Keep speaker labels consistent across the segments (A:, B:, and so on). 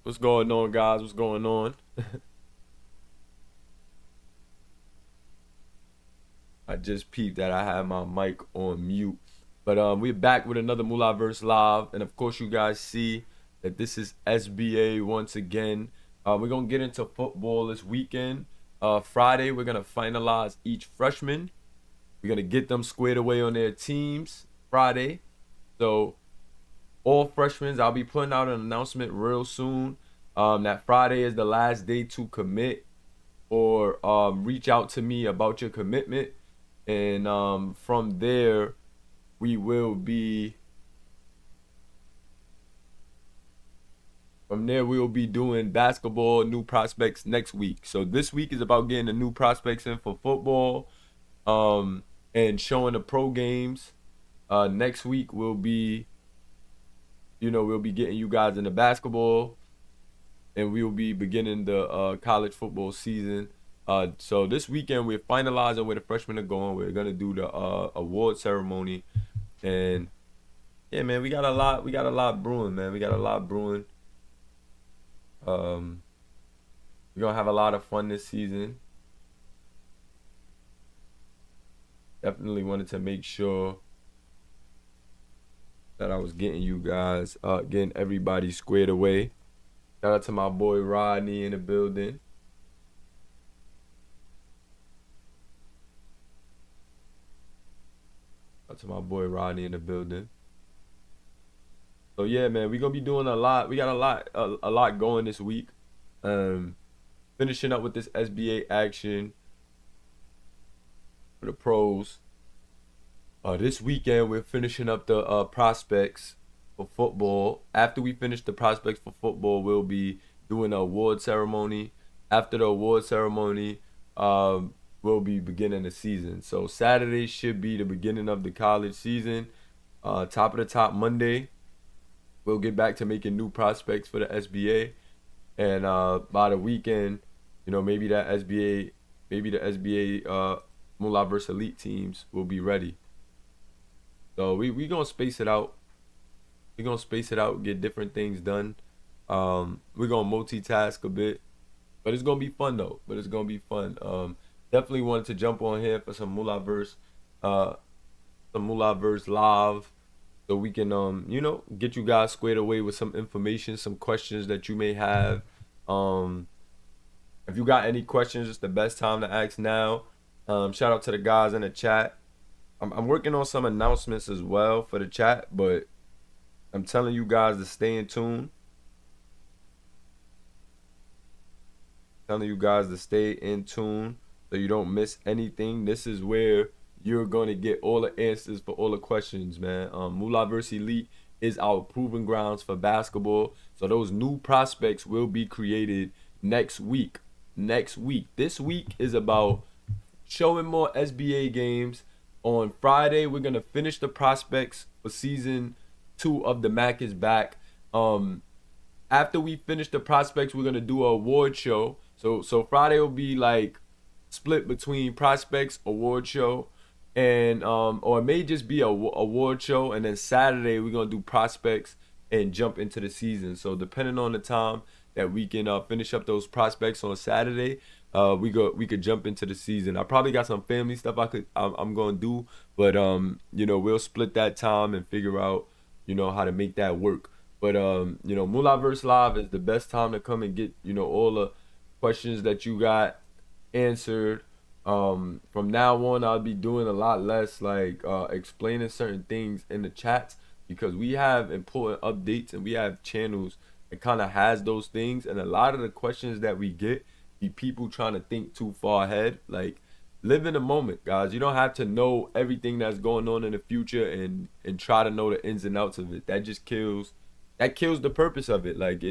A: What's going on, guys? What's going on? I just peeped that I have my mic on mute. But we're back with another Mulaverse live, and of course you guys see that this is SBA once again. We're gonna get into football this weekend. Friday we're gonna finalize each freshman. We're gonna get them squared away on their teams Friday. So all freshmen, I'll be putting out an announcement real soon. That Friday is the last day to commit or reach out to me about your commitment, and from there we will be doing basketball new prospects next week. So this week is about getting the new prospects in for football, and showing the pro games. Next week we'll be getting you guys into basketball, and we will be beginning the college football season. So this weekend we're finalizing where the freshmen are going. We're gonna do the award ceremony, and yeah, man, we got a lot brewing, man. We got a lot brewing. We're gonna have a lot of fun this season. Definitely wanted to make sure that I was getting you guys, getting everybody squared away. Shout out to my boy Rodney in the building. Shout out to my boy Rodney in the building. So yeah, man, we're gonna be doing a lot. We got a lot going this week. Finishing up with this SBA action for the pros. This weekend we're finishing up the prospects for football. After we finish the prospects for football, we'll be doing an award ceremony. After the award ceremony, we'll be beginning the season. So Saturday should be the beginning of the college season. Top of the top Monday, we'll get back to making new prospects for the SBA. And by the weekend, maybe the SBA Mulaverse Elite teams will be ready. So we gonna space it out. We're gonna space it out, get different things done. We're gonna multitask a bit, but it's gonna be fun though. Definitely wanted to jump on here for some Mulaverse live, so we can get you guys squared away with some information, some questions that you may have. If you got any questions, it's the best time to ask now. Shout out to the guys in the chat. I'm working on some announcements as well for the chat, but I'm telling you guys to stay in tune. Telling you guys to stay in tune so you don't miss anything. This is where you're going to get all the answers for all the questions, man. Mulaverse Elite is our proving grounds for basketball. So those new prospects will be created next week. This week is about showing more SBA games. On Friday, we're going to finish the prospects for season 2 of the Mac is Back. After we finish the prospects, we're going to do an award show. So Friday will be like split between prospects, award show, and or it may just be a award show, and then Saturday we're going to do prospects and jump into the season. So depending on the time that we can finish up those prospects on Saturday, we could jump into the season. I probably got some family stuff I'm gonna do, but we'll split that time and figure out how to make that work. But Mulaverse Live is the best time to come and get all the questions that you got answered. From now on, I'll be doing a lot less like explaining certain things in the chats, because we have important updates and we have channels that kind of has those things, and a lot of the questions that we get be people trying to think too far ahead. Like, live in the moment, guys. You don't have to know everything that's going on in the future and try to know the ins and outs of it. That just kills the purpose of it. Like,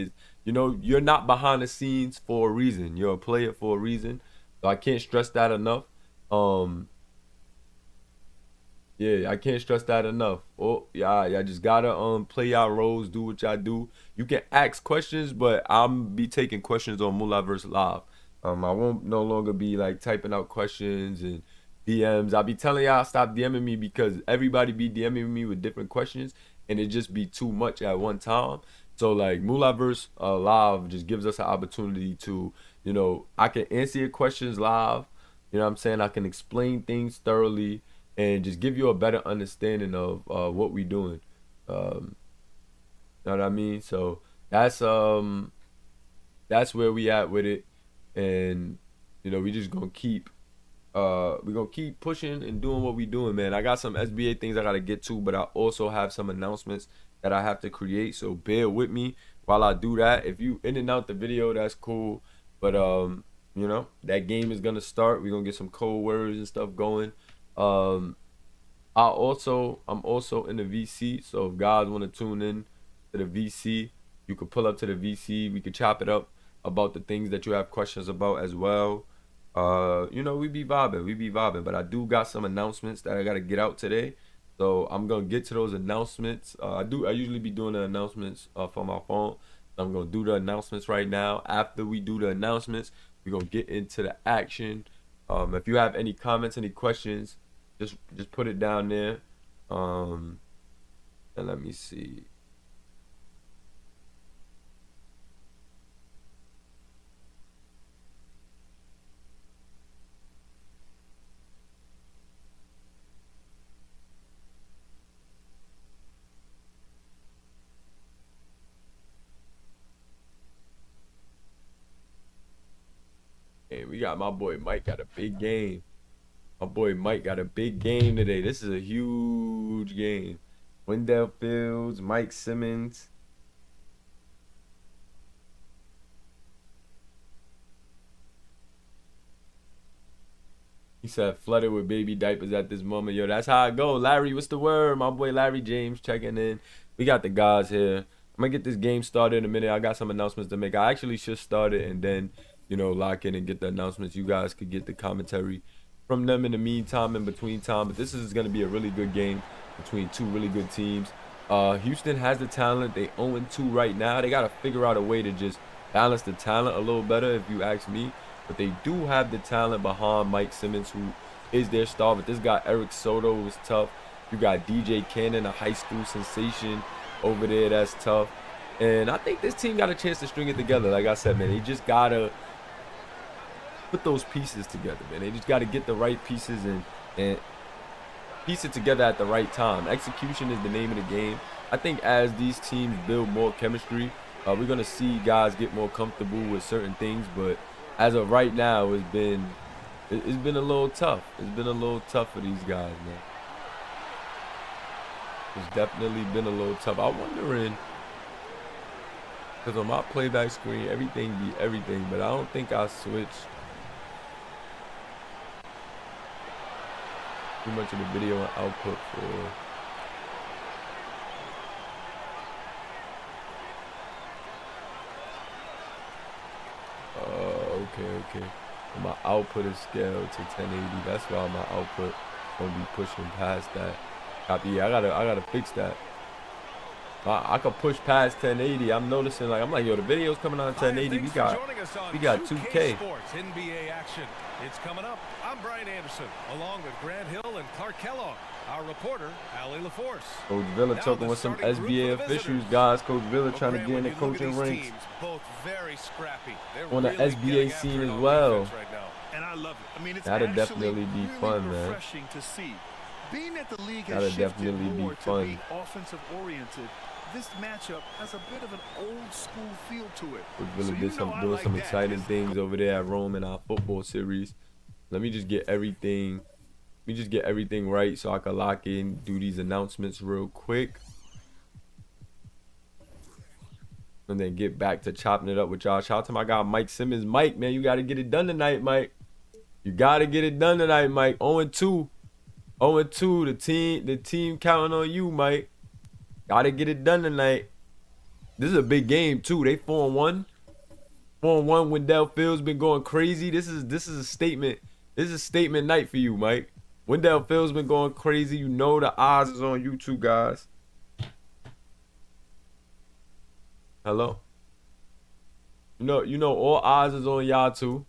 A: you're not behind the scenes for a reason. You're a player for a reason. So I can't stress that enough. Yeah, I can't stress that enough. Oh, yeah, y'all just gotta play y'all roles, do what y'all do. You can ask questions, but I'm be taking questions on Mulaverse Live. I won't no longer be like typing out questions and DMs. I'll be telling y'all stop DMing me, because everybody be DMing me with different questions, and it just be too much at one time. So like Mulaverse live just gives us an opportunity to, I can answer your questions live. You know what I'm saying? I can explain things thoroughly and just give you a better understanding of what we doing. Um, know what I mean? So that's where we at with it, and we just gonna keep we're gonna keep pushing and doing what we doing, man. I got some SBA things I gotta get to, but I also have some announcements that I have to create. So bear with me while I do that. If you in and out the video, that's cool. But that game is gonna start. We're gonna get some code words and stuff going. Um, I'm also in the VC, so if guys want to tune in to the VC, you could pull up to the VC. We could chop it up about the things that you have questions about as well. We be vibing, but I do got some announcements that I gotta get out today. So I'm gonna get to those announcements. I usually be doing the announcements from my phone. So I'm gonna do the announcements right now. After we do the announcements, we're gonna get into the action. If you have any comments, any questions, just put it down there. And let me see. And we got my boy Mike got a big game. My boy Mike got a big game today. This is a huge game. Wendell Fields, Mike Simmons. He said flooded with baby diapers at this moment. Yo, that's how I go. Larry, what's the word? My boy Larry James checking in. We got the guys here. I'm gonna get this game started in a minute. I got some announcements to make. I actually should start it and then, lock in and get the announcements. You guys could get the commentary from them in the meantime, in between time. But this is gonna be a really good game between two really good teams. Houston has the talent. They 0-2 right now. They gotta figure out a way to just balance the talent a little better, if you ask me. But they do have the talent behind Mike Simmons, who is their star. But this guy, Eric Soto, was tough. You got DJ Cannon, a high school sensation over there. That's tough. And I think this team got a chance to string it together. Like I said, man, they just got to put those pieces together, man. They just got to get the right pieces and piece it together at the right time. Execution is the name of the game. I think as these teams build more chemistry, we're going to see guys get more comfortable with certain things. But as of right now, it's been a little tough. It's been a little tough for these guys, man. It's definitely been a little tough. I'm wondering, because on my playback screen, everything be everything, but I don't think I switched too much of the video and output for. Okay. My output is scaled to 1080. That's why my output gonna be pushing past that. Copy. I gotta fix that. I could push past 1080. I'm noticing, I'm like, yo, the video's coming on 1080. We got 2K.
B: Sports NBA action. It's coming up. I'm Brian Anderson, along with Grant Hill and Clark Kellogg. Our reporter, Allie LaForce.
A: Coach Villa talking with some SBA officials, guys. Coach Villa trying to get in the coaching ranks.
B: Both very scrappy.
A: On the SBA scene as well.
B: Right now.
C: And I love it. I mean, it's
A: that'll definitely be fun, man.
C: Refreshing to see. Being that the league
A: That'll
C: has
A: definitely
C: shifted more
A: be fun.
C: to be offensive oriented, this matchup has a bit of an old school feel to it.
A: Coach Villa doing some exciting things over there at Rome in our football series. Let me just get everything. Right so I can lock in, do these announcements real quick, and then get back to chopping it up with y'all. Shout out to my guy Mike Simmons. Mike, man, you got to get it done tonight, Mike. You got to get it done tonight, Mike. 0-2. 0-2. The team counting on you, Mike. Got to get it done tonight. This is a big game too. They 4-1. 4-1. Wendell Fields been going crazy. This is a statement. This is a statement night for you, Mike. Wendell Fields been going crazy. You know the odds is on you two guys. Hello? You know all eyes is on y'all too.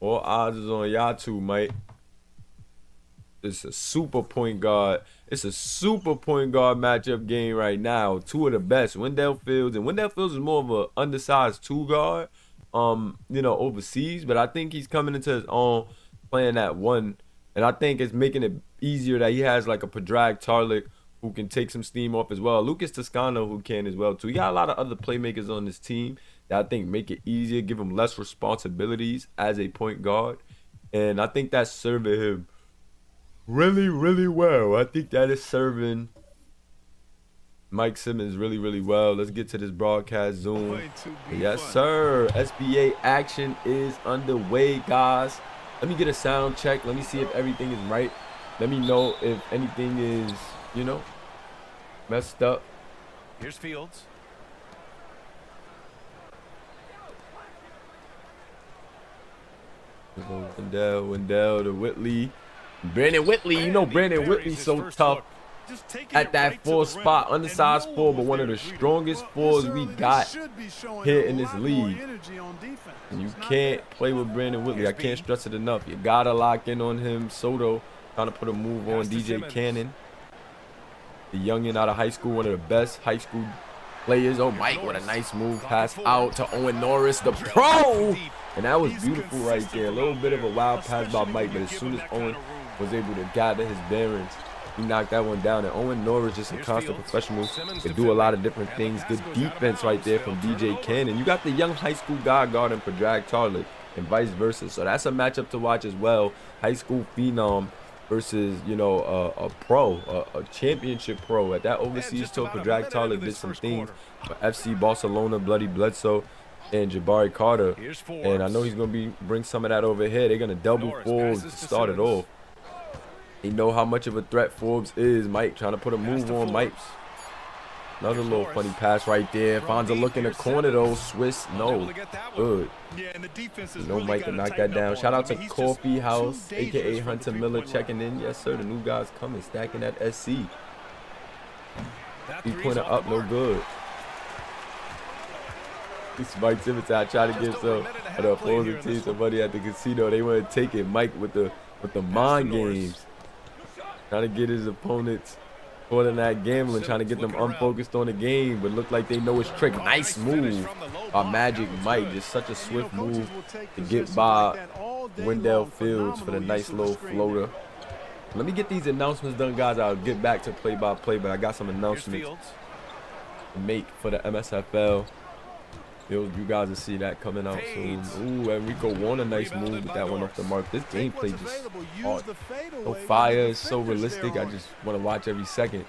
A: All odds is on y'all two, Mike. It's a super point guard. It's a super point guard matchup game right now. Two of the best. Wendell Fields. And Wendell Fields is more of an undersized two guard, overseas. But I think he's coming into his own playing that one. And I think it's making it easier that he has like a Padraig Tarlick who can take some steam off as well. Lucas Toscano who can as well too. He got a lot of other playmakers on this team that I think make it easier, give him less responsibilities as a point guard. And I think that's serving him really, really well. I think that is serving Mike Simmons really, really well. Let's get to this broadcast Zoom. Yes, sir. SBA action is underway, guys. Let me get a sound check. Let me see if everything is right. Let me know if anything is, messed up.
B: Here's Fields.
A: Wendell to Whitley. Brandon Whitley, Brandon Whitley's so tough at that 4 spot, undersized 4, but one of the strongest 4s we got here in this league. And you can't play with Brandon Whitley. I can't stress it enough. You gotta lock in on him. Soto trying to put a move on DJ Cannon, the youngin out of high school, one of the best high school players. Oh, Mike with a nice move, pass out to Owen Norris, the pro, and that was beautiful right there. A little bit of a wild pass by Mike, but as soon as Owen was able to gather his bearings, he knocked that one down. And Owen Norris, just a constant professional, could do a lot of different things. Good defense right there from DJ Cannon. You got the young high school guy guarding Padraig Tarlick and vice versa. So that's a matchup to watch as well. High school phenom versus, a pro, a championship pro. At that overseas tour, Padraig Tarlick did some things for FC Barcelona, Bloody Bledsoe, and Jabari Carter. And I know he's going to bring some of that over here. They're going to double Forbes to start it off. You know how much of a threat Forbes is. Mike trying to put a move on Mike. Another little funny pass right there. Finds a look in the corner though. Swiss, no. Good. Mike can knock that down. Shout out to Coffee House, a.k.a. Hunter Miller, checking in. Yes, sir. The new guy's coming. Stacking that SC. Three-pointer up, no good. This Mike Simmons out trying to get some of the opposing team somebody at the casino. They want to take it. Mike with the mind games. Trying to get his opponents caught in that gambling, trying to get them unfocused on the game, but look like they know his trick. Nice move by Magic Mike. Just such a swift move to get by Wendell Fields for the nice little floater. Let me get these announcements done, guys. I'll get back to play-by-play, but I got some announcements to make for the MSFL. You guys will see that coming out soon. Ooh, Enrico won a nice move with that one off the mark. This gameplay just so fire, so realistic. I just want to watch every second.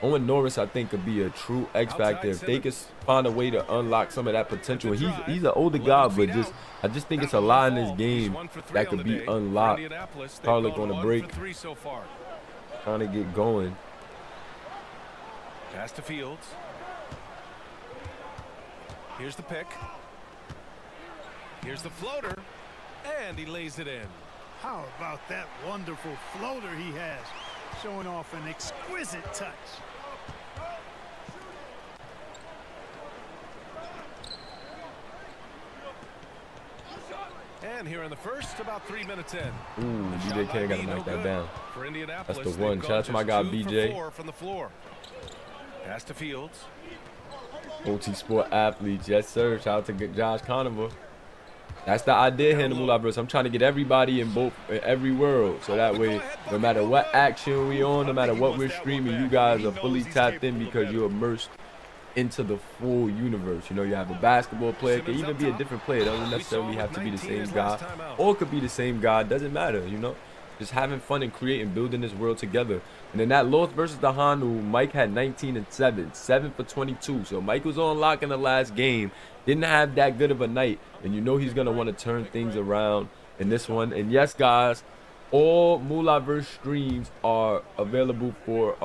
A: Owen Norris, I think, could be a true X factor if they could find a way to unlock some of that potential. He's an older guy, but I just think it's a lot in this game that could be unlocked. Tarlick on the break, trying to get going.
B: Pass to Fields. Here's the pick. Here's the floater. And he lays it in.
C: How about that wonderful floater he has? Showing off an exquisite touch.
B: And here in the first, about 3 minutes in.
A: Ooh, BJ K got to knock that down. That's the one. Shout out to my guy, BJ.
B: From the floor. Pass to Fields.
A: Multi-sport athletes, yes sir. Shout out to Josh Conover. That's the idea here in the Mulaverse. I'm trying to get everybody in every world, so that way, no matter what action we on, no matter what we're streaming, you guys are fully tapped in because you're immersed into the full universe. You have a basketball player. It can even be a different player. It doesn't necessarily have to be the same guy, or it could be the same guy. It doesn't matter. Just having fun and creating, building this world together. And then that Loth versus the Hanu, Mike had 19 and 7 for 22. So Mike was on lock in the last game. Didn't have that good of a night. And he's going to want to turn things around in this one. And yes, guys, all Mulaverse streams are available for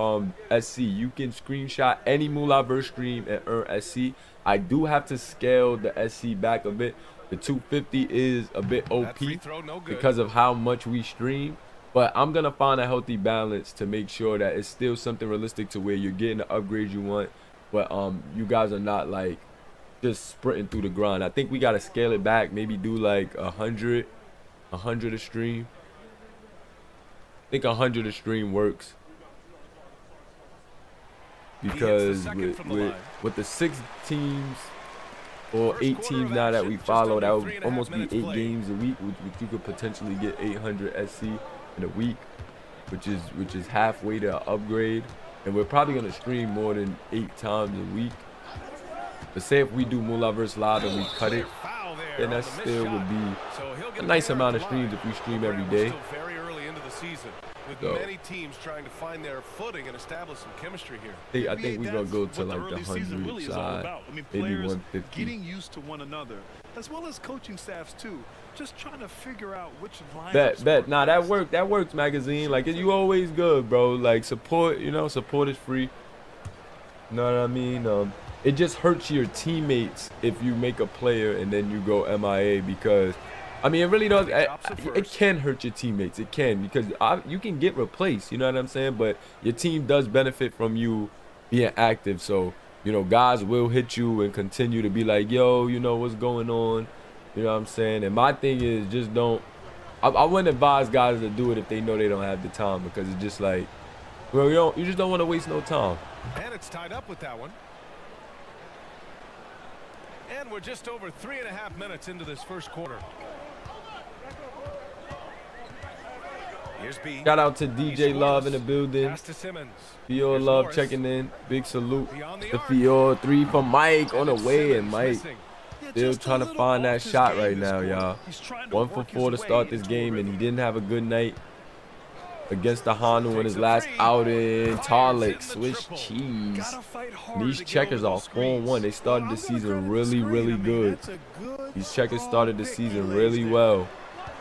A: SC. You can screenshot any Mulaverse stream and earn SC. I do have to scale the SC back a bit. The 250 is a bit OP because of how much we stream. But I'm going to find a healthy balance to make sure that it's still something realistic to where you're getting the upgrades you want. But you guys are not just sprinting through the grind. I think we got to scale it back. Maybe do 100 100 a stream. I think 100 a stream works. Because with the 6 teams or 8 teams now that we follow, that would almost be 8 games a week, which you could potentially get 800 SC in a week, which is halfway to an upgrade. And we're probably gonna stream more than 8 times a week. But say if we do Mulaverse live and we cut it, then that still would be a nice amount of streams if we stream every day.
B: With many teams trying to find their footing and establish some chemistry here.
A: I think we're gonna go to like the 100 side, maybe 150.
C: Getting used to one another, as well as coaching staffs too. Just trying to figure out which line.
A: Bet. Nah, that works, magazine. Like you always good, bro. Like support, support is free. You know what I mean? It just hurts your teammates if you make a player and then you go MIA because. I mean, it really does. It can hurt your teammates. It can because you can get replaced. You know what I'm saying? But your team does benefit from you being active. So, guys will hit you and continue to be like, yo, what's going on? You know what I'm saying? And my thing is just don't. I wouldn't advise guys to do it if they know they don't have the time because it's just like, well, you just don't want to waste no time.
B: And it's tied up with that one. And we're just over 3.5 minutes into this first quarter.
A: Shout out to DJ Love in the building. Fior Love checking in. Big salute to Fior. 3 from Mike on the way, and Mike still trying to find that shot right now, y'all. 1 for 4 to start this game, and he didn't have a good night against the Hanu in his last outing. Tarlik, Swiss cheese. These checkers are 4-1. They started the season really, really good. These checkers started the season really well.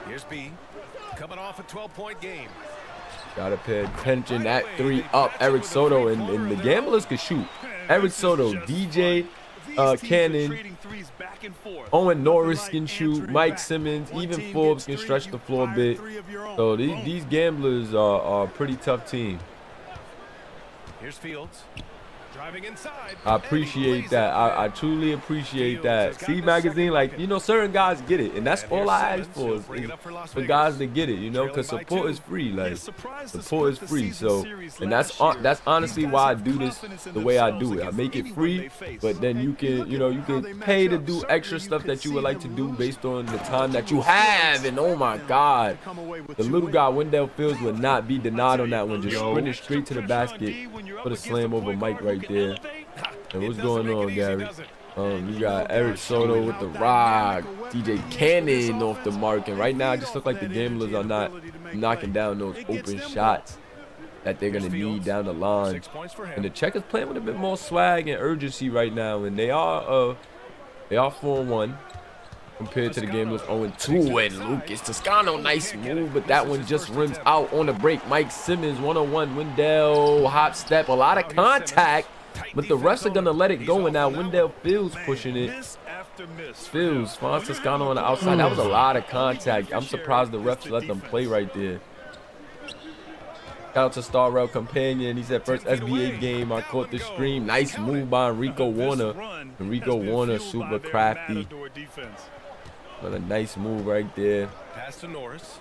B: Here's B. Coming off a 12-point game.
A: Gotta pay attention. That 3 up. Eric Soto and the gamblers could shoot. Eric Soto, DJ Cannon, Owen Norris can shoot. Mike Simmons, even Forbes can stretch the floor a bit. So these gamblers are a pretty tough team.
B: Here's Fields. Driving inside.
A: I appreciate that. I truly appreciate that. See, magazine, like, certain guys get it. And that's all I ask for is for guys to get it, because support is free. Like, support is free. So, and that's honestly why I do this the way I do it. I make it free, but then you can, you can pay to do extra stuff that you would like to do based on the time that you have. And oh my God, the little guy, Wendell Fields, would not be denied on that one. Just sprinted straight to the basket. Put a slam over Mike right there. And what's going on, Gary? You got Eric Soto with the rock, DJ Cannon off the mark, and right now it just looks like the gamblers are not knocking down those open shots that they're gonna need down the line. And the Checkers playing with a bit more swag and urgency right now, and they are 4-1 compared to the gamblers 0-2. And Lucas Toscano, nice move, but that one just rims out on the break. Mike Simmons 1-on-1, Wendell hop step, a lot of contact. But the refs are going to let it go, and now Wendell Fields pushing it. Fields finds Toscano on the outside. That was a lot of contact. I'm surprised the refs let them play right there. Shout out to Star Rail Companion. He said, first SBA game, I caught the stream. Nice move by Enrico Warner. Enrico Warner, super crafty. But a nice move right there.
B: Pass to Norris.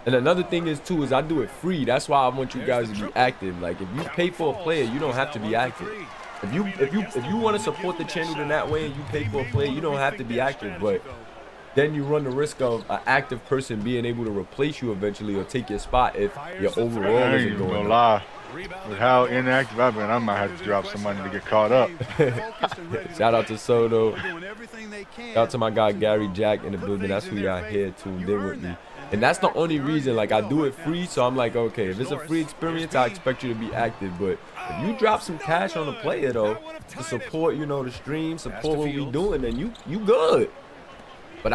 A: And another thing is too, I do it free. That's why I want you guys to be active. Like if you pay for a player, you don't have to be active. If you want to support the channel in that way and you pay for a player, you don't have to be active. But then you run the risk of an active person being able to replace you eventually or take your spot if your overall isn't going up.
D: With how inactive I've been, I might have to drop some money to get caught up.
A: Shout out to Soto. Shout out to my guy Gary Jack in the building. That's who y'all here tuned in with me. And that's the only reason, like, I do it free, so I'm like, okay, if it's a free experience, I expect you to be active. But if you drop some cash on the player, though, to support, the stream, support what we doing, then you good. But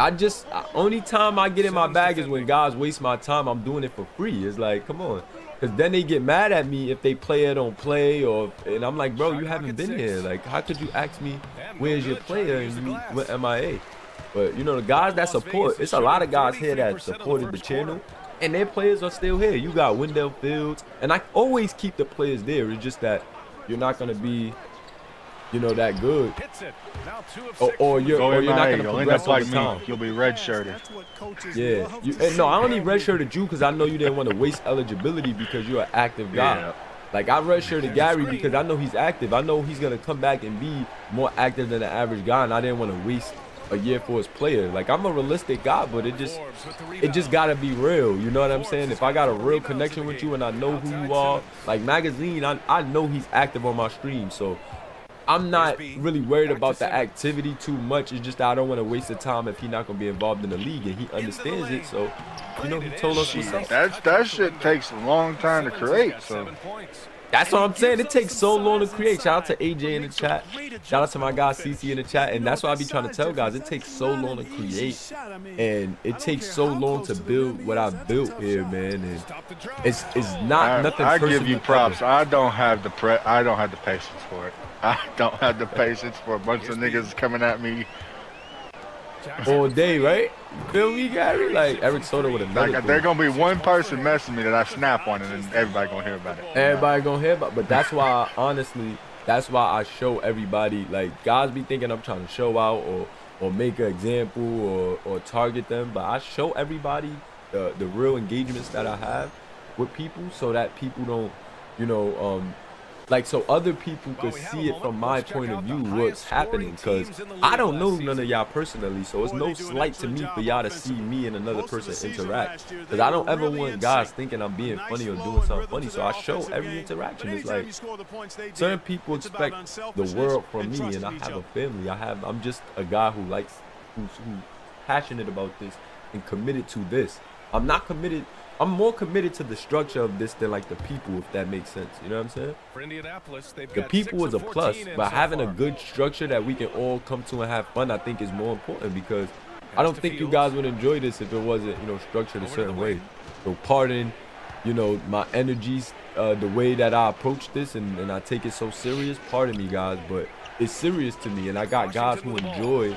A: only time I get in my bag is when guys waste my time. I'm doing it for free. It's like, come on. Because then they get mad at me if they play or don't play. And I'm like, bro, you haven't been here. Like, how could you ask me where's your player and you went MIA? But, the guys that support, it's a lot of guys here that supported the channel. And their players are still here. You got Wendell Fields. And I always keep the players there. It's just that you're not going to be that good.
B: Hits it. Now 2 of
A: Or,
B: 6
A: or
B: from the
A: you're,
D: Go
A: or you're not
D: MIA.
A: gonna
D: You'll end
A: progress
D: up like
A: over
D: me.
A: time.
D: You'll be red-shirted.
C: That's what coaches
A: Yeah,
C: love
A: you,
C: to
A: and no, I
C: see.
A: only redshirted you because I know you didn't want to waste eligibility because you're an active guy.
D: Yeah.
A: Like I redshirted Gary because I know he's active. I know he's gonna come back and be more active than the average guy, and I didn't want to waste a year for his player. Like I'm a realistic guy, but it just gotta be real. You know what I'm saying? If I got a real connection with you and I know who you are, like Magazine, I know he's active on my stream, so I'm not really worried about the activity too much. It's just that I don't want to waste the time if he's not gonna be involved in the league, and he understands it. So, he told us what's up.
D: That shit takes a long time to create. So
A: That's what I'm saying. It takes so long to create. Shout out to AJ in the chat. Shout out to my guy CC in the chat. And that's what I be trying to tell guys. It takes so long to create, and it takes so long to build what I built here, man. And it's not nothing.
D: I give you props. I don't have the patience for it. I don't have the patience for a bunch of niggas coming at me.
A: All day, right? You feel me, Gary? Like Eric Soda with another.
D: Like, there's gonna be one person messing me that I snap on, and then everybody gonna hear about it.
A: Everybody gonna hear about, but that's why, honestly, that's why I show everybody. Like guys be thinking I'm trying to show out or make an example or target them, but I show everybody the real engagements that I have with people, so that people don't, like so other people could see it from my point of view what's happening, because I don't know none of y'all personally, so it's no slight to me for y'all to see me and another person interact, because I don't ever want guys thinking I'm being funny or doing something funny, so I show every interaction. It's like certain people expect the world from me, and I have a family. I'm just a guy who's passionate about this and committed to this. I'm more committed to the structure of this than like the people, if that makes sense. You know what I'm saying?
B: For Indianapolis,
A: The people is a plus, but having a good structure that we can all come to and have fun, I think is more important, because I don't think you guys would enjoy this if it wasn't, structured a certain way. So pardon, my energies, the way that I approach this and I take it so serious. Pardon me, guys, but it's serious to me, and I got guys who enjoy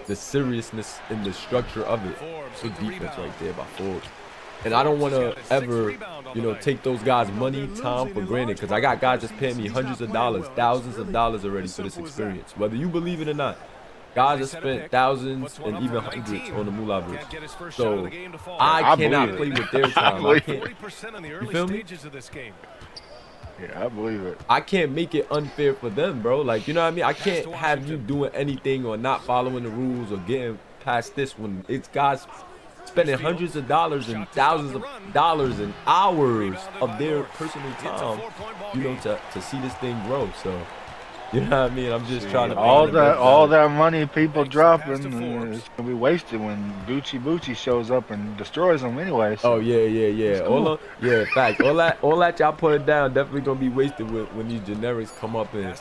A: the seriousness in the structure of it. Good defense right there by Forbes. And I don't want to ever, take those guys' money, time for granted, because I got guys just paying me hundreds of dollars, thousands of dollars already for this experience. Whether you believe it or not, guys have spent thousands and even hundreds on the Mulaverse. So I cannot play with their time. I can't. You feel me?
D: Yeah, I believe it.
A: I can't make it unfair for them, bro. Like, you know what I mean? I can't have you doing anything or not following the rules or getting past this when it's guys spending hundreds of dollars and thousands of dollars and hours of their personal time, to see this thing grow. So, you know what I mean? I'm just trying to
D: all that money people dropping is gonna be wasted when Bucci shows up and destroys them anyways.
A: Oh yeah. Cool. Fact. All that y'all put it down definitely gonna be wasted when these generics come up and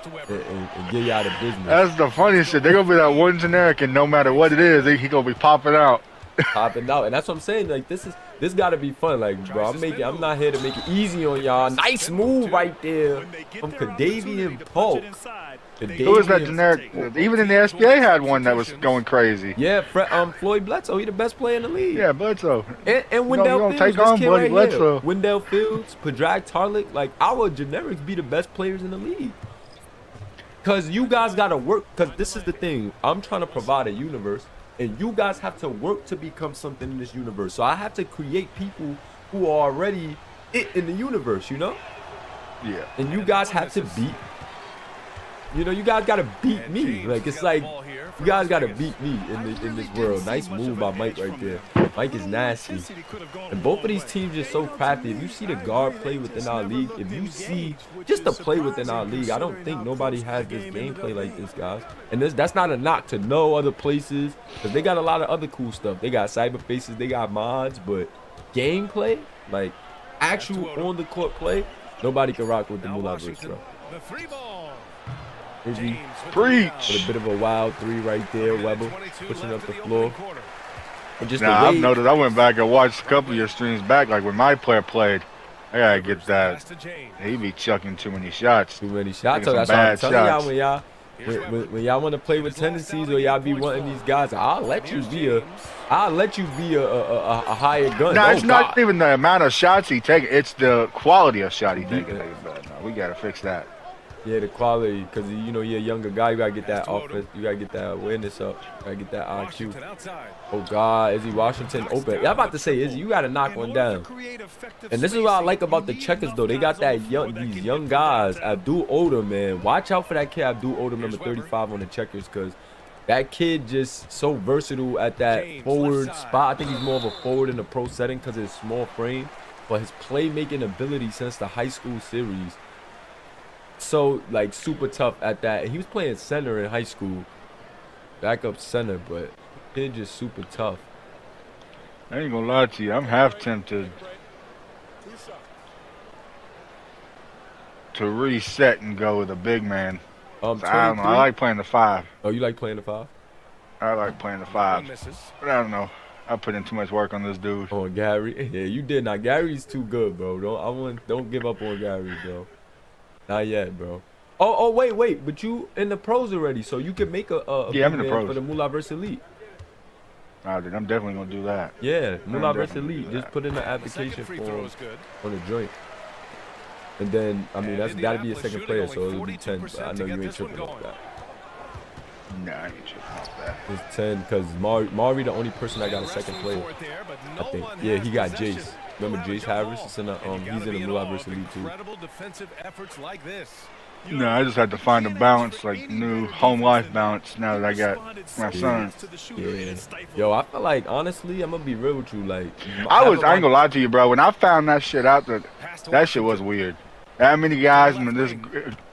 A: get you out of business.
D: That's the funny shit. They're gonna be that one generic, and no matter what it is, he gonna be popping out.
A: Popping out, and that's what I'm saying. Like this gotta be fun. Like, bro, I'm not here to make it easy on y'all. Nice move right there from Kadavian Polk.
D: Who is that generic? Even in the SBA had one that was going crazy.
A: Yeah, Floyd Bledsoe. He the best player in the league.
D: Yeah, Bledsoe.
A: And Wendell Fields.
D: Take on Bloody Bledsoe.
A: Wendell Fields, Padraig Tarlick. Like our generics be the best players in the league. Cause you guys gotta work. Cause this is the thing. I'm trying to provide a universe. And you guys have to work to become something in this universe. So I have to create people who are already in the universe,
D: Yeah.
A: And you guys have to beat. You guys gotta beat me. Like it's like you guys gotta beat me in this world. Nice move by Mike right there. Mike is nasty. And both of these teams are so crafty. If you see the guard play within our league, if you see just the play within our league, I don't think nobody has this gameplay like this, guys. And that's not a knock to no other places, because they got a lot of other cool stuff. They got cyber faces, they got mods, but gameplay, like actual on the court play, nobody can rock with the Mulaverse, bro.
D: Preach.
A: With a bit of a wild three right there, Weber pushing up the floor. And just
D: I've noticed. I went back and watched a couple of your streams back, like when my player played. I gotta get that. He be chucking too many shots.
A: Too many shots. So that's what I'm telling y'all, when y'all want to play with tendencies or y'all be wanting these guys, I'll let you be a higher gun.
D: No, it's not even the amount of shots he takes. It's the quality of shot he takes. We gotta fix that.
A: Yeah, the quality, because you know you're a younger guy, you gotta get that offense, you gotta get that awareness up, you gotta get that IQ. Oh God, Izzy Washington open. Yeah, I'm about to say, Izzy, you gotta knock one down. And this is what I like about the Checkers though. They got that these young guys. Abdul Odom, man. Watch out for that kid, Abdul Odom, number 35 on the Checkers, because that kid just so versatile at that forward spot. I think he's more of a forward in the pro setting because of his small frame, but his playmaking ability since the high school series. So like super tough at that. He was playing center in high school, backup center, but kid just super tough.
D: I ain't gonna lie to you, I'm half tempted to reset and go with a big man. I don't know. I like playing the 5.
A: Oh, you like playing the 5?
D: I like playing the 5. But I don't know. I put in too much work on this dude.
A: Oh, Gary. Yeah, you did. Now Gary's too good, bro. Don't give up on Gary, bro. Not yet, bro. Oh, wait. But you in the pros already, so you can make a
D: yeah, I'm in the pros
A: for the Mulaverse Elite.
D: I'm definitely gonna do that.
A: Yeah, Mulaverse Elite. Just put in the application form on the joint. And then, I mean, that's got to be a second player, so it'll be 10. But I know you ain't tripping off that.
D: Nah, I ain't tripping off that.
A: It's 10 because Maury the only person that got a second player, I think. Yeah, he got Jace. Remember Jace Harris? It's in the, he's in the Mulaverse Elite too.
D: No, I just had to find a balance, like new home life balance now that I got my son.
A: Yeah. Yo, I feel like, honestly, I'm going to be real with you. Like,
D: I ain't gonna lie to you, bro. When I found that shit out, that shit was weird. That many guys in this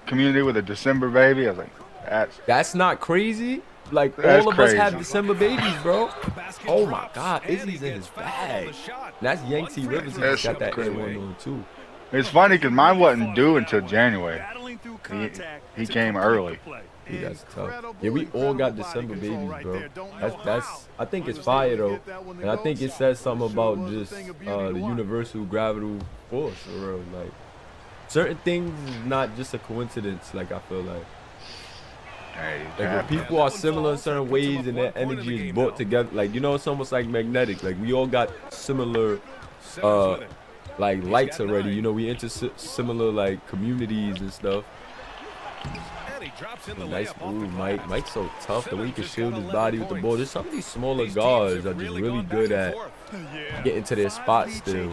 D: community with a December baby, I was like,
A: that's not crazy. Like, all of us have December babies, bro. Oh my God, Izzy's in his bag. That's Yankee Rivers. He's got that air one on too.
D: It's funny because mine wasn't due until January. He came early.
A: Yeah, that's tough. Yeah, we all got December babies, bro. That's I think it's fire though, and I think it says something about just the universal gravitational force, for real. Like certain things is not just a coincidence. Like I feel like when people are similar in certain ways and their energy is brought together, like you know, it's almost like magnetic. Like we all got similar like lights already. You know, we into similar like communities and stuff. Nice move, Mike. Mike's so tough. The way he can shield his body with the ball. There's some of these smaller guards are just really good at getting to their spot still.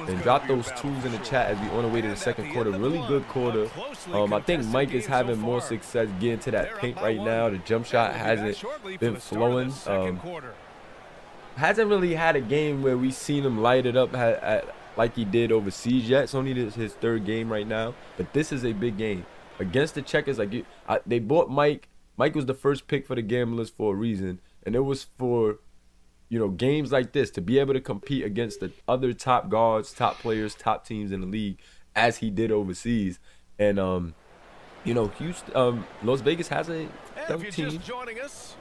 A: And drop those twos in the chat as we on the way to the second quarter. Really good quarter. I think Mike is having more success getting to that paint right now. The jump shot hasn't been flowing. Hasn't really had a game where we've seen him light it up like he did overseas yet. It's only his 3rd game right now. But this is a big game. Against the Checkers, like they bought Mike. Mike was the first pick for the Gamblers for a reason. And it was for, you know, games like this to be able to compete against the other top guards, top players, top teams in the league as he did overseas. And, you know, Houston, Las Vegas has a young team.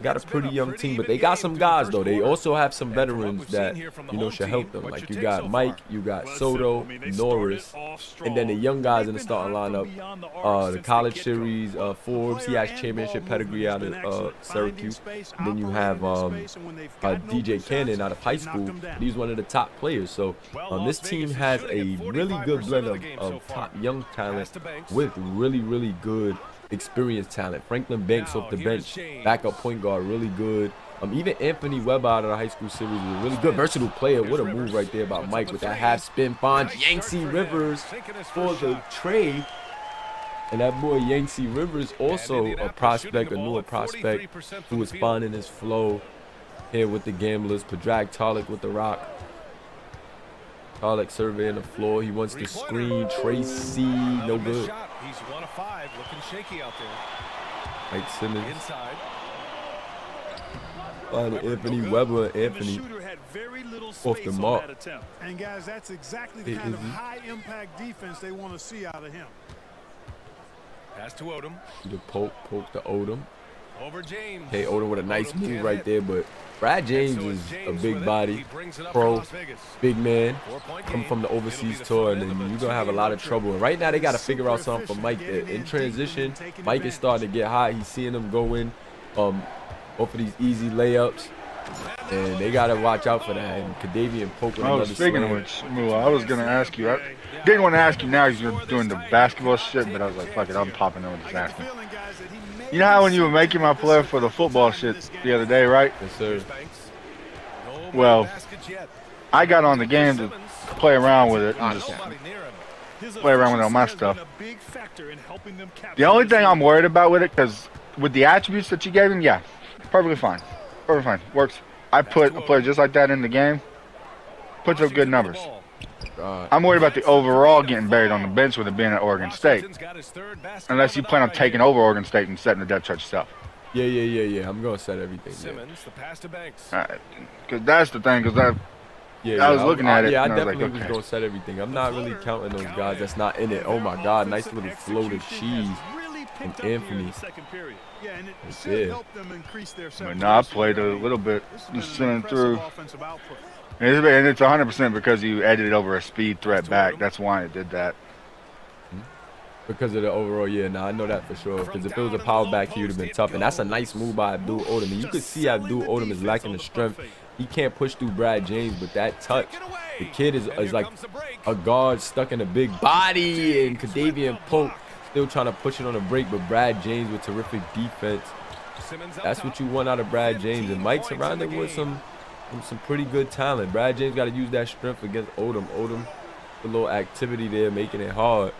A: Got a pretty young team, but they got some guys, though. They also have some veterans that, you know, should help them. Like, you got Mike, you got Soto, Norris, and then the young guys in the starting lineup. The college series, Forbes, he has championship pedigree out of Syracuse. And then you have DJ Cannon out of high school. He's one of the top players. So this team has a really good blend of top young talent with really, really good experienced talent. Franklin Banks off the bench, backup point guard, really good. Even Anthony Webb out of the high school series is a really good, versatile player. What a move right there by Mike with that half spin. Finds Yankee Rivers for the trade. And that boy Yankee Rivers also a prospect, a newer prospect who is finding his flow here with the Gamblers. Padraig Tarlik with the rock. Tarlik surveying the floor. He wants to screen Tracy. No good.
B: He's 1 of 5, looking shaky out there.
A: Mike Simmons.
B: Inside.
A: Anthony Webber and Anthony off the mark.
C: And guys, that's exactly the kind of high-impact defense they want to see out of him.
B: Pass to Odom.
A: The poke to Odom.
B: Over James.
A: Hey, Odom with a nice move right there, but Brad James is a big body, pro, big man, come from the overseas tour, and then you're going to have a lot of trouble. And right now, they got to figure out something for Mike. In transition, Mike is starting to get hot. He's seeing them go in off of these easy layups. And they got to watch out for that. And Kadavian Pope with another
D: Speaking of
A: slam.
D: which, Mula, I was going to ask you. I didn't want to ask you now because you're doing the basketball shit, but I was like, fuck it, I'm popping over just asking. You know how when you were making my play for the football shit the other day, right?
A: Yes, sir.
D: Well, I got on the game to play around with it and just play around with all my stuff. The only thing I'm worried about with it, because with the attributes that you gave him, yeah, perfectly fine. Perfectly fine. Works. I put a player just like that in the game, puts up good numbers. I'm worried about the overall getting buried on the bench with it being at Oregon State. Unless you plan on taking over Oregon State and setting the depth chart yourself.
A: Yeah. I'm going to set everything.
B: Simmons, the pass to Banks.
D: All right. Because that's the thing, because I was looking at it.
A: Yeah, I
D: and
A: definitely
D: was
A: was
D: like,
A: going to set everything. I'm not really counting those guys that's not in it. Oh, my God. Nice little floated cheese from Anthony. Yeah.
D: But no, I played a little bit, just sending through. And it's 100% because you edited over a speed threat back. That's why it did that.
A: Because of the overall, yeah, nah, I know that for sure. Because if it was a power back, he would have been tough. And that's a nice move by Abdul Odom. And you could see Abdul Odom is lacking the strength. He can't push through Brad James, but that touch, the kid is like a guard stuck in a big body. And Kadavian Pope still trying to push it on a break, but Brad James with terrific defense. That's what you want out of Brad James. And Mike surrounded with some pretty good talent. Brad James got to use that strength against Odom. Odom, a little activity there, making it hard.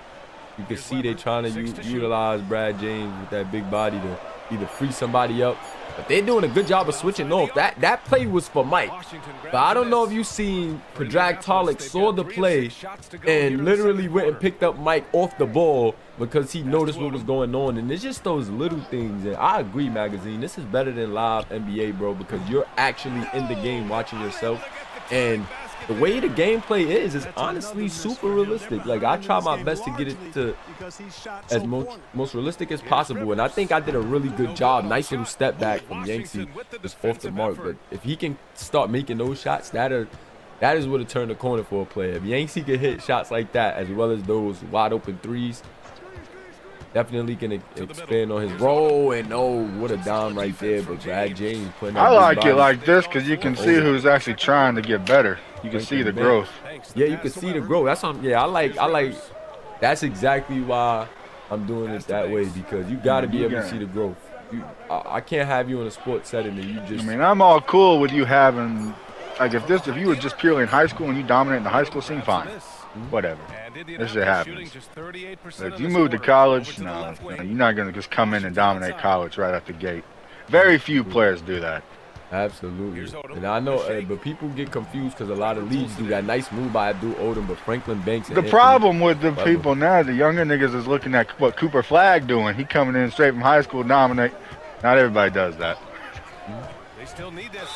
A: You can see they trying to utilize Brad James with that big body to either free somebody up. But they're doing a good job of switching off. That play was for Mike. But I don't know if you seen Predrag Tolick saw the play and literally went and picked up Mike off the ball because he noticed what was going on. And it's just those little things. And I agree, Magazine. This is better than live NBA, bro, because you're actually in the game watching yourself. And the way the gameplay is honestly super realistic. Like, I try my best to get it to as most realistic as possible. And I think I did a really good job. Nice little step back from Yancey just off the mark. But if he can start making those shots, that is what will turn the corner for a player. If Yancey can hit shots like that, as well as those wide open threes, definitely can expand on his role. And oh, what a dime right there. But Brad James putting
D: I like it like this because you can see who's actually trying to get better. You can see the growth.
A: Yeah, you can see the growth. That's something. Yeah, I like. That's exactly why I'm doing it that way, because you got to be able to see the growth. I can't have you in a sports setting and you just.
D: I mean, I'm all cool with you having, like, if you were just purely in high school and you dominate the high school scene, fine, whatever. This shit happens. But if you move to college, no, you're not gonna just come in and dominate college right out the gate. Very few players do that.
A: Absolutely. And I know, but people get confused because a lot of leagues do that nice move by Abdul Odom, but Franklin Banks.
D: The problem with the people now, the younger niggas is looking at what Cooper Flagg doing. He coming in straight from high school, dominate. Not everybody does that.
B: They still need this.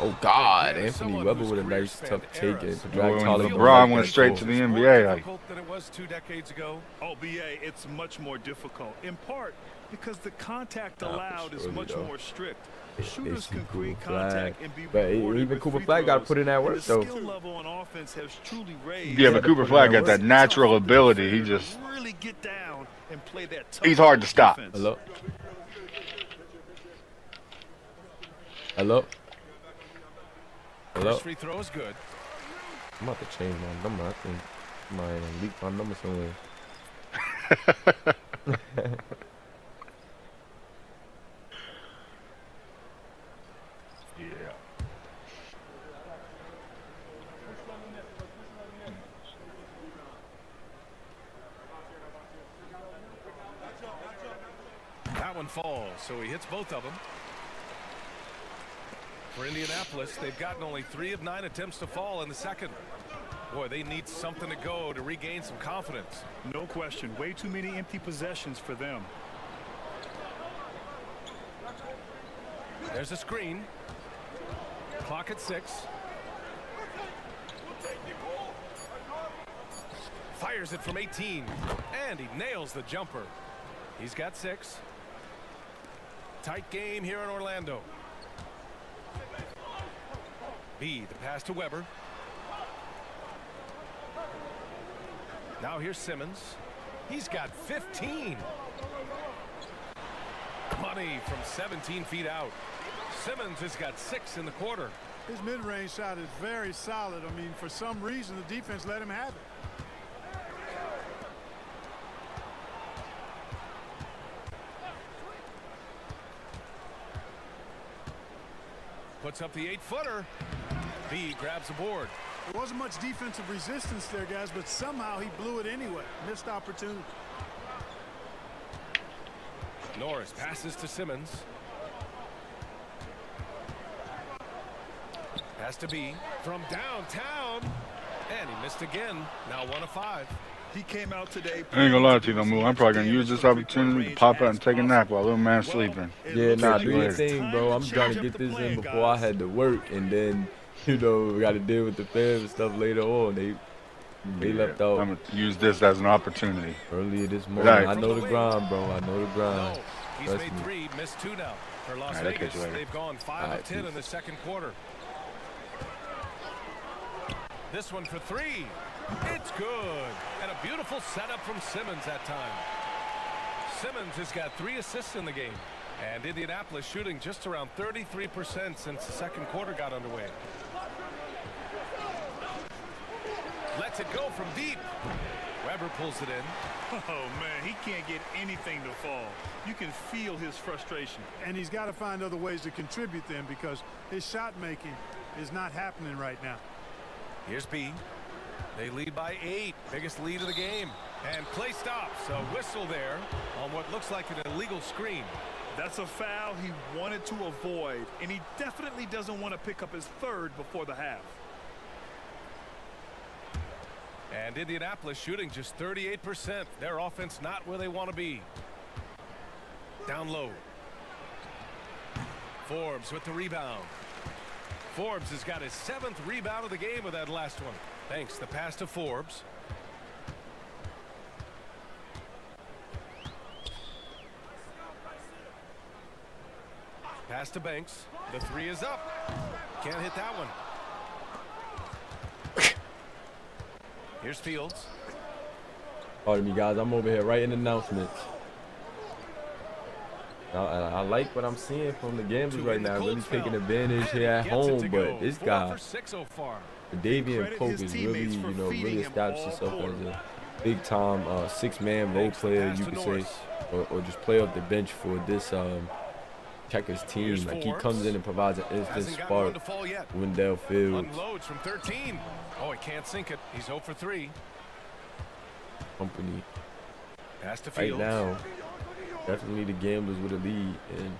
A: Oh God, Anthony Weber with a nice tough take. And
D: LeBron went straight to the NBA. Like,
B: than it was 2 decades ago.
C: Oh, BA, it's much more difficult. In part because the contact allowed is much more strict. Shooters can create contact and be rewarded.
A: Even Cooper Flagg got to put in that work, though.
C: Skill level on offense has truly raised.
D: Yeah, but Cooper Flagg got that natural ability. He just
C: really get down and play that
D: he's hard to stop.
A: Hello? Hello? Hello?
B: First free throw is good.
A: I'm about to change my number. I think I might leak my number somewhere.
D: Yeah.
B: That one falls, so he hits both of them. For Indianapolis, they've gotten only 3 of 9 attempts to fall in the second. Boy, they need something to go to regain some confidence.
C: No question. Way too many empty possessions for them.
B: There's a screen. Clock at 6. Fires it from 18. And he nails the jumper. He's got 6. Tight game here in Orlando. B, the pass to Weber. Now here's Simmons. He's got 15. Money from 17 feet out. Simmons has got 6 in the quarter.
C: His mid-range shot is very solid. I mean, for some reason, the defense let him have it.
B: Puts up the 8-footer. B grabs the board.
C: There wasn't much defensive resistance there, guys, but somehow he blew it anyway. Missed opportunity.
B: Norris passes to Simmons. Pass to B from downtown. And he missed again. Now 1 of 5.
C: He came out today.
D: I ain't gonna lie to you, no move. I'm probably gonna use this opportunity to pop out and take a nap while little man's sleeping.
A: Yeah, nah, do your thing, bro. I'm trying to get this in before I had to work, and then, you know, we got to deal with the fans and stuff later on. They left out.
D: I'm gonna use this as an opportunity.
A: Earlier this morning. I know the grind, bro. I know the grind.
B: He's made 3, missed 2 now. For Las Vegas, they've gone 5 of 10 in the second quarter. This one for 3. It's good. And a beautiful setup from Simmons that time. Simmons has got 3 assists in the game. And Indianapolis shooting just around 33% since the second quarter got underway. Lets it go from deep. Weber pulls it in.
C: Oh, man, he can't get anything to fall. You can feel his frustration. And he's got to find other ways to contribute then, because his shot making is not happening right now.
B: Here's B. They lead by 8. Biggest lead of the game. And play stops. A whistle there on what looks like an illegal screen.
C: That's a foul he wanted to avoid, and he definitely doesn't want to pick up his 3rd before the half.
B: And Indianapolis shooting just 38%. Their offense not where they want to be. Down low. Forbes with the rebound. Forbes has got his 7th rebound of the game with that last one. Thanks. The pass to Forbes. Pass to Banks. The 3 is up. Can't hit that one. Here's Fields.
A: Pardon me, guys. I'm over here writing announcements. I like what I'm seeing from the gamblers right now. Really taking advantage here at home, but this guy, Davian Pope, is really, you know, really established himself as a big-time 6-man role player, you could say, or just play off the bench for this Checkers team. Like, he comes in and provides an instant spark. Wendell Fields.
B: Unloads from 13. Oh, he can't sink it. He's 0 for 3.
A: Company.
B: Pass to Fields.
A: Right now, definitely the gamblers with a lead, and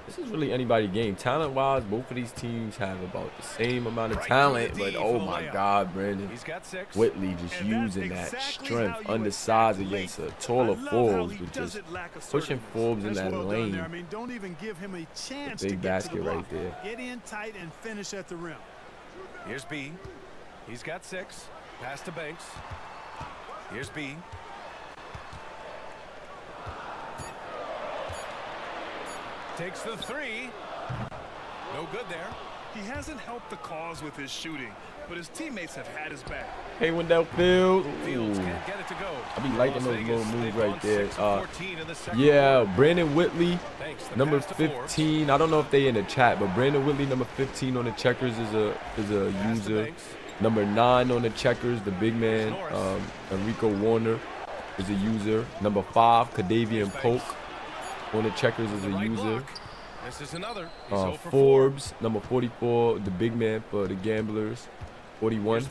A: this is really anybody's game. Talent-wise, both of these teams have about the same amount of talent, but oh my God, Brandon.
B: He's got 6.
A: Whitley just using that strength, undersized against a taller Forbes, with just pushing Forbes in that lane.
C: I mean, don't even give him a chance.
A: Big basket right there.
C: Get in tight and finish at the rim.
B: Here's B. He's got 6. Pass to Banks. Here's B. Takes the 3. No good there.
C: He hasn't helped the cause with his shooting, but his teammates have had his back.
A: Hey, Wendell Fields.
B: Fields can't get it to go.
A: I be liking those little moves right there. Yeah, Brandon Whitley, number 15. I don't know if they in the chat, but Brandon Whitley, number 15 on the Checkers, is a user. Number 9 on the Checkers, the big man, Enrico Warner, is a user. Number 5, Kadavian Polk on the Checkers is a user.
B: This is another.
A: Forbes, number 44, the big man for the Gamblers. 41,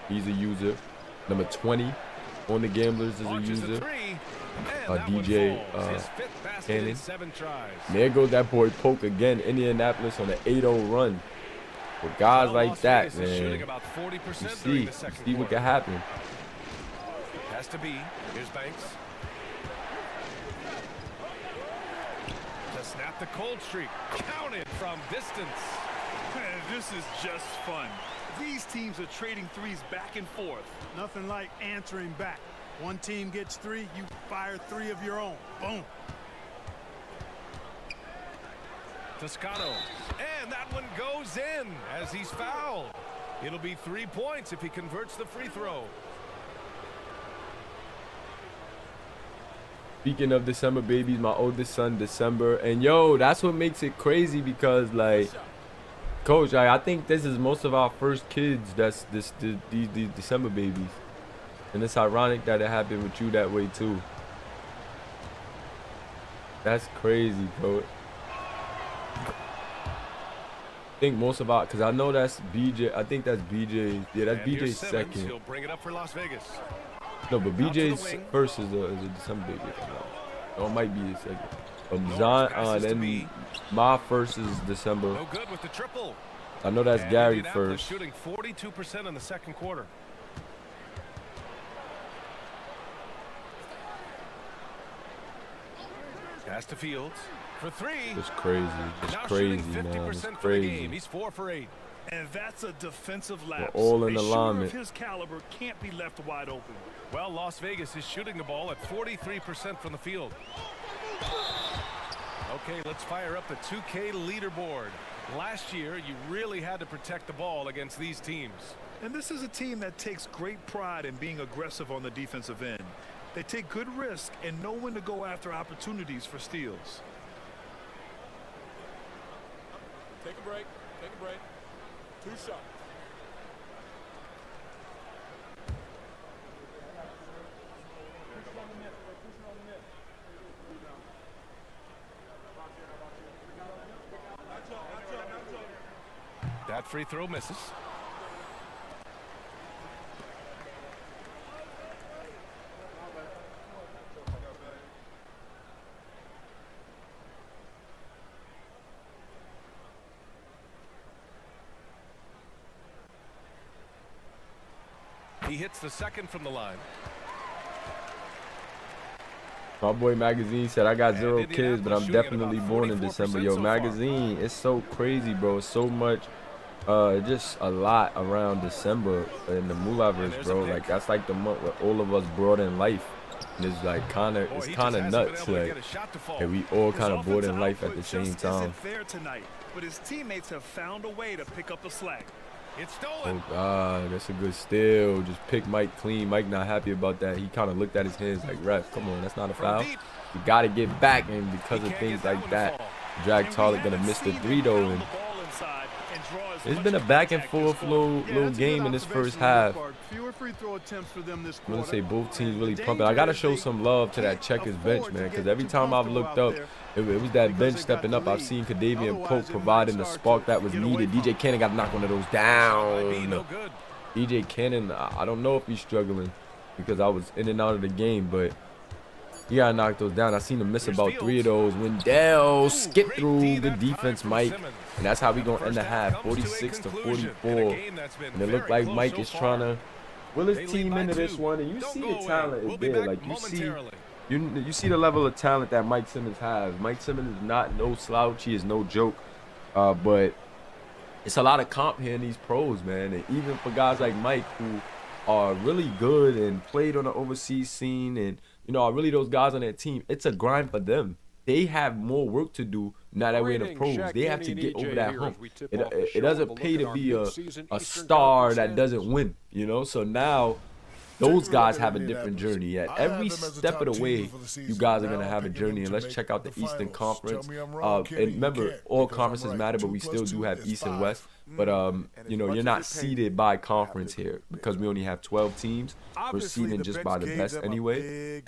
A: he's a user. Number 20 on the Gamblers is a user. DJ Cannon. There goes that boy Polk again. Indianapolis on an 8-0 run. With guys like that, man, you see what can happen.
B: Has to be. Here's Banks. To snap the cold streak. Counted from distance.
C: This is just fun. These teams are trading threes back and forth. Nothing like answering back. One team gets 3, you fire 3 of your own. Boom.
B: Toscano. And that one goes in as he's fouled. It'll be 3 points if he converts the free throw.
A: Speaking of December babies, my oldest son, December. And yo, that's what makes it crazy because, like, Coach, I think this is most of our first kids that's these December babies. And it's ironic that it happened with you that way, too. That's crazy, Coach. I think most of our, because I know that's BJ. I think that's BJ. Yeah, that's BJ's second.
B: He'll bring it up for Las Vegas.
A: No, but BJ's first is a December baby. Or it might be his second. Zion, then my first is December.
B: No good with the triple.
A: I know that's Gary first.
B: Shooting 42% in the second quarter. Pass to Fields for three.
A: It's crazy. It's crazy, man. It's crazy.
B: He's 4 for 8.
C: And that's a defensive lapse.
A: We're all in
C: a
A: alignment.
C: shooter of his caliber can't be left wide open.
B: Well, Las Vegas is shooting the ball at 43% from the field. Okay, let's fire up the 2K leaderboard. Last year, you really had to protect the ball against these teams.
C: And this is a team that takes great pride in being aggressive on the defensive end. They take good risk and know when to go after opportunities for steals.
E: Take a break. Take a break. 2 shots.
B: That free throw misses. He hits the second from the line.
A: My boy Magazine said, I got 0 kids, but I'm definitely born in December. Yo, Magazine, it's so crazy, bro. It's so much, just a lot around December in the Mulaverse, bro. Like, that's like the month where all of us brought in life. And it's like it's kind of nuts. Like, and we all kind of brought in life at the same time.
C: But his teammates have found a way to pick up the slack.
B: It's stolen.
A: Oh, God, that's a good steal. Just pick Mike clean. Mike not happy about that. He kind of looked at his hands like, ref, come on, that's not a foul. You got to get back, and because of things like that, Drag Tarlet going to miss the 3, though. And it's been a back-and-forth little game in this first half. I'm going to say both teams really pumping. I got to show some love to that Checkers bench, man, because every time I've looked up, it was that bench stepping up. I've seen Kadavian Pope providing the spark that was needed. DJ Cannon got to knock one of those down. DJ Cannon, I don't know if he's struggling because I was in and out of the game, but you got to knock those down. I seen him miss about 3 of those. Wendell skip through the defense, Mike. And that's how we going to end the half, 46 to 44. And it looked like Mike is trying to will his team into this one. And you see the talent is there. Like, you see the level of talent that Mike Simmons has. Mike Simmons is not no slouch. He is no joke. But it's a lot of comp here in these pros, man. And even for guys like Mike who are really good and played on the overseas scene and, you know, are really those guys on that team, it's a grind for them. They have more work to do now that we're in the pros. They have to get over that hump. It doesn't pay to be a star that doesn't win, you know? So now those guys have a different journey. At every step of the way, you guys are going to have a journey. And let's check out the Eastern Conference. And remember, all conferences matter, but we still do have East and West. But, you know, you're not seeded by conference here because we only have 12 teams. We're seeded just by the best anyway.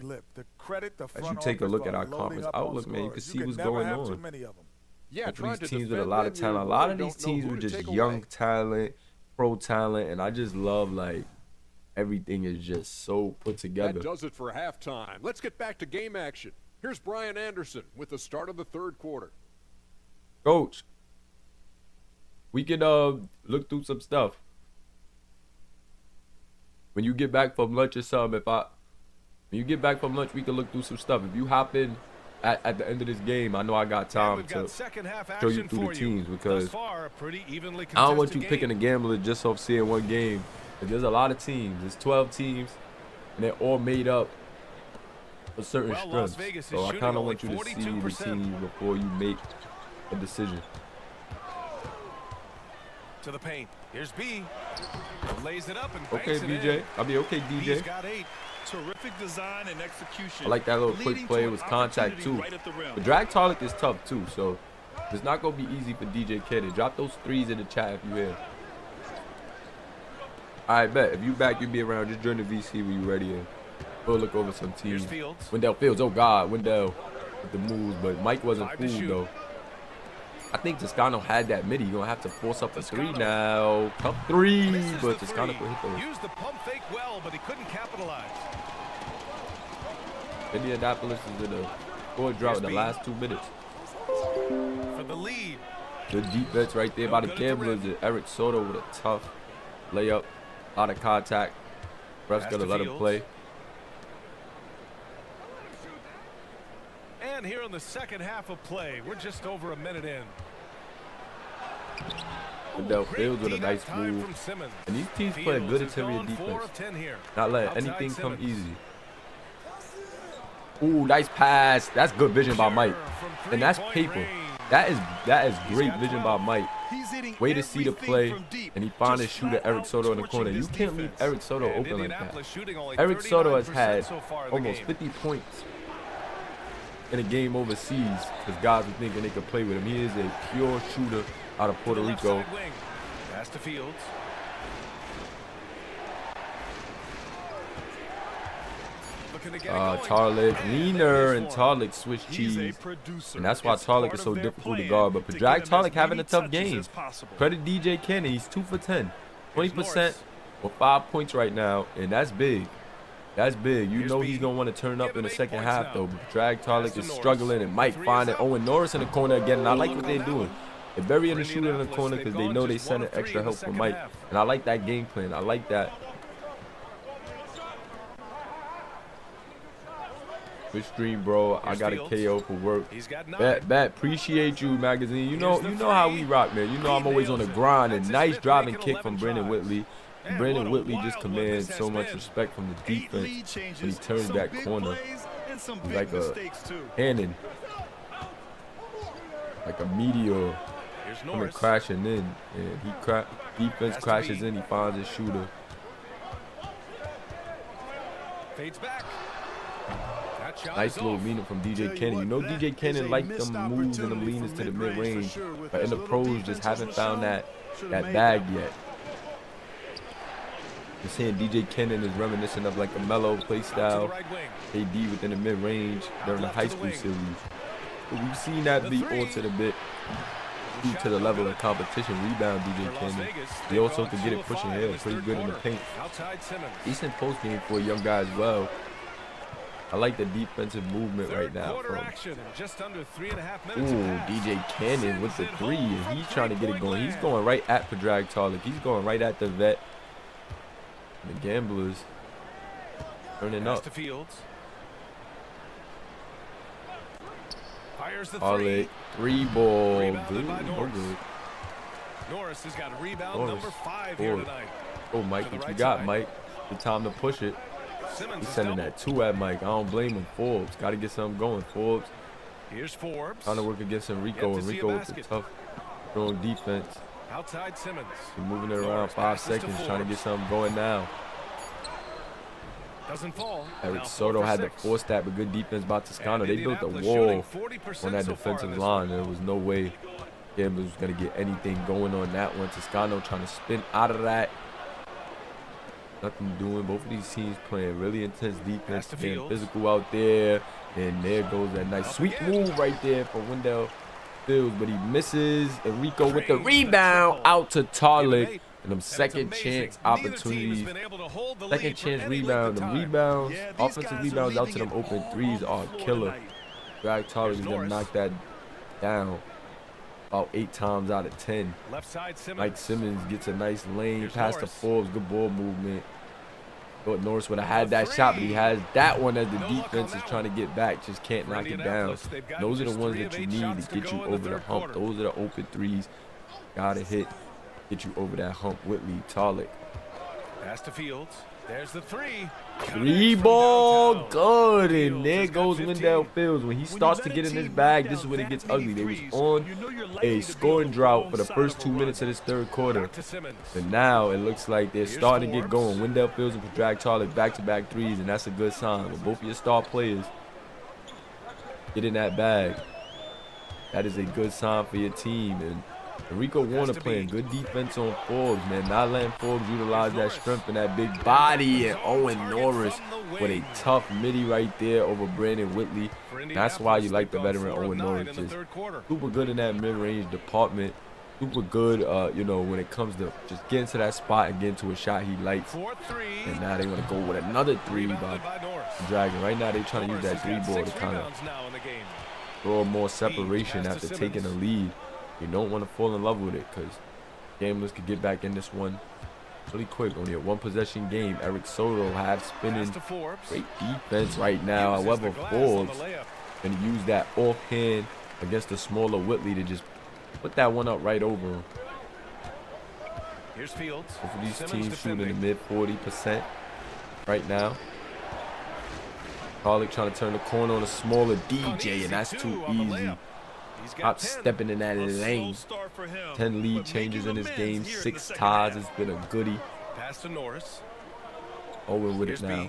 A: As you take a look at our conference outlook, man, you can see what's going on.
E: Yeah,
A: these teams with a lot of talent. A lot of these teams were just young talent, pro talent, and I just love, like, everything is just so put together.
E: That does it for halftime. Let's get back to game action. Here's Brian Anderson with the start of the 3rd quarter.
A: Coach, we can look through some stuff. When you get back from lunch or something, when you get back from lunch, we can look through some stuff. If you hop in at the end of this game, I know I got time to show you through the teams because I don't want you picking a gambler just off seeing one game. There's a lot of teams. There's 12 teams, and they're all made up of certain strengths. So I kind of want you to see the team before you make a decision.
B: To the paint. Here's B. Lays it up and
A: okay, BJ. I mean, okay, DJ.
B: He's got 8.
F: Terrific design and execution.
A: I like that little quick play. It was contact too. But drag Tarlick is tough too, so it's not gonna be easy for DJ Kennedy. Drop those threes in the chat if you here. I bet if you back, you be around. Just join the VC when you ready. And we'll look over some teams. Wendell Fields. Oh God, Wendell with the moves, but Mike wasn't fooled though. I think Toscano had that midi. You're gonna have to force up a three now. Tough three, but Toscano could hit those.
B: Used the pump fake well, but he couldn't capitalize.
A: Indianapolis is in a score drought in the last 2 minutes.
B: For the lead.
A: Good defense right there by the Gamblers. And Eric Soto with a tough layup. Out of contact. Ref's gonna let him play.
B: And here in the second half of play, we're just over a minute in.
A: Wendell Fields with a nice move. And these teams play a good interior defense. Not letting anything come easy. Ooh, nice pass. That's good vision by Mike. And that's paper. That is great vision by Mike. Way to see the play. And he found his shooter, Eric Soto, in the corner. You can't leave Eric Soto open like that. Eric Soto has had almost 50 points in a game overseas because guys were thinking they could play with him. He is a pure shooter out of Puerto Rico.
B: Pass to Fields.
A: Tarlick leaner and Tarlick switch cheese, and that's why Tarlick is so difficult to guard. But Drag Tarlick having a tough game. Credit DJ Kennedy, he's 2 for 10, 20% or 5 points right now, and that's big. That's big. You know he's gonna want to turn up in the second half though. But Drag Tarlick is struggling, and Mike finding Owen Norris in the corner again. And I like what they're doing. They're burying the shooter in the corner because they know they send an extra help for Mike, and I like that game plan. I like that. Good stream, bro. I got a KO for work. Bet, appreciate you, magazine. You know how we rock, man. You know I'm always on the grind. And nice driving kick from Brandon Whitley. And Brandon Whitley just commands so much respect from the defense when he turns that corner. He's like a cannon, like a meteor coming crashing in. And defense crashes in. He finds his shooter.
B: Fades back.
A: Nice little meaning from DJ Kennedy. You know DJ Kennedy like them moves and them leaners to the mid-range, but in the pros just haven't found that bag yet. You're saying DJ Kennedy is reminiscent of like a mellow play style, AD within the mid-range during the high school series. But we've seen that be altered a bit due to the level of competition. Rebound DJ Kennedy. He also could get it pushing here, pretty good in the paint. Decent post game for a young guy as well. I like the defensive movement right now from DJ Cannon with the three, and he's trying to get it going. He's going right at Padraig Tarlick. He's going right at the vet. The Gamblers turning up. Tarlick, three ball, good.
B: Norris has got rebound number 5 here tonight.
A: Oh, Mike, what you got, Mike? Good time to push it. He's sending that 2 at Mike. I don't blame him. Forbes got to get something going. Forbes.
B: Here's Forbes.
A: Trying to work against Enrico. Enrico with the tough strong defense.
B: Outside Simmons.
A: He's moving it around 5 seconds. Trying to get something going now.
B: Doesn't fall.
A: Eric Soto had to force that, but good defense by Toscano. They built a wall on that defensive line. There was no way Gamblers was going to get anything going on that one. Toscano trying to spin out of that. Nothing doing. Both of these teams playing really intense defense, getting physical out there. And there goes that nice sweet move right there for Wendell Fields, but he misses. Enrico with the rebound out to Tarlick. And them second chance opportunities, second chance rebound, them rebounds, offensive rebounds out to them open threes are killer. Drag Tarlick is going to knock that down about 8 times out of 10. Mike Simmons gets a nice lane pass to Forbes, good ball movement. Thought Norris would have had that shot, but he has that one as the defense is trying to get back, just can't knock it down. Those are the ones that you need to get you over the hump. Those are the open threes. Gotta hit, get you over that hump. Whitley, Tarlick.
B: Pass to Fields. There's the three.
A: Three ball, good, and there goes Wendell Fields. When he starts to get in this bag, this is when it gets ugly. They was on a scoring drought for the first 2 minutes of this third quarter, and now it looks like they're starting to get going. Wendell Fields and Padraig back-to-back threes, and that's a good sign. When both of your star players get in that bag, that is a good sign for your team. And Rico Warner playing good defense on Forbes, man. Not letting Forbes utilize that strength and that big body. And Owen Norris with a tough midi right there over Brandon Whitley. That's why you like the veteran Owen Norris. Just super good in that mid-range department. Super good, you know, when it comes to just getting to that spot and getting to a shot he likes. And now they want to go with another three by Dragon. Right now they're trying to use that three ball to kind of throw more separation after taking a lead. You don't want to fall in love with it because Gamblers could get back in this one really quick. Only a one-possession game. Eric Soto had spinning. Great defense right now. However, Forbes going to use that offhand against the smaller Whitley to just put that one up right over him.
B: Here's Fields.
A: Both of these teams shooting in the mid-40% right now. Garlic trying to turn the corner on a smaller DJ, and that's too easy. Out stepping in that lane. 10 lead changes in this game. 6 ties. It's been a goodie.
B: Pass to Norris.
A: Owen with it now.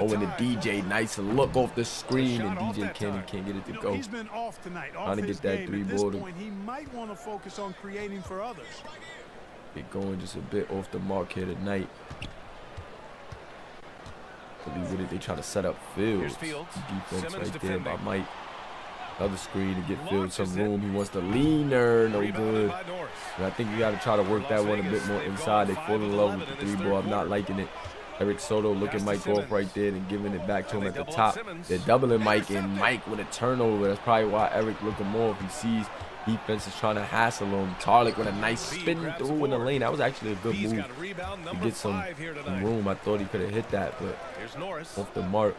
A: Owen to DJ. Nice look off the screen, and DJ can't get it to go.
C: He's been off tonight.
A: Trying to get that three ball.
C: He might want to focus on creating for others.
A: Get going just a bit off the mark here tonight. With it, they try to set up Fields. Defense right there by Mike. Other screen to get Fields some room. He wants to leaner, no good. And I think you got to try to work that one a bit more inside. They fall in love with the three ball. I'm not liking it. Eric Soto looking Mike off right there and giving it back to him at the top. They're doubling Mike, and Mike with a turnover. That's probably why Eric looking more if he sees defense is trying to hassle him. Tarlick with a nice spin through in the lane. That was actually a good move to get some room. I thought he could have hit that, but off the mark.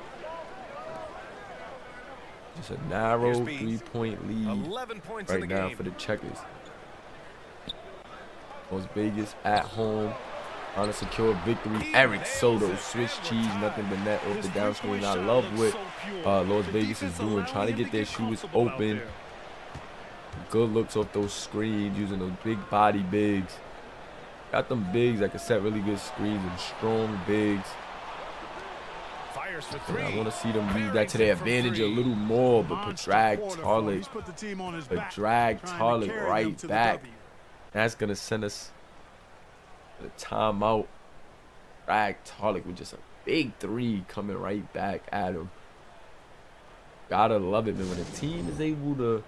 A: Just a narrow 3-point lead right now for the Checkers. Las Vegas at home on a secure victory. Eric Soto, Swiss cheese, nothing but net off the down screen. I love what Las Vegas is doing, trying to get their shooters open. Good looks off those screens, using those big body bigs. Got them bigs that can set really good screens and strong bigs. I want to see them use that to their advantage a little more, but Padraig Tarlick right back. That's going to send us to the timeout. Padraig Tarlick with just a big three coming right back at him. Gotta love it, man. When a team is able to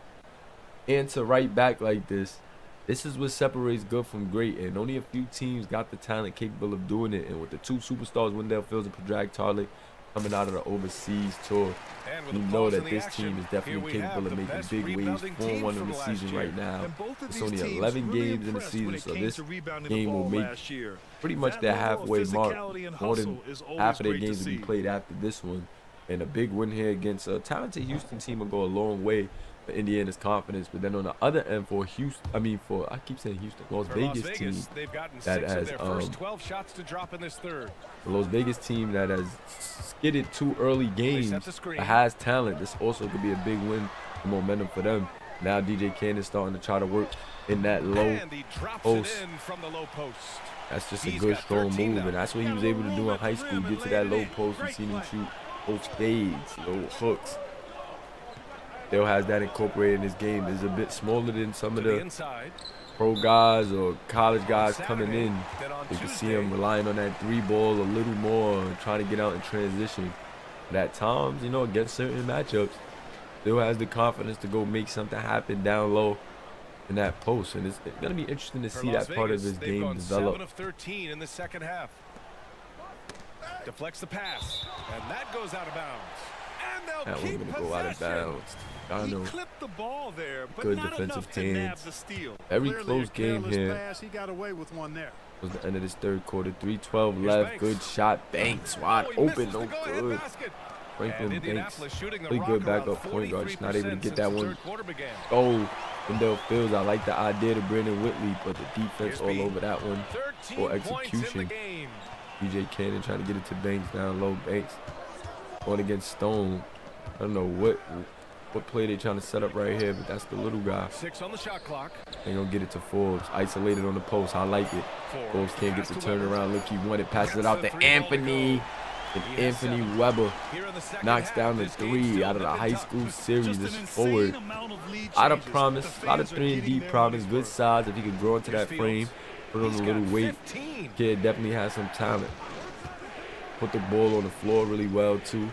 A: answer right back like this, this is what separates good from great, and only a few teams got the talent capable of doing it. And with the two superstars, Wendell Fields and Padraig Tarlick, coming out of the overseas tour, you know that this team is definitely capable of making big waves. 4-1 in the season right now. It's only 11 games in the season, so this game will make pretty much their halfway mark. More than half of their games will be played after this one. And a big win here against a talented Houston team will go a long way for Indiana's confidence. But then on the other end for Houston, I keep saying Houston, Las Vegas team that has the Las Vegas team that has skidded 2 early games but has talent. This also could be a big win and momentum for them. Now DJ Cannon's starting to try to work in that low post. That's just a good strong move, and that's what he was able to do in high school. Get to that low post and see him shoot both fades, low hooks. Still has that incorporated in his game. Is a bit smaller than some of the pro guys or college guys coming in. You can see him relying on that three ball a little more and trying to get out in transition. But at times, you know, against certain matchups, still has the confidence to go make something happen down low in that post. And it's going to be interesting to see that part of his game develop.
B: 7 of 13 in the second half. Deflects the pass, and that goes out of bounds.
A: That one's going to go out of bounds. He clipped the ball there, but good defensive hands. Very close game here.
C: He got away with one there.
A: Was the end of this third quarter. 3:12 left. Good shot. Banks wide open. No good. Franklin Banks, really good backup point guard. Just not able to get that one. Oh, Wendell Fields. I like the idea to Brandon Whitley, but the defense all over that one for execution. DJ Cannon trying to get it to Banks, down low. Banks going against Stone. I don't know what play they trying to set up right here, but that's the little guy.
B: 6 on the shot clock.
A: They gonna get it to Forbes. Isolated on the post. I like it. Forbes can't get the turnaround look he wanted. Passes it out to Anthony. And Anthony Weber knocks down the 3 out of the high school series. This forward. A lot of promise. A lot of 3-and-D promise. Good size. If he could grow into that frame, put on a little weight. Kid definitely has some talent. Put the ball on the floor really well, too.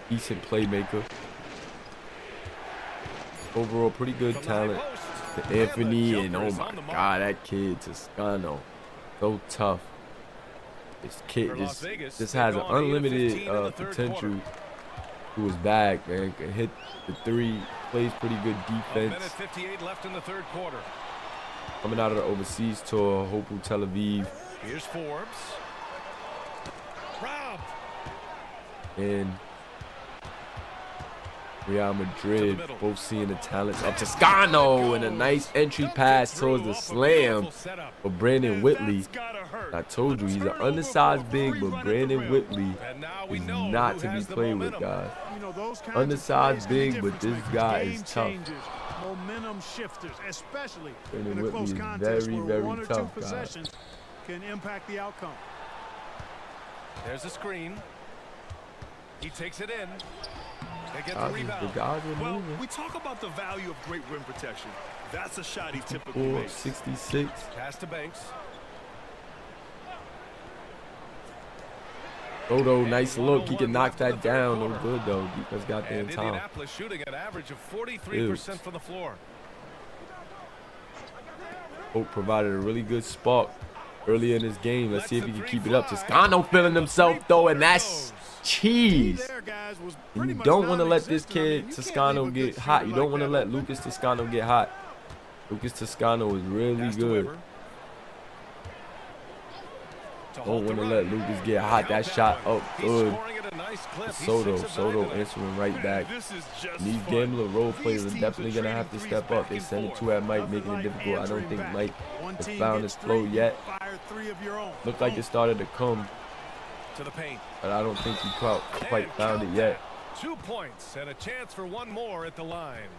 A: Decent playmaker. Overall, pretty good talent. To Anthony, and oh my God, that kid, Toscano. So tough. This kid just has an unlimited potential to his bag, man. Can hit the 3, plays pretty good defense.
B: 1:58 left in the third quarter.
A: Coming out of the overseas tour, Hopeful Tel Aviv.
B: Here's Forbes. Robbed.
A: And Real Madrid, both seeing the talents of Toscano, and a nice entry pass towards the slam for Brandon Whitley. I told you, he's an undersized big, but Brandon Whitley is not to be played with, guys. Undersized big, but this guy is tough.
C: Momentum shifters, especially
A: Brandon
C: in a
A: Whitley
C: close
A: is
C: contest
A: very,
C: where
A: very
C: 1 or 2
A: tough, guys.
C: possessions can impact the outcome.
B: There's a screen. He takes it in. They get the
A: The
B: rebound.
A: guys are
F: Well,
A: moving.
F: we talk about the value of great rim protection. That's a shot he typically makes.
A: 66.
B: Pass to Banks.
A: Odo, nice look. He can knock that down. No good, though. Defense got there in
B: And
A: time.
B: Indianapolis shooting an average of 43% from the floor.
A: Hope provided a really good spark early in this game. Let's see if he can keep it up. Toscano feeling himself, though, and that's cheese. And you don't want to let this kid Toscano get hot. You don't want to let Lucas Toscano get hot. Lucas Toscano is really good. Don't want to let Lucas get hot. That shot up good. Soto answering right back. These gambler role players are definitely going to have to step up. They send it to at Mike, making it difficult. I don't think Mike has found his flow yet. Looked like it started to come,
B: To the paint.
A: but I don't think he quite found it yet.
B: 2 points and a chance for one more at the line.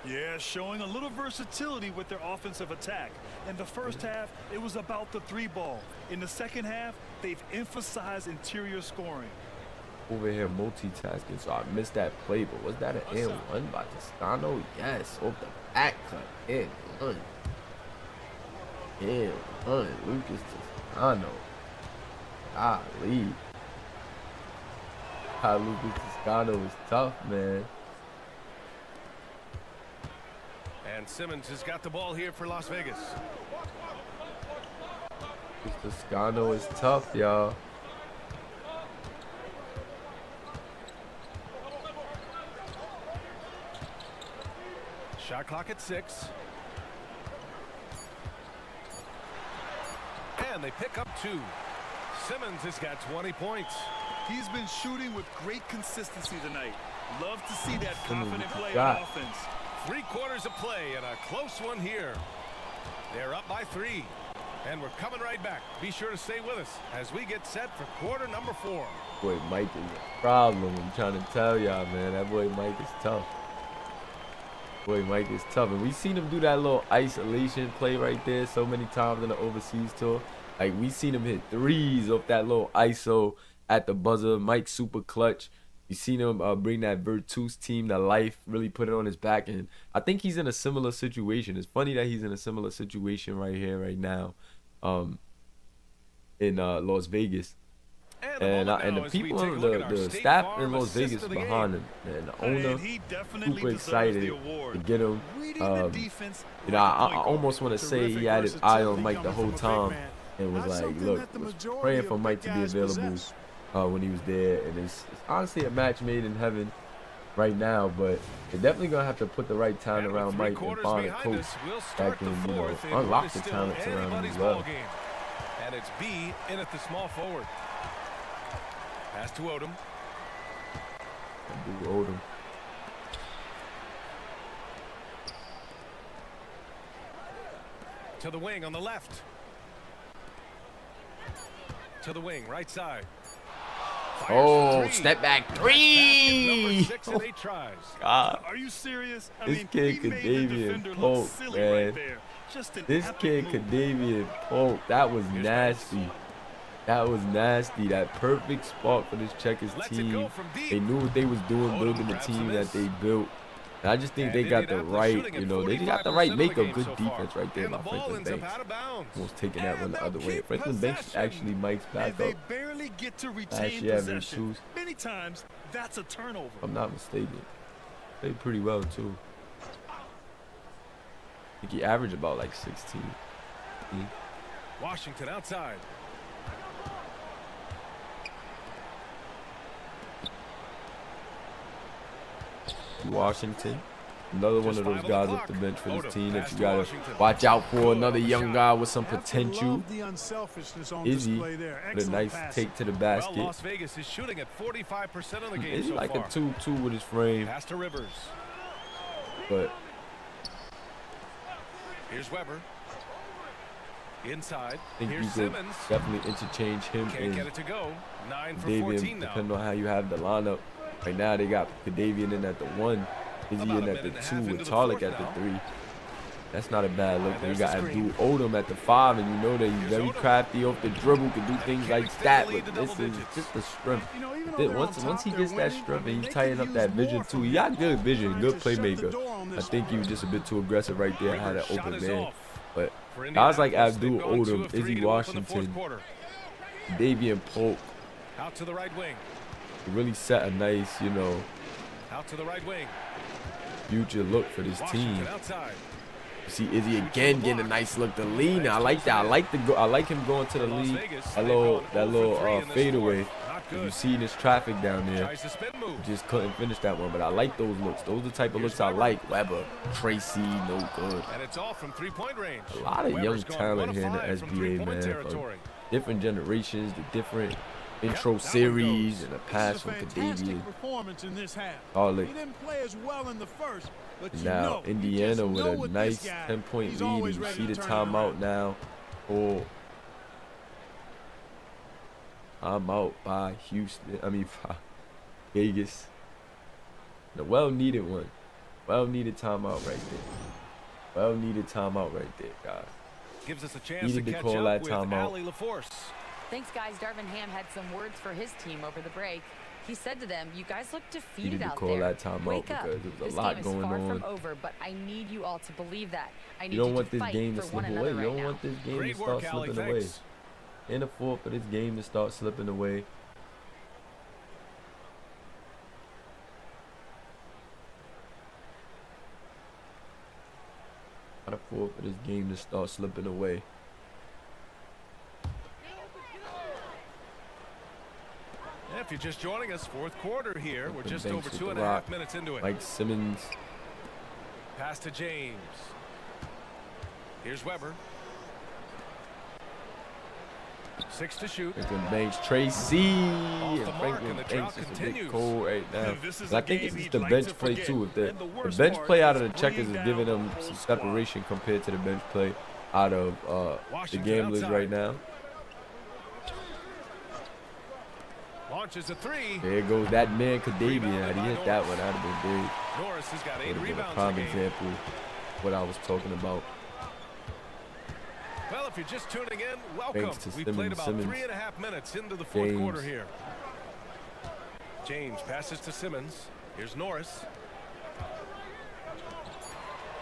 F: Yeah, showing a little versatility with their offensive attack. In the first half, it was about the 3 ball. In the second half, they've emphasized interior scoring.
A: Over here multitasking, so I missed that play, but was that an N1 by Toscano? Yes, off the back cut. N1. N1. Lucas Toscano. Golly. Lucas Toscano is tough, man.
B: And Simmons has got the ball here for Las Vegas.
A: Lucas Toscano is tough, y'all.
B: Shot clock at 6. And they pick up 2. Simmons has got 20 points.
F: He's been shooting with great consistency tonight. Love to see that confident play
A: got.
F: on offense.
B: 3 quarters of play and a close one here. They're up by 3. And we're coming right back. Be sure to stay with us as we get set for quarter number 4.
A: Boy, Mike is a problem. I'm trying to tell y'all, man. That boy Mike is tough. Boy, Mike is tough. And we seen him do that little isolation play right there so many times in the overseas tour. Like, we seen him hit 3s off that little ISO at the buzzer. Mike's super clutch. You seen him bring that Virtus team to life, really put it on his back. And I think he's in a similar situation. It's funny that he's in a similar situation right here, right now, in Las Vegas. And the people, the staff in Las Vegas behind him, and the owner, super excited to get him. You know, I almost want to say he had his eye on Mike the whole time and was like, look, was praying for Mike to be available when he was there. And it's honestly a match made in heaven right now, but they're definitely going to have to put the right talent around Mike and find a coach that can, you know, unlock the talents around him as well.
B: And it's B in at the small forward. Pass to Odom.
A: Odom.
B: To the wing on the left. To the wing, right side.
A: Oh, step back three.
B: 6 in 8 tries.
A: God.
F: Are you serious? I
A: This
F: mean,
A: kid
F: he made the
A: Kadavian
F: defender
A: Polk,
F: look silly
A: man.
F: right there. Just an
A: This
F: epic
A: kid
F: move.
A: Kadavian Polk, that was nasty. That was nasty. That perfect spot for this Checkers team. They knew what they was doing, building the team that they built. And I just think they got the right, you know, they got the right make a good defense right there by Franklin Banks. Almost taking that one the other way. Franklin Banks actually Mike's back
F: They
A: up.
F: barely get to
A: Last
F: retain
A: year average
F: possession.
A: twos.
F: Many times, that's a turnover.
A: If I'm not mistaken. Played pretty well too. I think he averaged about like 16.
B: Washington outside.
A: Washington, another one of those guys off the bench for this team that you gotta watch out for. Another young guy with some potential. Izzy with a nice take to the basket.
B: Well, Las Vegas is shooting at 45% of the game
A: Izzy
B: so
A: like
B: far.
A: a 2-2 with his frame,
B: Pass to Rivers.
A: but
B: Here's Weber. Inside.
A: I think
B: Here's
A: you could
B: Simmons.
A: definitely interchange him
B: Can't get
A: and
B: it to go. 9 for 14
A: Davian,
B: now.
A: depending on how you have the lineup. Right now they got Kadavian in at the 1, Izzy
B: About
A: in
B: a
A: at the
B: minute and a
A: 2
B: half
A: with
B: into the
A: Tarlick
B: fourth
A: at the
B: now.
A: 3. That's not a bad look.
B: And
A: Then you
B: there's
A: got
B: the
A: Abdul
B: screen.
A: Odom at the 5, and you know that he's
B: Here's
A: very
B: Odom.
A: crafty off the dribble, can do things
B: Can
A: like
B: extend
A: that.
B: the lead
A: But
B: to
A: this
B: double
A: is
B: digits.
A: just the strength.
C: You know, even though
A: Then
C: they're
A: once
C: on
A: once he
C: top,
A: gets
C: they're
A: that
C: winning.
A: strength and he
C: They
A: tighten
C: could
A: up that
C: use
A: vision
C: more
A: too,
C: from
A: he
C: here.
A: got good vision,
C: Trying
A: good
C: to shut the
A: playmaker.
C: door on
A: I
C: this
A: think he was just a bit too aggressive right there. Had an
B: Rivers shot
A: open
B: is
A: man.
B: off.
A: But
B: For
A: guys like
B: Indianapolis,
A: Abdul
B: they've gone 2
A: Odom,
B: of 3
A: Izzy
B: to open the fourth
A: Washington,
B: quarter.
A: Davian Polk
B: Out to the right wing.
A: really set a nice, you know,
B: Out to the right wing.
A: future look for this team.
B: Washington outside.
A: You see Izzy again getting a nice look to lead. Now I like that. I like him going to the
B: Las
A: lead.
B: Vegas,
A: That
B: they've
A: little
B: gone 0 for 3 in this
A: fadeaway.
B: fourth. Not
A: If you
B: good.
A: see this traffic down there,
B: Tries to spin move.
A: just couldn't finish that one. But I like those looks. Those are the type of looks I like. Weber, Tracy, no good.
B: And it's all from 3-point range.
A: A lot of young
B: Weber's gone
A: talent
B: 1 of
A: here in the
B: 5 from
A: SBA,
B: 3-point
A: man.
B: territory.
A: Different generations, the different intro
C: Yep, that one
A: series,
C: goes.
A: and a
C: This
A: pass
C: is
A: from
C: a fantastic
A: Kadavian.
C: performance in this half.
A: Tarlick.
C: He didn't play as well in the first, but you
A: Now
C: know, you
A: Indiana
C: just
A: with
C: know
A: a
C: with
A: nice
C: this guy,
A: 10-point
C: he's
A: lead, and
C: always
A: you
C: ready
A: see
C: to
A: the
C: turn it
A: timeout
C: around.
A: now. Oh, timeout by Houston. I mean, by Vegas. The well-needed one. Well-needed timeout right there. Well-needed timeout right there, guys.
B: Gives us a chance
A: Needed
B: to
A: to
B: catch
A: call
B: up
A: that
B: with
A: timeout.
B: Ali LaForce.
G: Thanks, guys. Darvin Ham had some words for his team over the break. He said to them, "You guys look defeated
A: Needed to
G: out
A: call
G: there.
A: that timeout
G: Wake up.
A: because there was a
G: This
A: lot
G: game is
A: going
G: far
A: on.
G: from over, but I need you all to believe that. I need
A: You don't
G: you
A: want
G: to
A: this
G: fight
A: game to
G: for
A: slip
G: one
A: away.
G: another
A: You don't
G: right
A: want this game
B: Great
A: to start
B: work, Ali.
A: slipping away.
B: Thanks.
A: In the fourth for this game to start slipping away. Not a fourth for this game to start slipping away.
B: Yeah, if you're just joining us, fourth quarter here. We're
A: Open
B: just
A: Banks
B: over
A: with
B: 2
A: the
B: and a half
A: rock.
B: minutes into it.
A: Mike Simmons.
B: Pass to James. Here's Weber. 6 to shoot.
A: Franklin Banks, Tracy,
B: Off the
A: and
B: mark,
A: Franklin
B: and the
A: Banks
B: drought
A: is a bit
B: continues.
A: cold right now.
F: This is
A: But I
F: a
A: think
F: game
A: it's just
F: he'd
A: the
F: like
A: bench
F: to
A: play
F: forget.
A: too. If the
F: And the worst
A: bench
F: part
A: play out
F: is
A: of the Checkers is
F: bringing
A: giving
F: down
A: them
F: the
A: some
F: whole squad.
A: separation compared to the bench play out of the
B: Washington
A: Gamblers
B: outside.
A: right now.
B: Launches a 3.
A: There goes that man Kadavian.
B: Rebounded
A: Had he
B: by
A: hit that
B: Norris.
A: one, that'd have been big.
B: Norris has got 8
A: Would have been a
B: rebounds
A: prime
B: in the game.
A: example of what I was talking about.
B: Well, if you're just tuning in, welcome.
A: Thanks to
B: We played about
A: Simmons.
B: 3.5 minutes into the fourth
A: James.
B: quarter here. James passes to Simmons. Here's Norris.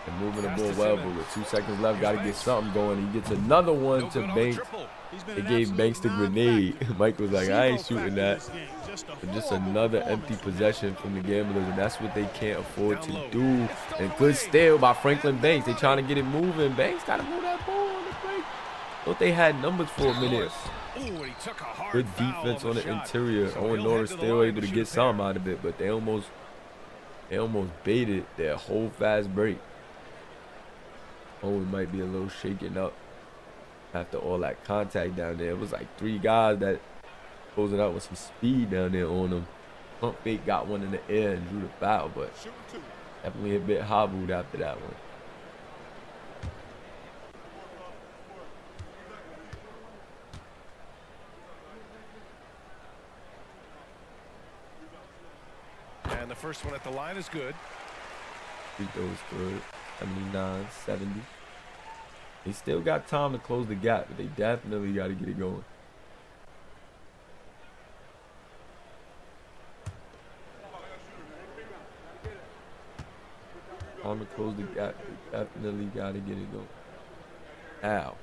A: And moving the
B: Pass
A: ball
B: to
A: well,
B: Simmons.
A: but with 2 seconds left, got to get
B: Banks.
A: something going. He gets another one
B: No
A: to
B: good on the
A: Banks.
B: triple.
C: He's been
A: They
C: an
A: gave
C: absolute
A: Banks the
C: non-factor.
A: grenade. Mike was like, I ain't
C: Zero
A: shooting
C: factor in
A: that.
C: this game. Just a
A: But just
C: horrible
A: another
C: performance
A: empty
C: from him.
A: possession from the Gamblers, and that's what they can't afford
B: Down
A: to
B: low.
A: do.
B: It's stolen
A: And
B: away.
A: good steal by Franklin Banks. They trying to get it moving. Banks got to move that ball on the break. Thought they had numbers for a minute.
B: Norris. Ooh, and he took a hard
A: Good
B: foul
A: defense on the
B: shot.
A: interior.
B: So
A: Owen
B: he'll
A: Norris
B: head to the
A: still
B: line
A: able to
B: shoot
A: get
B: a
A: something
B: pair.
A: out of it, but they almost baited their whole fast break. Owen might be a little shaken up after all that contact down there. It was like 3 guys that closing out with some speed down there on them. Pump fake got one in the air and drew the foul, but definitely a bit hobbled after that one.
B: first one at the line is good.
A: Free throw is good. 79, 70. They still got time to close the gap, but they definitely got to get it going. Time to close the gap. They definitely got to get it going. Ow.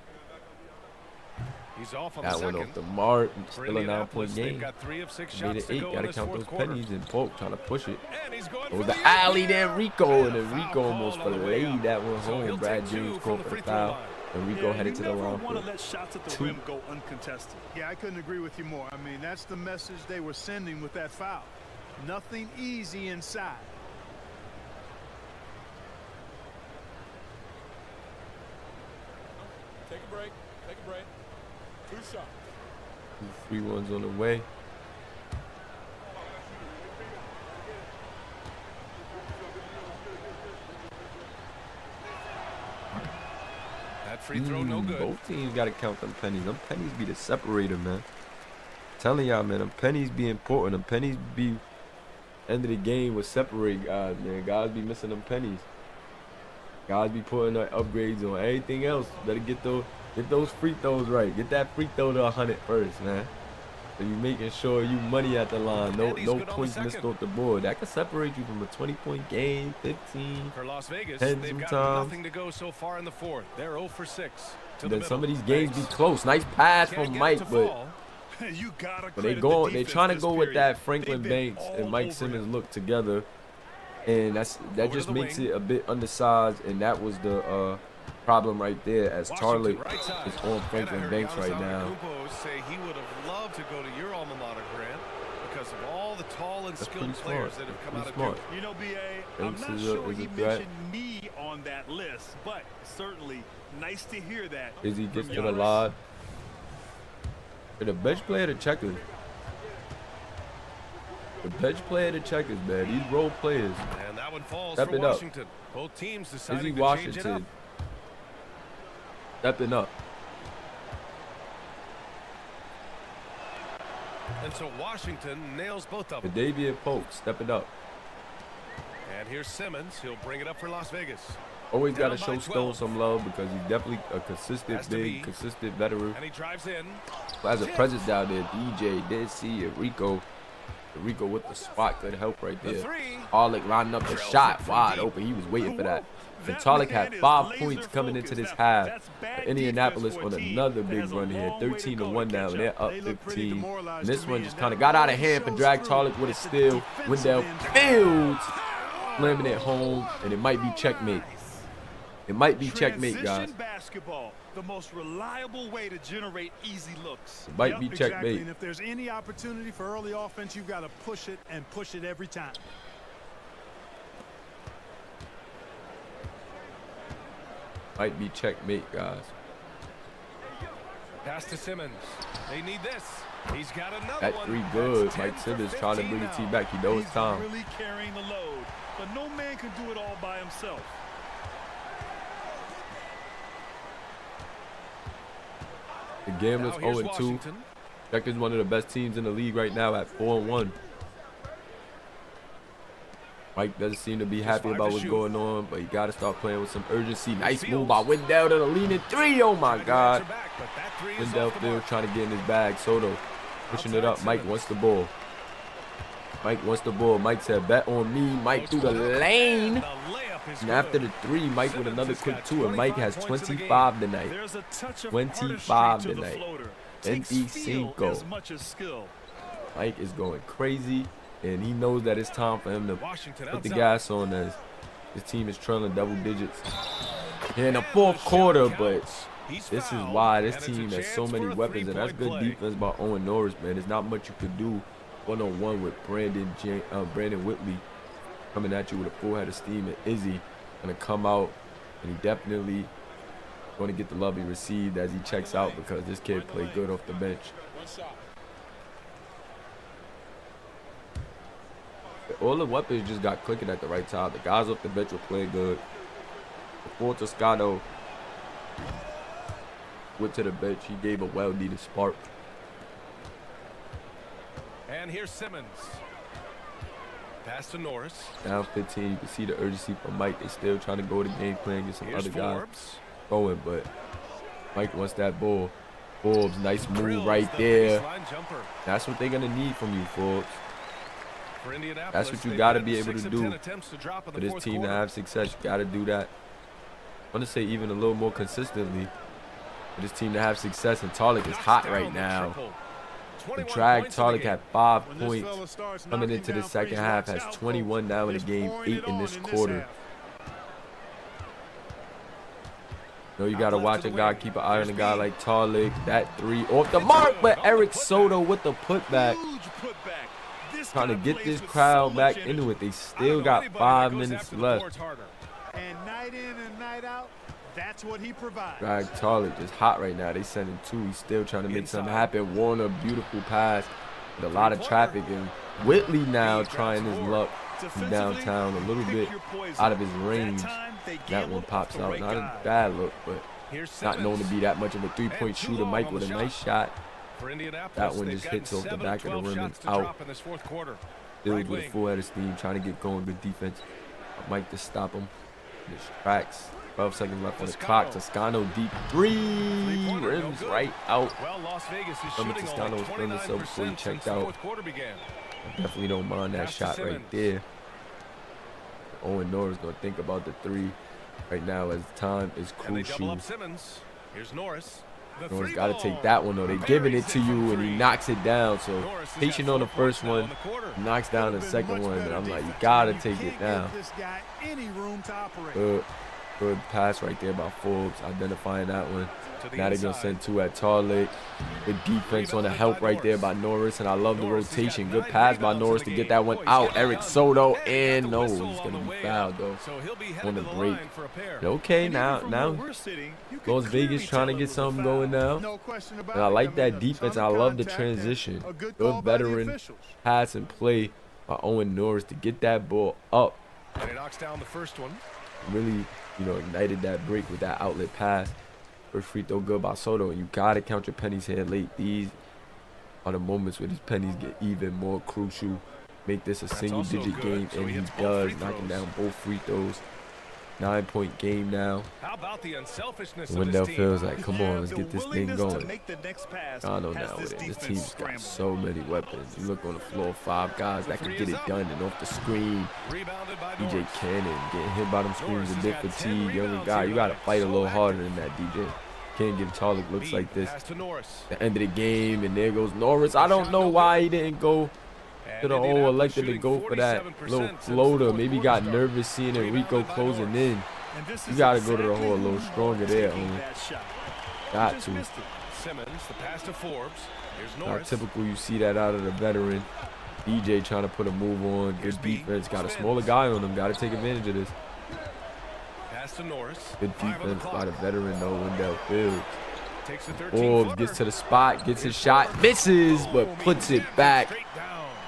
B: He's off on
A: That
B: the
A: went
B: second.
A: off the mark.
B: For
A: Still a 9-point
B: They've
A: game.
B: got 3 of 6
A: Made
B: shots
A: it
B: to
A: 8.
B: go
A: Got
B: in
A: to
B: this
A: count
B: fourth
A: those
B: quarter.
A: pennies and Polk trying to push it.
B: And he's going
A: It
B: for
A: was
B: the
A: the alley there,
B: easy.
A: Rico, and then
B: Foul
A: Rico almost
B: call on the way
A: filleted
B: up.
A: that one
B: So he'll
A: home. Brad
B: take
A: James
B: 2
A: called
B: from
A: for
B: the
A: the
B: free throw
A: foul,
B: line.
A: and Rico headed to the
F: You never
A: line
F: want to
A: for
F: let shots at the
A: 2.
F: rim go uncontested.
C: Yeah, I couldn't agree with you more. I mean, that's the message they were sending with that foul. Nothing easy inside.
E: Take a break. Take a break. 2 shots.
A: 2 free ones on the way.
B: That free throw no good.
A: Both teams got to count them pennies. Them pennies be the separator, man. Telling y'all, man, them pennies be important. Them pennies be end of the game will separate guys, man. Guys be missing them pennies. Guys be putting their upgrades on everything else. Better get those free throws right. Get that free throw to 100 first, man. So you making sure you money at the line. No points missed off the board. That could separate you from a 20-point game, 15.
B: For Las Vegas,
A: 10
B: they've got
A: sometimes.
B: nothing to go so far in the fourth. They're 0 for 6.
A: Then some of these games be close. Nice pass from Mike, but
F: You gotta
A: they
F: credit the
A: they're trying to
F: defense
A: go
F: this
A: with
F: period.
A: that Franklin
F: They've been
A: Banks
F: all
A: and Mike
F: over
A: Simmons
F: him.
A: look together, and that
B: to
A: just
B: the
A: makes
B: wing.
A: it a bit undersized, and that was the problem right there, as Charlotte
B: Washington right side.
A: is on Franklin
B: And I heard
A: Banks right
B: Giannis
A: now.
B: Antetokounmpo say he would have loved to go to your alma mater, Grant, because of all the tall and
A: That's
B: skilled
A: pretty
B: players
A: smart.
B: that have come
A: Pretty
B: out of
A: smart.
B: Duke.
F: You know, B.A.,
A: Banks
F: I'm not
A: is a
F: sure he
A: threat.
F: mentioned me on that list, but certainly nice to hear that.
A: Izzy gets
F: from
A: to the
F: Giannis.
A: line. The bench player to checkers. The bench player to checkers, man. These role players.
B: And that one falls
A: Stepping
B: for
A: up.
B: Washington. Both teams
A: Izzy
B: deciding to change it up.
A: Washington stepping up.
B: And so Washington nails both of them.
A: Davian Polk stepping up.
B: And here's Simmons. He'll bring it up for Las Vegas.
A: Always got to
B: Down by
A: show Stone
B: 12.
A: some love because he's definitely a consistent
B: Has to
A: big,
B: be.
A: consistent veteran.
B: And he drives in.
A: Has a presence down there. DJ did see it. Rico with the spot could help right
B: The
A: there.
B: three.
A: Tarlick lining up the
B: Drills
A: shot
B: it from
A: wide
B: deep.
A: open. He was waiting for that. And
F: That
A: Tarlick
F: man
A: had
F: is
A: 5
F: laser
A: points coming into
F: focused.
A: this
F: Now,
A: half.
F: that's bad
A: Indianapolis
F: defense for
A: on
F: a team
A: another
F: that
A: big
F: has a
A: run here.
F: long way to
A: 13 to
F: go
A: 1
F: to
A: now.
F: catch
A: They're
F: up.
A: up
C: They look pretty
A: 15. And
C: demoralized
A: this
C: to
A: one
C: me,
A: just
C: and
A: kind of
C: that
A: got out of
C: really
A: hand for
C: shows
A: drag
C: through.
A: Tarlick with a
C: It's the
A: steal.
C: defensive
A: Wendell
C: end.
A: Fields slamming it home, and it might be checkmate. It might be checkmate, guys.
F: Transition basketball, the most reliable way to generate easy looks.
A: It might
C: Yep,
A: be
C: exactly.
A: checkmate.
C: And if there's any opportunity for early offense, you've got to push it and push it every time.
A: Might be checkmate, guys.
B: Pass to Simmons. They need this. He's got another
A: That
B: one.
A: 3 good.
B: That's 10
A: Mike
B: for
A: Simmons trying to
B: 15
A: bring the
B: now.
A: team back. He knows
F: He's
A: time.
F: really carrying the load, but no man can do it all by himself.
A: The Gamblers
B: Now here's
A: 0-2.
B: Washington.
A: Checkers one of the best teams in the league right now at 4-1. Mike doesn't seem to be happy
B: 5
A: about
B: to
A: what's
B: shoot.
A: going on, but he got to start playing with some urgency. Nice
B: Fields.
A: move by Wendell to the leaning 3. Oh my
B: Tried to
A: God.
B: answer back, but that three is
A: Wendell
B: off the
A: Fields
B: mark.
A: trying to get in his bag. Soto pushing it up. Mike
B: Simmons.
A: wants the ball. Mike wants the ball. Mike said, bet on me. Mike through the lane.
B: The layup is
A: And after the
B: good.
A: 3, Mike with
B: Simmons
A: another
B: has
A: quick
B: got
A: 2, and Mike has
B: 25 points in the game.
A: 25 tonight.
F: There's a touch of
A: 25
F: artistry to the
A: tonight.
F: floater. Takes feel
A: 25.
F: as much as skill.
A: Mike is going crazy, and he knows that it's time for him to
B: Washington
A: put the
B: outside.
A: gas on as his team is trailing double digits here in the fourth quarter. But
B: He's
A: this is
B: fouled,
A: why this
B: and it's a
A: team has so
B: chance
A: many
B: for a
A: weapons, and that's good
B: three-point play.
A: defense by Owen Norris, man. There's not much you could do one-on-one with Brandon Whitley coming at you with a full head of steam, and Izzy gonna come out, and he definitely going to get the love he received as he checks out because this kid played good off the bench.
E: One shot.
A: All the weapons just got clicking at the right time. The guys off the bench were playing good. Before Toscano went to the bench, he gave a well-needed spark.
B: And here's Simmons. Pass to Norris.
A: Down 15. You can see the urgency from Mike. They still trying to go to game plan, get some other guys going, but Mike wants that ball. Forbes, nice move right there. That's what they're going to need from you, Forbes. That's what you got to be able to do for this team to have success. You got to do that. I want to say even a little more consistently for this team to have success. And Tarlik is hot right now. The drag Tarlik had 5 points coming into the second half. Has 21 now in the game, 8 in this quarter. You know, you got to watch a guy, keep an eye on a guy like Tarlik. That 3 off the mark, but Eric Soto with the putback. Trying to get this crowd back into it. They still got 5 minutes left.
C: And night in and night out, that's what he provides.
A: Drag Tarlik just hot right now. They sending 2. He's still trying to make something happen. Warner, beautiful pass with a lot of traffic. And Whitley now trying his luck from downtown, a little bit out of his range. That one pops out. Not a bad look, but not known to be that much of a three-point shooter. Mike with a nice shot. That one just hits off the back of the rim and out. Bills with a full head of steam, trying to get going. Good defense. Mike to stop him. Distracts. 12 seconds left on the clock. Toscano deep 3. Rims right out. Remember Toscano was feeling himself before he checked out. I definitely don't mind that shot right there. Owen Norris going to think about the 3 right now as time is crucial.
B: Here's Norris.
A: Norris got to take that one, though. They're giving it to you, and he knocks it down. So patient on the first one, knocks down the second one. And I'm like, you got to take it down. Good pass right there by Forbes, identifying that one. Now they're going to send 2 at Tarlik. Good defense on the help right there by Norris, and I love the rotation. Good pass by Norris to get that one out. Eric Soto, and no, he's going to be fouled, though, on the break. Okay, now Las Vegas trying to get something going now. And I like that defense. I love the transition. Good veteran pass and play by Owen Norris to get that ball up.
B: And he knocks down the first one.
A: Really, ignited that break with that outlet pass. First free throw good by Soto, and you gotta count your pennies here late. These are the moments where these pennies get even more crucial. Make this a single-digit game, and he does, knocking down both free throws. 9-point game now.
B: How about the unselfishness
A: Wendell feels like, come on, let's get this thing going. Gano now with it. This team's got so many weapons. You look on the floor, 5 guys that can get it done, and off the screen, DJ Cannon getting hit by them screens, a bit fatigued. Younger guy, you gotta fight a little harder than that, DJ. Can't give Tarlik looks like this. The end of the game, and there goes Norris. I don't know why he didn't go to the hole, elected to go for that little floater. Maybe got nervous seeing Enrico closing in. You got to go to the hole a little stronger there, Owen. Got to. Not typical you see that out of the veteran. DJ trying to put a move on. Good defense. Got a smaller guy on him. Got to take advantage of this. Good defense by the veteran, though, Wendell Fields. Forbes gets to the spot, gets his shot, misses, but puts it back.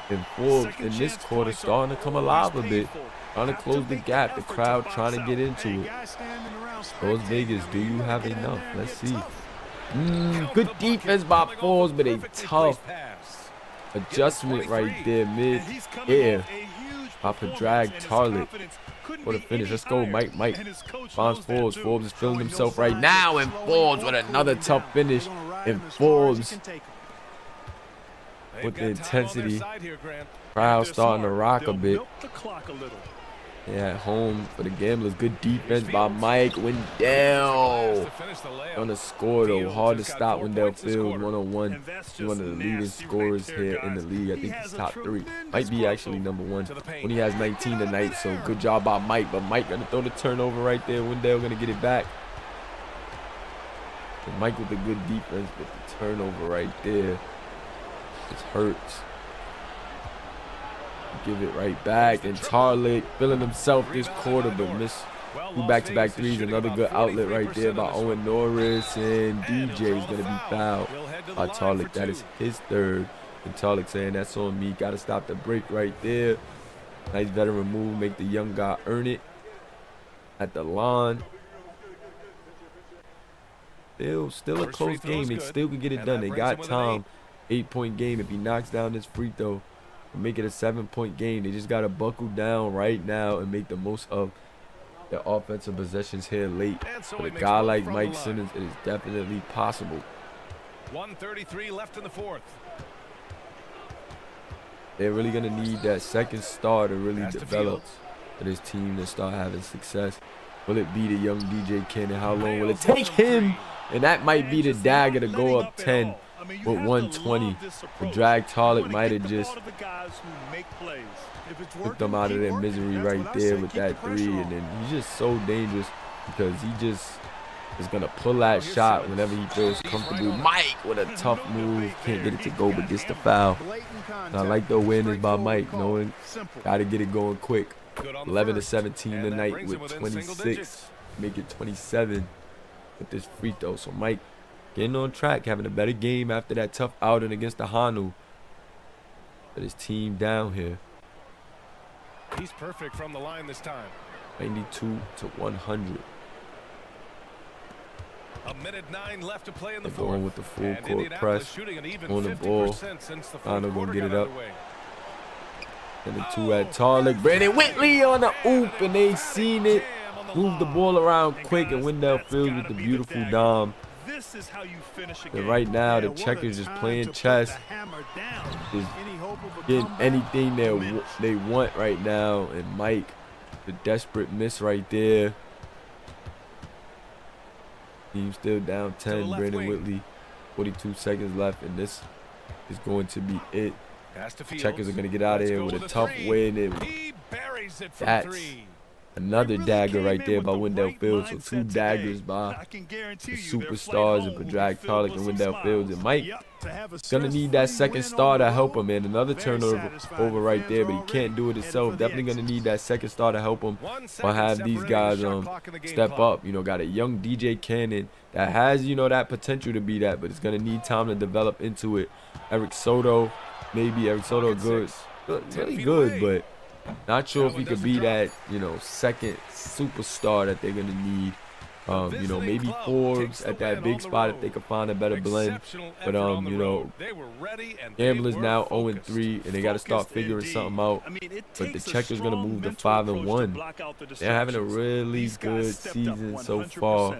A: And Forbes in this quarter starting to come alive a bit. Trying to close the gap. The crowd trying to get into it. Las Vegas, do you have enough? Let's see. Good defense by Forbes, but a tough adjustment right there mid-air. Off a drag Tarlik for the finish. Let's go, Mike. Finds Forbes. Forbes is feeling himself right now, and Forbes with another tough finish. And Forbes with the intensity. Crowd starting to rock a bit. Yeah, home for the Gamblers. Good defense by Mike. Wendell on the score, though. Hard to stop Wendell Fields, 101. He's one of the leading scorers here in the league. I think he's top 3. Might be actually number 1 when he has 19 tonight. So good job by Mike. But Mike going to throw the turnover right there. Wendell going to get it back. And Mike with the good defense, but the turnover right there just hurts. Give it right back, and Tarlik feeling himself this quarter, but missed 2 back-to-back threes. Another good outlet right there by Owen Norris, and DJ is going to be fouled by Tarlik. That is his 3rd, and Tarlik saying that's on me. Got to stop the break right there. Nice veteran move, make the young guy earn it at the line. Still a close game. They still can get it done. They got time. 8-point game. If he knocks down this free throw, make it a 7-point game. They just got to buckle down right now and make the most of the offensive possessions here late.
B: So
A: With a guy like Mike Simmons, it is definitely possible.
B: 1:33 left in the fourth.
A: They're really going to need that second star to really develop for this team to start having success. Will it be the young DJ Cannon? How long will it take him? And that might be the dagger to go up 10 with 120. The drag Tarlick might have just took them out of their misery right there with that 3. And then he's just so dangerous because he just is going to pull that shot whenever he feels comfortable. Mike with a tough move. Can't get it to go, but gets the foul. And I like the awareness by Mike, knowing got to get it going quick. 11-17 tonight with 26. Make it 27 with this free throw. So Mike getting on track, having a better game after that tough outing against the Hanu. But his team down here.
B: He's perfect from the line this time.
A: 92-100.
B: A minute 9 left to play in the
A: They're
B: fourth.
A: going with the full court press on the ball. Hanu gonna get it up. And the 2 at Tarlick. Brandon Whitley on the oop, and they seen it. Move the ball around quick, and Wendell Fields with the beautiful dom. And right now, the Checkers just playing chess. Just getting anything they want right now. And Mike, the desperate miss right there. Team still down 10. Brandon Whitley, 42 seconds left, and this is going to be it. Checkers are going to get out of here with a tough win. That's another dagger right there by Wendell Fields. So 2 daggers by the superstars of Padraig Tarlick and Wendell Fields. And Mike is going to need that second star to help him, man. Another turnover over right there, but he can't do it himself. Definitely going to need that second star to help him or have these guys step up. You know, got a young DJ Cannon that has, you know, that potential to be that, but it's going to need time to develop into it. Eric Soto, maybe Eric Soto good, really good, but not sure if he could be that, you know, second superstar that they're going to need. You know, maybe Forbes at that big spot if they could find a better blend. But, you know, Gamblers now 0-3, and they got to start figuring something out. But the Checkers going to move to 5-1. They're having a really good season so far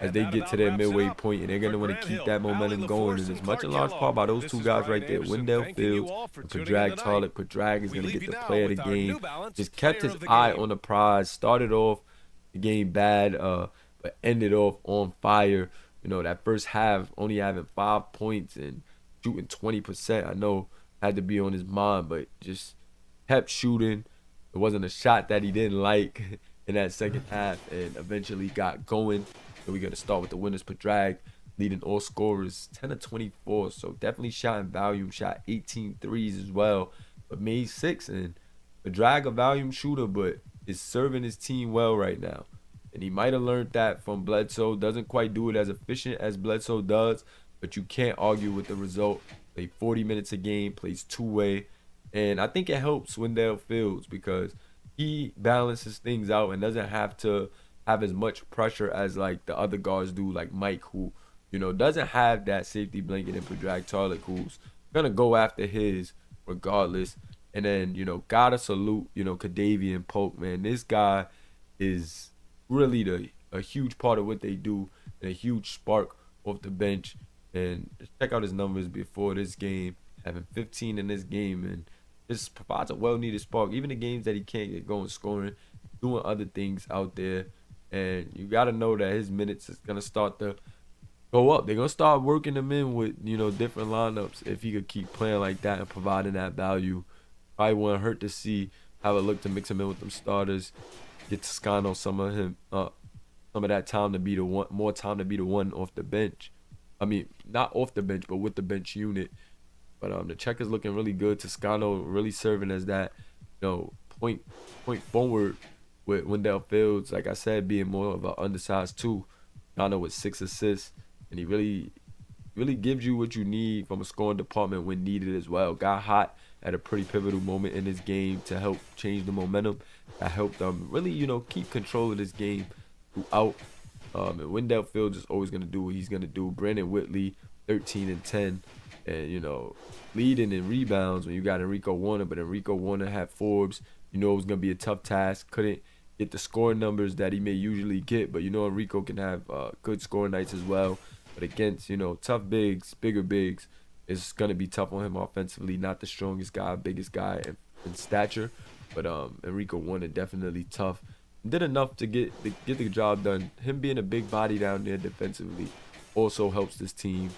A: as they get to their midway point, and they're going to want to keep that momentum going. And it's much in large part by those 2 guys right there, Wendell Fields and Padraig Tarlick. Padraig is going to get the play of the game. Just kept his eye on the prize. Started off the game bad, but ended off on fire. You know, that first half only having 5 points and shooting 20%. I know had to be on his mind, but just kept shooting. It wasn't a shot that he didn't like in that second half, and eventually got going. So we're going to start with the winners. Padraig leading all scorers 10-24. So definitely shot in volume. Shot 18 threes as well. But made 6. And Padraig a volume shooter, but is serving his team well right now. And he might have learned that from Bledsoe. Doesn't quite do it as efficient as Bledsoe does. But you can't argue with the result. Play 40 minutes a game. Plays 2-way. And I think it helps Wendell Fields because he balances things out and doesn't have to have as much pressure as like the other guards do, like Mike, who, you know, doesn't have that safety blanket in Padraig Tarlick, who's gonna go after his regardless. And then, you know, gotta salute, you know, Kadavian Polk, man. This guy is really a huge part of what they do and a huge spark off the bench. And check out his numbers before this game, having 15 in this game, and just provides a well-needed spark. Even the games that he can't get going scoring, doing other things out there. And you got to know that his minutes is going to start to go up. They're going to start working him in with, you know, different lineups if he could keep playing like that and providing that value. Probably wouldn't hurt to see how it looked to mix him in with them starters. Get Toscano some of that time to be the one, more time to be the one off the bench. I mean, not off the bench, but with the bench unit. But the Checkers looking really good. Toscano really serving as that, you know, point forward with Wendell Fields, like I said, being more of an undersized 2. Toscano with 6 assists, and he really gives you what you need from a scoring department when needed as well. Got hot at a pretty pivotal moment in this game to help change the momentum. That helped them really, you know, keep control of this game throughout. And Wendell Fields is always going to do what he's going to do. Brandon Whitley, 13 and 10. and, you know, leading in rebounds when you got Enrico Warner, but Enrico Warner had Forbes. You know it was going to be a tough task. Couldn't get the scoring numbers that he may usually get, but you know Enrico can have good scoring nights as well. But against, you know, tough bigs, bigger bigs, it's going to be tough on him offensively. Not the strongest guy, biggest guy in stature, but Enrico Warner definitely tough. Did enough to get the job done. Him being a big body down there defensively also helps this team.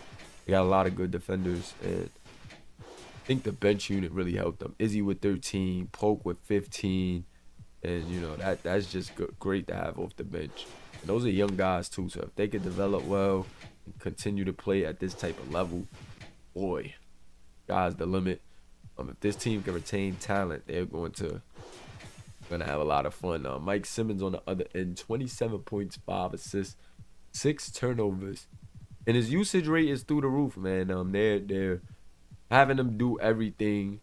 A: They got a lot of good defenders, and I think the bench unit really helped them. Izzy with 13, Polk with 15, and you know that's just great to have off the bench. And those are young guys too, so if they could develop well and continue to play at this type of level, boy, sky's the limit. If this team can retain talent, they're gonna have a lot of fun. Mike Simmons on the other end, 27 points, 5 assists, 6 turnovers, and his usage rate is through the roof, man. They're having him do everything.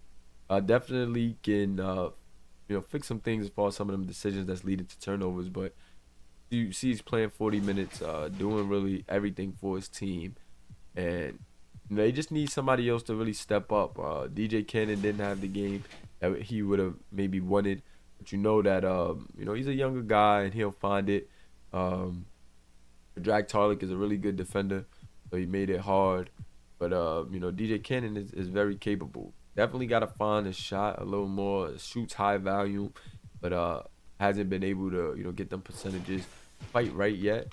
A: Definitely can you know, fix some things as far as some of them decisions that's leading to turnovers. But you see he's playing 40 minutes, doing really everything for his team, and you know, they just need somebody else to really step up. DJ Cannon didn't have the game that he would have maybe wanted. But you know that you know, he's a younger guy and he'll find it. Drag Tarlick is a really good defender, so he made it hard. But you know, DJ Cannon is very capable. Definitely got to find a shot a little more. Shoots high volume, but hasn't been able to, you know, get them percentages quite right yet.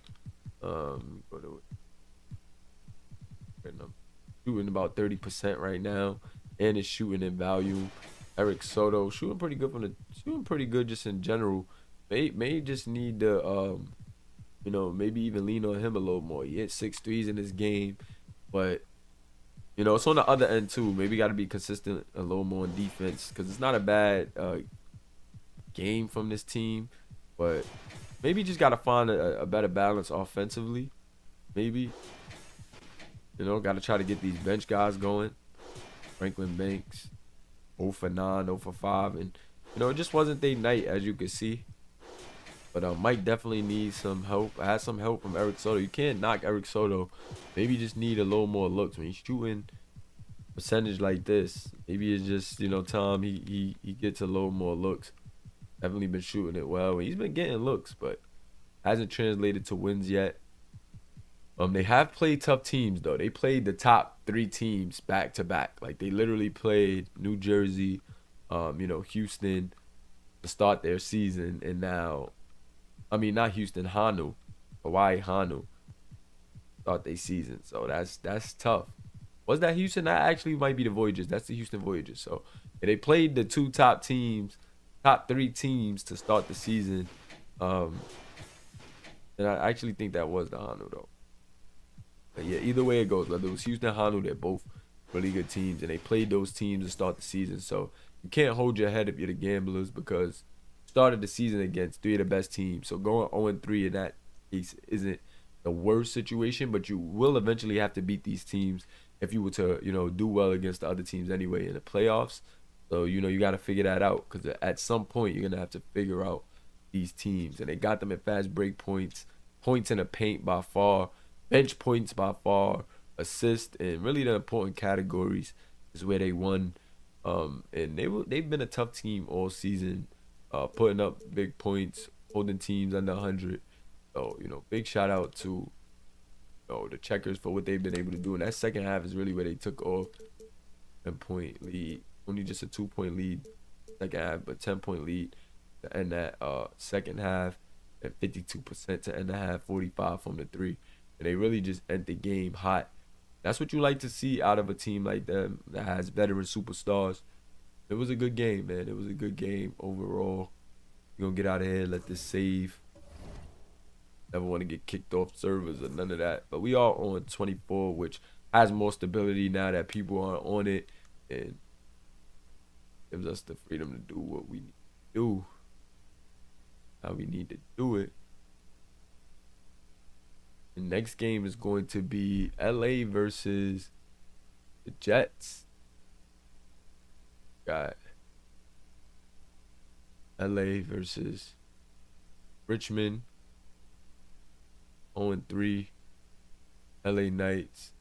A: Shooting about 30% right now, and is shooting in volume. Eric Soto shooting pretty good just in general. May just need to you know, maybe even lean on him a little more. He hit 6 threes in this game, but you know, it's on the other end too. Maybe got to be consistent a little more in defense, because it's not a bad game from this team, but maybe just got to find a better balance offensively. Maybe, you know, got to try to get these bench guys going. Franklin Banks, 0 for 9, 0 for 5, and you know, it just wasn't their night, as you could see. But Mike definitely needs some help. I had some help from Eric Soto. You can't knock Eric Soto. Maybe you just need a little more looks when he's shooting percentage like this. Maybe it's just, you know, time he gets a little more looks. Definitely been shooting it well. He's been getting looks, but hasn't translated to wins yet. They have played tough teams though. They played the top 3 teams back to back. Like they literally played New Jersey, you know, Houston to start their season, and now, I mean, not Houston, Hawaii Hanu start their season. So that's tough. Was that Houston? That actually might be the Voyagers. That's the Houston Voyagers. So yeah, they played the 2 top 3 teams to start the season. And I actually think that was the Hanu though. But yeah, either way it goes, whether it was Houston, Hanu, they're both really good teams, and they played those teams to start the season. So you can't hold your head if you're the Gamblers, because started the season against 3 of the best teams. So going 0-3 in that case isn't the worst situation, but you will eventually have to beat these teams if you were to, you know, do well against the other teams anyway in the playoffs. So, you know, you got to figure that out, because at some point you're going to have to figure out these teams. And they got them at fast break points, points in the paint by far, bench points by far, assists, and really the important categories is where they won. And they've been a tough team all season. Putting up big points, holding teams under 100. So, you know, big shout out to, you know, the Checkers for what they've been able to do. And that second half is really where they took off. 10-point lead. Only just a 2-point lead second half, but 10-point lead to end that second half. And 52% to end the half, 45 from the 3. And they really just end the game hot. That's what you like to see out of a team like them that has veteran superstars. It was a good game, man. It was a good game overall. You're going to get out of here, let this save. Never want to get kicked off servers or none of that. But we are on 24, which has more stability now that people are on it. And gives us the freedom to do what we need to do. How we need to do it. The next game is going to be LA versus the Jets. Got LA versus Richmond. 0-3. LA Knights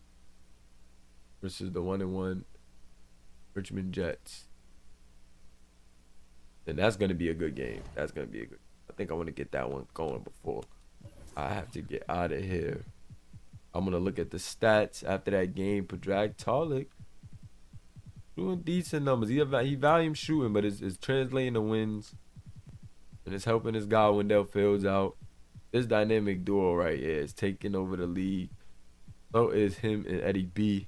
A: versus the 1-1 Richmond Jets. And that's going to be a good game. That's going to be a good. I think I want to get that one going before I have to get out of here. I'm going to look at the stats after that game. Predrag Tarlik doing decent numbers. He volume shooting, but it's translating to wins. And it's helping his guy Wendell Fields out. This dynamic duo right here is taking over the league. So is him and Eddie B.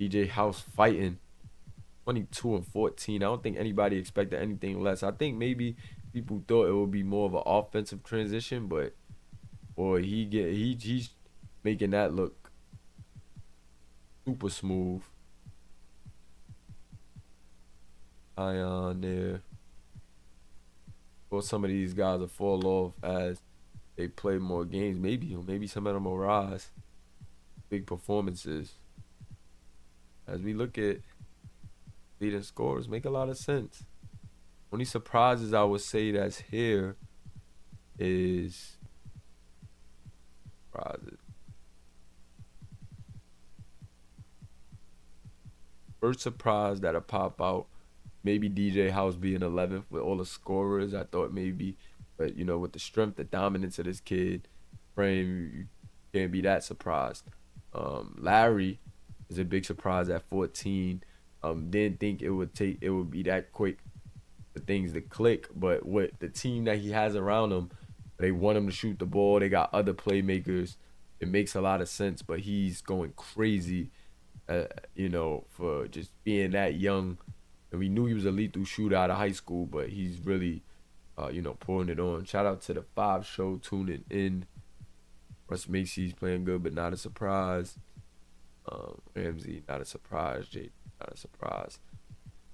A: DJ House fighting. 22 and 14. I don't think anybody expected anything less. I think maybe people thought it would be more of an offensive transition, but boy, he's making that look super smooth. Ion there. Well, some of these guys will fall off as they play more games. Maybe some of them will rise. Big performances. As we look at leading scores, make a lot of sense. Only surprises I would say that's here is surprises. First surprise that'll pop out, maybe DJ House being 11th with all the scorers. I thought maybe, but you know, with the strength, the dominance of this kid frame, you can't be that surprised. Larry is a big surprise at 14. Didn't think it would be that quick for things to click, but with the team that he has around him, they want him to shoot the ball. They got other playmakers. It makes a lot of sense, but he's going crazy, you know, for just being that young. And we knew he was a lethal shooter out of high school, but he's really, you know, pouring it on. Shout out to the 5 show tuning in. Russ Macy's playing good, but not a surprise. Ramsey, not a surprise. Jay, not a surprise.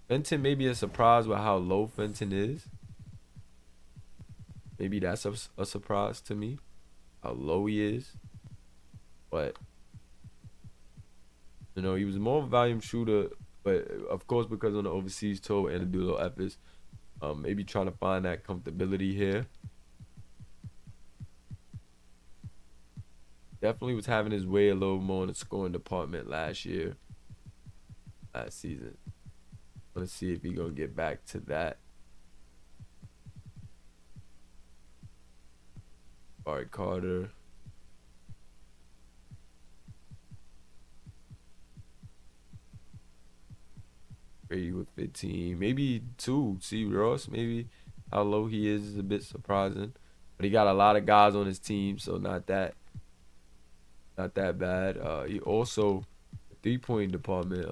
A: Fenton may be a surprise with how low Fenton is. Maybe that's a surprise to me, how low he is. But, you know, he was more of a volume shooter, but of course because on the overseas tour and the dual efforts, maybe trying to find that comfortability here. Definitely was having his way a little more in the scoring department last season. Let's see if he's going to get back to that. Barry Carter. Brady with 15. Maybe 2. See Ross, maybe how low he is a bit surprising. But he got a lot of guys on his team, so not that bad. He also, 3-point department,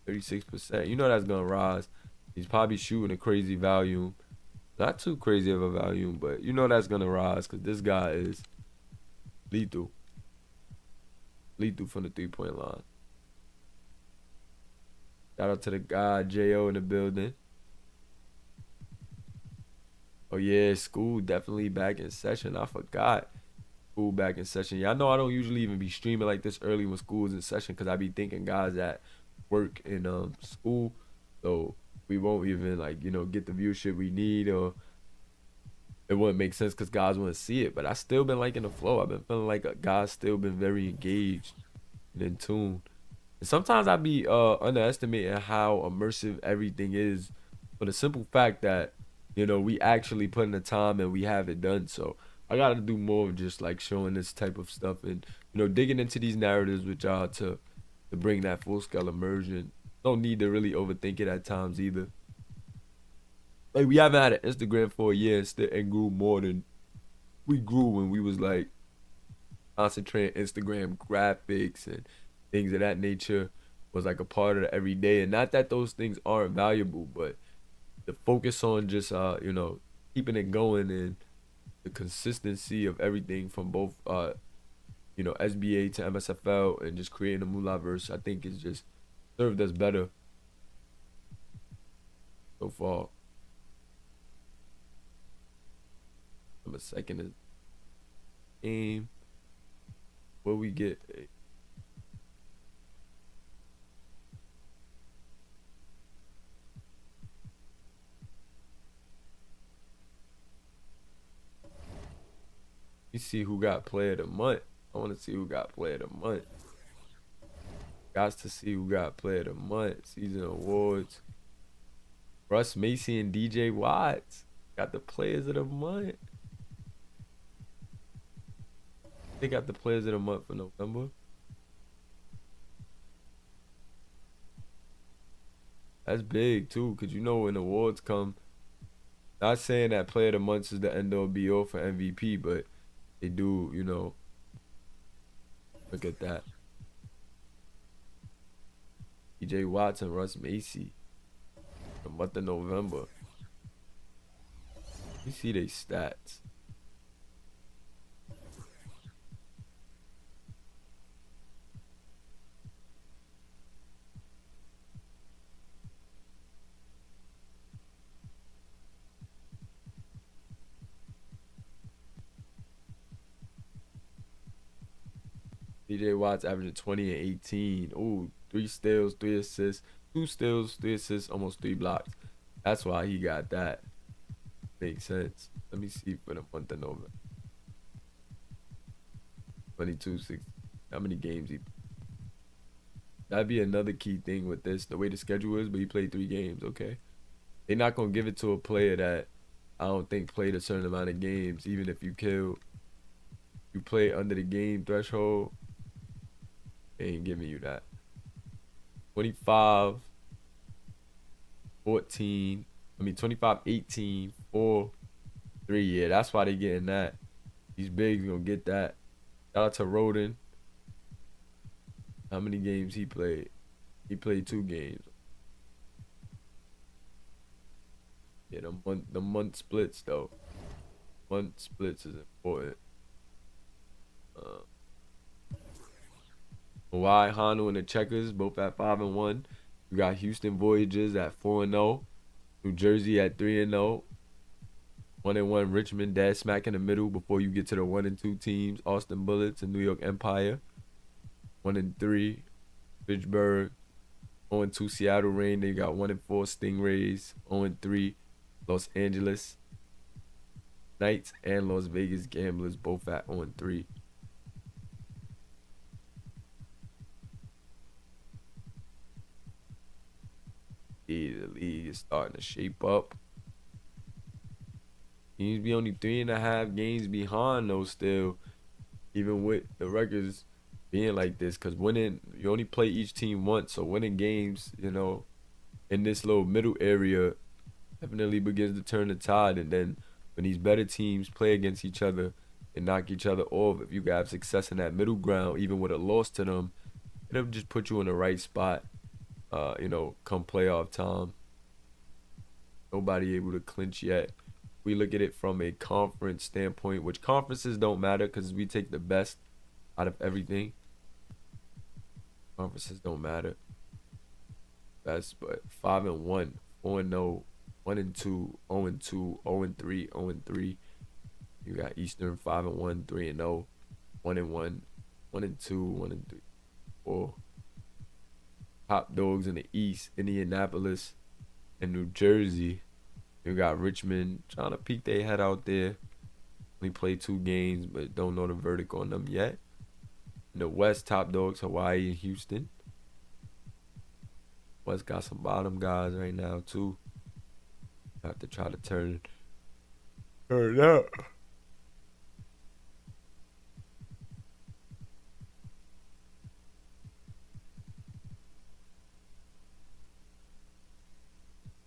A: 36%. You know that's gonna rise. He's probably shooting a crazy volume. Not too crazy of a volume, but you know that's gonna rise because this guy is lethal. Lethal from the 3-point line. Shout out to the guy J.O. in the building. Oh yeah, school definitely back in session. I forgot. School back in session. Y'all know I don't usually even be streaming like this early when school is in session because I be thinking guys at work in school, so we won't even like, you know, get the viewership we need, or it wouldn't make sense because guys wouldn't see it. But I still been liking the flow. I've been feeling like guys still been very engaged and in tune. And sometimes I be underestimating how immersive everything is, for the simple fact that, you know, we actually put in the time and we have it done. So I gotta do more of just like showing this type of stuff and, you know, digging into these narratives with y'all to bring that full scale immersion. Don't need to really overthink it at times either. Like, we haven't had an Instagram for a year and grew more than we grew when we was like concentrating Instagram graphics and things of that nature was like a part of the everyday. And not that those things aren't valuable, but the focus on just you know, keeping it going and the consistency of everything from both you know, SBA to MSFL and just creating a Mulaverse, I think is just served us better so far. I'm a second in game. What we get? You see who got player of the month. I want to see who got player of the month. Got to see who got Player of the Month, season awards. Russ Macy and DJ Watts got the Players of the Month. They got the Players of the Month for November. That's big too, cause you know when awards come. Not saying that Player of the Month is the end all be all for MVP, but they do, you know. Look at that. DJ Watts and Russ Macy. The month of November. You see they stats. DJ Watts averaging 20 and 18. Ooh, 3 steals, 3 assists, 2 steals, 3 assists, almost 3 blocks. That's why he got that. Makes sense. Let me see for the month of November. 22, 6. How many games he? That'd be another key thing with this. The way the schedule is, but he played 3 games. Okay, they're not gonna give it to a player that I don't think played a certain amount of games. Even if you play under the game threshold. They ain't giving you that. 25, 14. 25, 18, 4, 3. Yeah, that's why they getting that. These bigs gonna get that. Shout out to Roden. How many games he played? He played 2 games. Yeah, the month splits though. Month splits is important. Hawaii, Hanu, and the Checkers both at 5-1. You got Houston Voyagers at 4-0. New Jersey at 3-0. 1-1 Richmond, dead smack in the middle before you get to the 1-2 teams. Austin Bullets and New York Empire. 1-3 Pittsburgh. 0-2 Seattle Reign. They got 1-4 Stingrays. 0-3 Los Angeles Knights and Las Vegas Gamblers both at 0-3. The league is starting to shape up. Teams be only 3.5 games behind though still, even with the records being like this. Cause winning, you only play each team once, so winning games, you know, in this little middle area, definitely begins to turn the tide. And then when these better teams play against each other and knock each other off, if you have success in that middle ground, even with a loss to them, it'll just put you in the right spot. You know, come playoff time. Nobody able to clinch yet. We look at it from a conference standpoint, which conferences don't matter because we take the best out of everything. Conferences don't matter. Best, but 5-1, 4-0, 1-2, 0-2, 0-3, 0-3. You got Eastern 5-1, 3-0, 1-1, 1-2, 1-3, 4. Top dogs in the East, Indianapolis and New Jersey. You got Richmond trying to peek their head out there. Only played 2 games, but don't know the verdict on them yet. In the West, top dogs, Hawaii and Houston. West got some bottom guys right now, too. Have to try to turn up.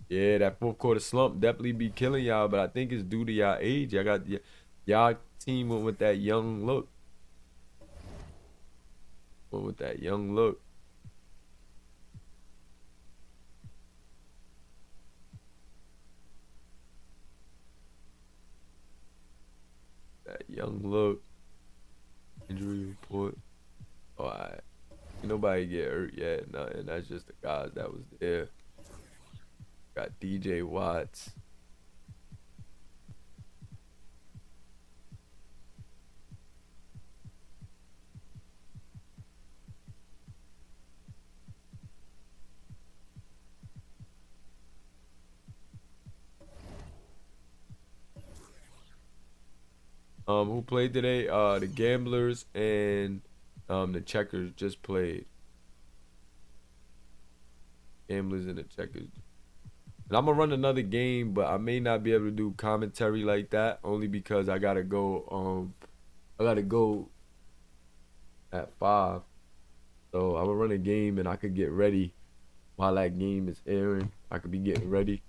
A: Yeah, that fourth quarter slump definitely be killing y'all, but I think it's due to y'all age. Y'all got y'all team went with that young look. Went with that young look. That young look. Injury report. All right. Nobody get hurt yet. Nothing. That's just the guys that was there. Got DJ Watts. Who played today? The Gamblers and the Checkers just played. gamblers and the checkers. And I'm gonna run another game, but I may not be able to do commentary like that, only because I gotta go. I gotta go at 5. So I'm gonna run a game, and I could get ready while that game is airing. I could be getting ready.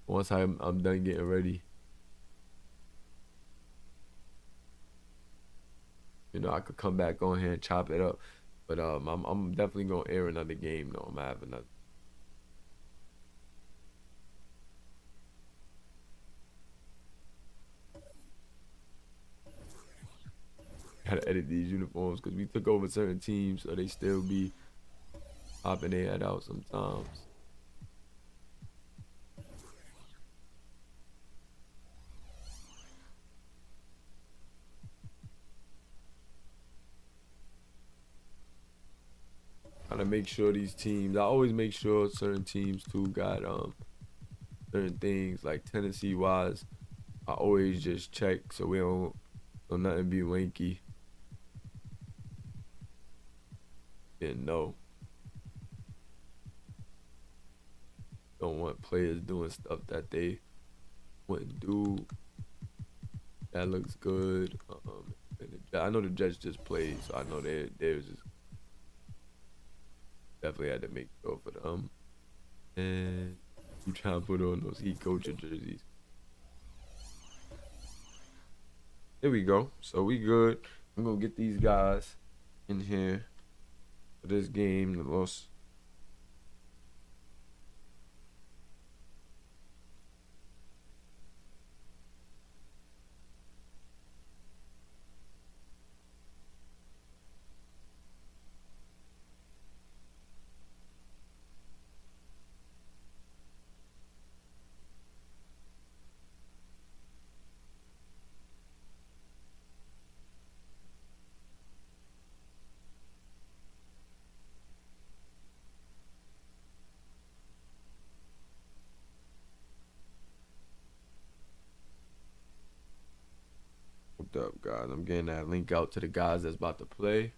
A: Once I'm done getting ready, you know, I could come back on here and chop it up. But I'm definitely gonna air another game though. I'm gonna have another. Gotta edit these uniforms because we took over certain teams, so they still be popping their head out sometimes. Gotta make sure these teams. I always make sure certain teams too got certain things like Tennessee wise. I always just check so we don't nothing be wanky. And no. Don't want players doing stuff that they wouldn't do. That looks good. I know the Jets just played, so I know they was just definitely had to make sure for them. And you trying to put on those Heat coaching jerseys. There we go. So we good. I'm gonna get these guys in here for this game. The loss. What's up, guys? I'm getting that link out to the guys that's about to play.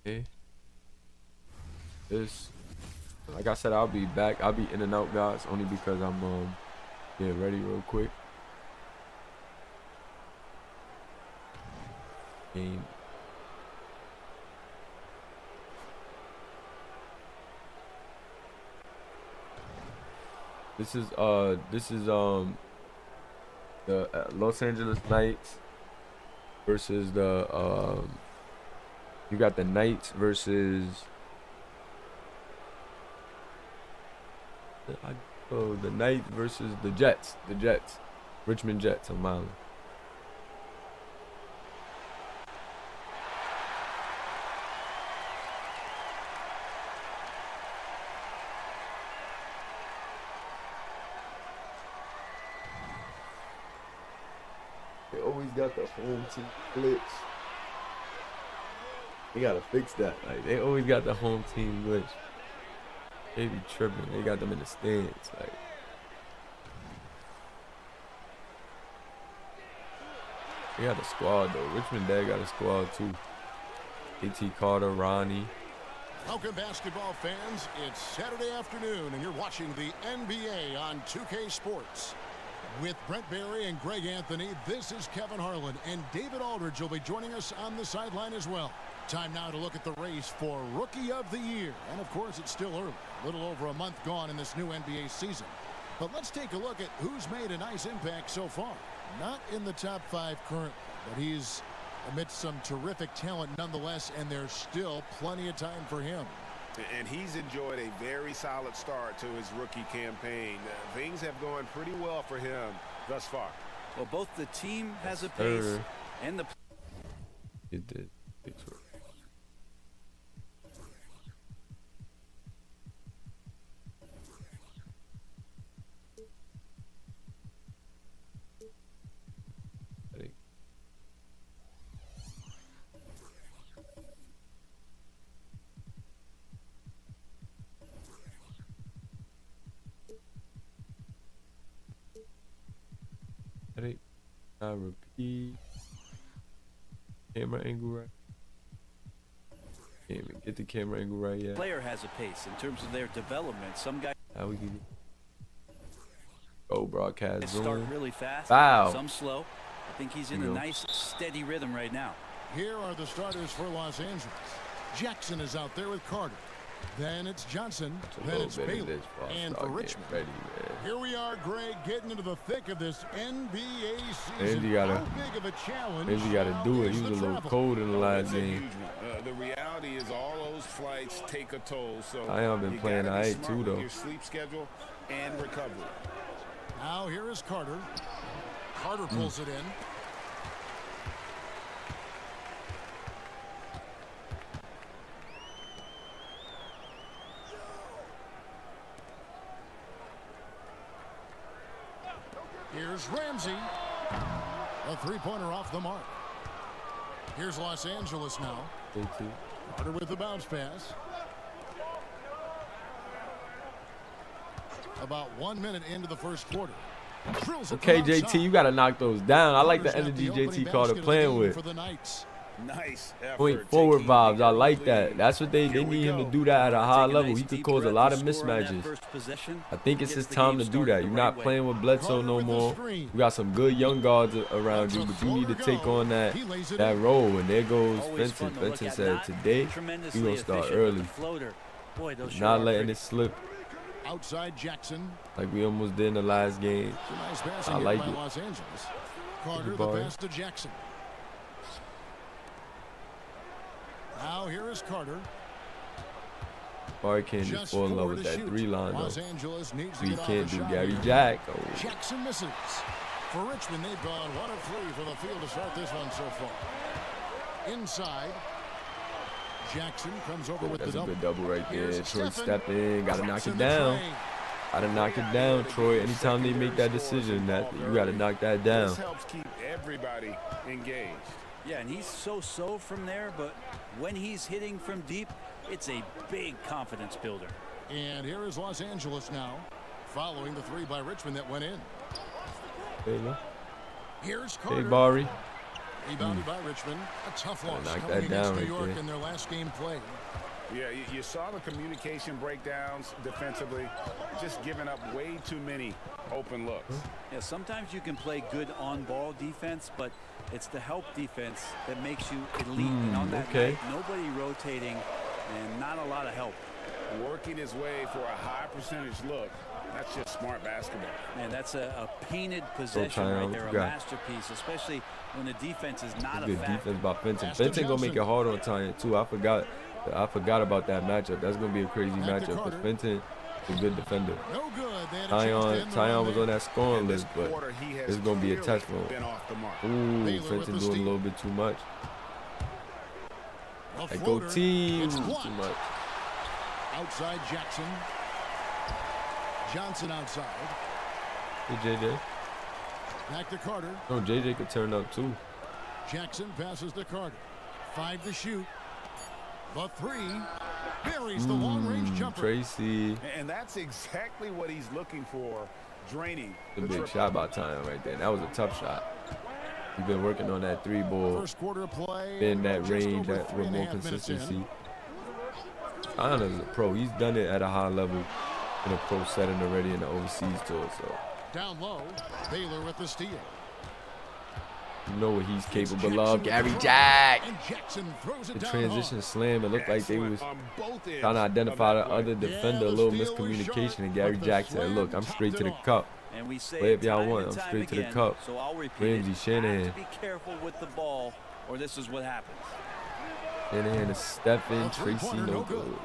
A: Okay. This, like I said, I'll be back. I'll be in and out, guys, only because I'm getting ready real quick. Game. This is the Los Angeles Knights versus the you got the Knights versus the Knights versus the Jets. The Jets. Richmond Jets on Milan. They always got the home team glitch. They gotta fix that. Like, they always got the home team glitch. They be tripping. They got them in the stands. Like, they got a squad though. Richmond Dad got a squad too. A.T. Carter, Ronnie.
H: Welcome, basketball fans. It's Saturday afternoon, and you're watching the NBA on 2K Sports. With Brent Barry and Greg Anthony, this is Kevin Harlan, and David Aldridge will be joining us on the sideline as well. Time now to look at the race for Rookie of the Year. And, of course, it's still early. A little over a month gone in this new NBA season. But let's take a look at who's made a nice impact so far. Not in the top 5 currently, but he's amidst some terrific talent nonetheless, and there's still plenty of time for him.
I: And he's enjoyed a very solid start to his rookie campaign. Things have gone pretty well for him thus far.
J: Well, both the team has a pace and the...
A: It did. Ready? Now repeat. Camera angle right. Can't even get the camera angle right yet.
J: Player has a pace in terms of their development. Some guys
A: How we can go broadcast
J: start
A: zoom.
J: really fast,
A: Foul.
J: some slow. I think he's in a nice, steady rhythm right now.
H: Here are the starters for Los Angeles. Jackson is out there with Carter. Then it's Johnson. Then it's Baylor. And for Richmond.
A: Ready,
H: here we are, Greg, getting into the thick of this NBA season.
A: And you gotta,
H: how big of a challenge
A: and you gotta do it. He was a little cold in the last game.
I: The reality is all those flights take a toll. So
A: I have been playing alright too, though.
I: Your sleep schedule and recovery.
H: Now here is Carter. Carter pulls it in. Here's Ramsey. A three-pointer off the mark. Here's Los Angeles now. Carter with the bounce pass. About 1 minute into the first quarter.
A: Okay, JT, you got to knock those down. I like the energy JT Carter playing with.
I: Nice effort.
A: Point forward vibes. I like that. That's what they need him to do that at a high level. He could cause a lot of mismatches. I think it's his time to do that. You're not playing with Bledsoe no more. You got some good young guards around you, but you need to take on that role. And there goes Fenton. Fenton said today he's going to start early. Not letting it slip.
H: Outside Jackson.
A: Like we almost did in the last game. I like it.
H: Los Angeles. Carter the pass to Jackson. Now here is Carter.
A: Barry can't just fall in love with that 3-line though.
H: Los Angeles needs to
A: He
H: get
A: can't
H: off
A: do
H: the
A: Gary
H: shot.
A: Jack.
H: Jackson misses. For Richmond, they've gone 1 of 3 from the field to start this one so far. Inside. Jackson comes over with the double.
A: That's a good double right there.
H: Here's
A: Troy
H: Stephen.
A: step in. Got to knock it
H: The
A: down.
H: train.
A: Got to knock it down, Troy. Anytime they make that decision, you got to knock that down.
I: This helps keep everybody engaged.
J: Yeah, and he's so from there, but when he's hitting from deep, it's a big confidence builder.
H: And here is Los Angeles now, following the 3 by Richmond that went in. Here's Carter.
A: Hey, Barry.
H: Rebounded by Richmond. A tough loss
A: knock
H: coming
A: that down
H: against New
A: right
H: York
A: there.
H: in their last game played.
I: Yeah, you saw the communication breakdowns defensively, just giving up way too many open looks.
J: Yeah, sometimes you can play good on-ball defense, but it's the help defense that makes you elite. And on that night, nobody rotating and not a lot of help.
I: Working his way for a high percentage look. That's just smart basketball.
J: Man, that's a painted possession right there, a masterpiece, especially when the defense is not a
A: good
J: factor.
A: defense by Fenton. Fenton gonna make it hard on Tyon too. I forgot about that matchup. That's gonna be a crazy matchup because Fenton is a good defender.
H: No good.
A: Tyon was on that scoring list, but it's gonna be a test for him. Ooh, Fenton doing a little bit too much. That go team too much.
H: Outside Jackson. Johnson outside.
A: Hey, JJ.
H: Back to Carter.
A: No, JJ could turn up too.
H: Jackson passes to Carter. 5 to shoot. The 3 buries the long-range jumper.
A: Tracy.
I: And that's exactly what he's looking for, draining.
A: The big shot by Tyon right there. That was a tough shot. He's been working on that 3 ball.
H: First quarter play.
A: In that range, with more consistency. Tyon is a pro. He's done it at a high level in a pro setting already in the overseas tour. So
H: down low, Baylor with the steal.
A: You know what he's capable of. Gary Jack. The transition slam. It looked like they was trying to identify the other defender. A little miscommunication. And Gary Jack said, look, I'm straight to the cup.
J: And we say
A: Play if y'all want. I'm straight to the cup.
J: So I'll repeat
A: Ramsey, Shanahan.
J: Be careful with the ball, or this is what happens.
A: Shanahan to Stephen. Tracy, no good.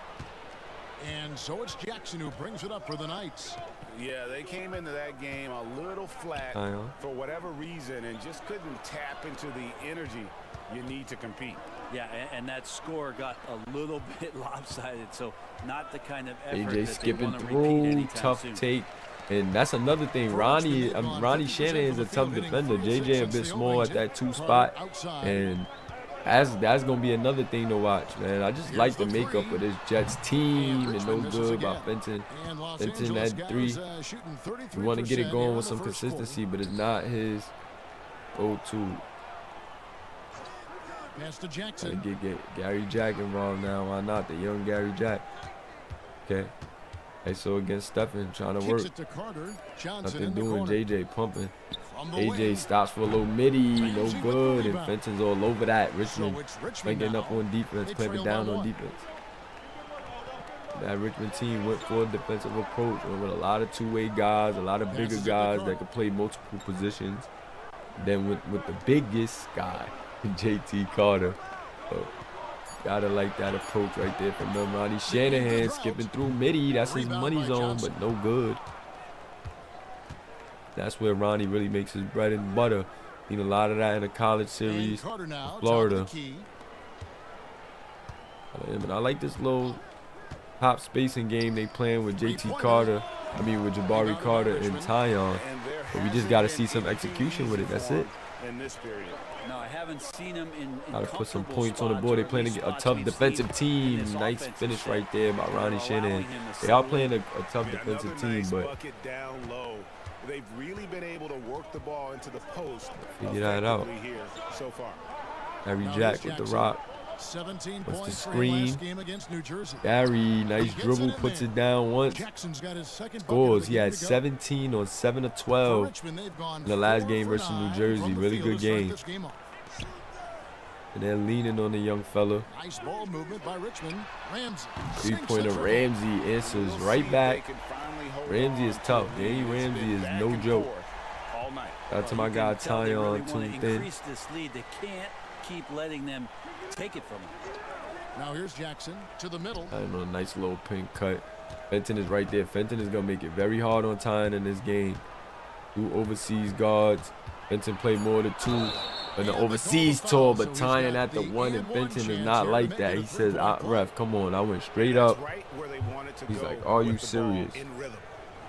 H: And so it's Jackson who brings it up for the Knights.
I: Yeah, they came into that game a little flat for whatever reason and just couldn't tap into the energy you need to compete.
J: Yeah, and that score got a little bit lopsided, so not the kind of effort
A: AJ
J: that
A: skipping
J: they
A: through, tough take. And that's another thing. Ronnie Shanahan's a tough defender. JJ a bit small at that 2 spot. And that's going to be another thing to watch, man. I just like the makeup of this Jets team, and no good by Fenton. Fenton at 3. You want to get it going with some consistency, but it's not his go-to. Gotta get Gary Jack involved now. Why not? The young Gary Jack. Okay. Hey, so against Stephen, trying to work. Nothing doing. JJ pumping. AJ stops for a little midi, no good, and Fenton's all over that. Richmond clanking up on defense, clamping down on defense. That Richmond team went for a defensive approach with a lot of two-way guys, a lot of bigger guys that could play multiple positions. Then with the biggest guy, JT Carter. So, gotta like that approach right there from them. Ronnie Shanahan skipping through midi. That's his money zone, but no good. That's where Ronnie really makes his bread and butter. Seen a lot of that in the college series, Florida. And I like this little top spacing game they playing with JT Carter. I mean with Jabari Carter and Tyon. But we just got to see some execution with it. That's it.
J: No, I haven't seen him in
A: got to put some points on the board. They're playing a tough defensive team. Nice finish right there by Ronnie Shanahan. They are playing a tough defensive team, but
I: they've really been able to work the ball into the post.
A: Figure that out.
I: Here so far.
A: Gary Jack with the rock. What's the screen? Gary, nice dribble, puts it down once. Scores. He had 17 on 7 of 12 in the last game versus New Jersey. Really good game. And they're leaning on the young fella.
H: Nice ball movement by Richmond. Ramsey.
A: 3-pointer Ramsey answers right back. Ramsey is tough. Danny Ramsey is no joke. Shout out to my guy Tyon, tuned in.
J: This lead. They can't keep letting them take it from him.
H: Now here's Jackson to the middle.
A: I know, a nice little pin cut. Fenton is right there. Fenton is gonna make it very hard on Tyon in this game. 2 overseas guards. Fenton played more than 2 in the overseas tour, but Tyon at the 1, and Fenton is not like that. He says, ref, come on. I went straight up. He's like, are you serious?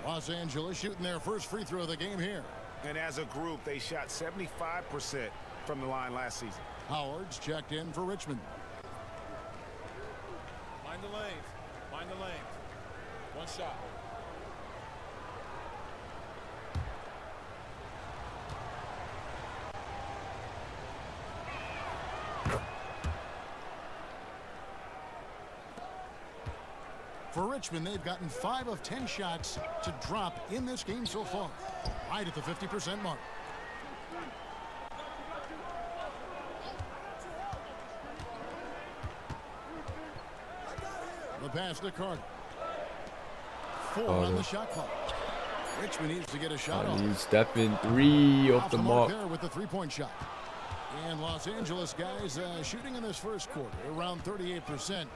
H: Los Angeles shooting their first free throw of the game here.
I: And as a group, they shot 75% from the line last season.
H: Howard's checked in for Richmond.
C: Mind the lanes. Mind the lanes. One shot.
H: For Richmond, they've gotten 5 of 10 shots to drop in this game so far, right at the 50% mark. The pass to Carter. 4 on the shot clock. Richmond needs to get a shot off.
A: Stephen 3 off the mark.
H: There with the 3-point shot. And Los Angeles guys shooting in this first quarter around 38%.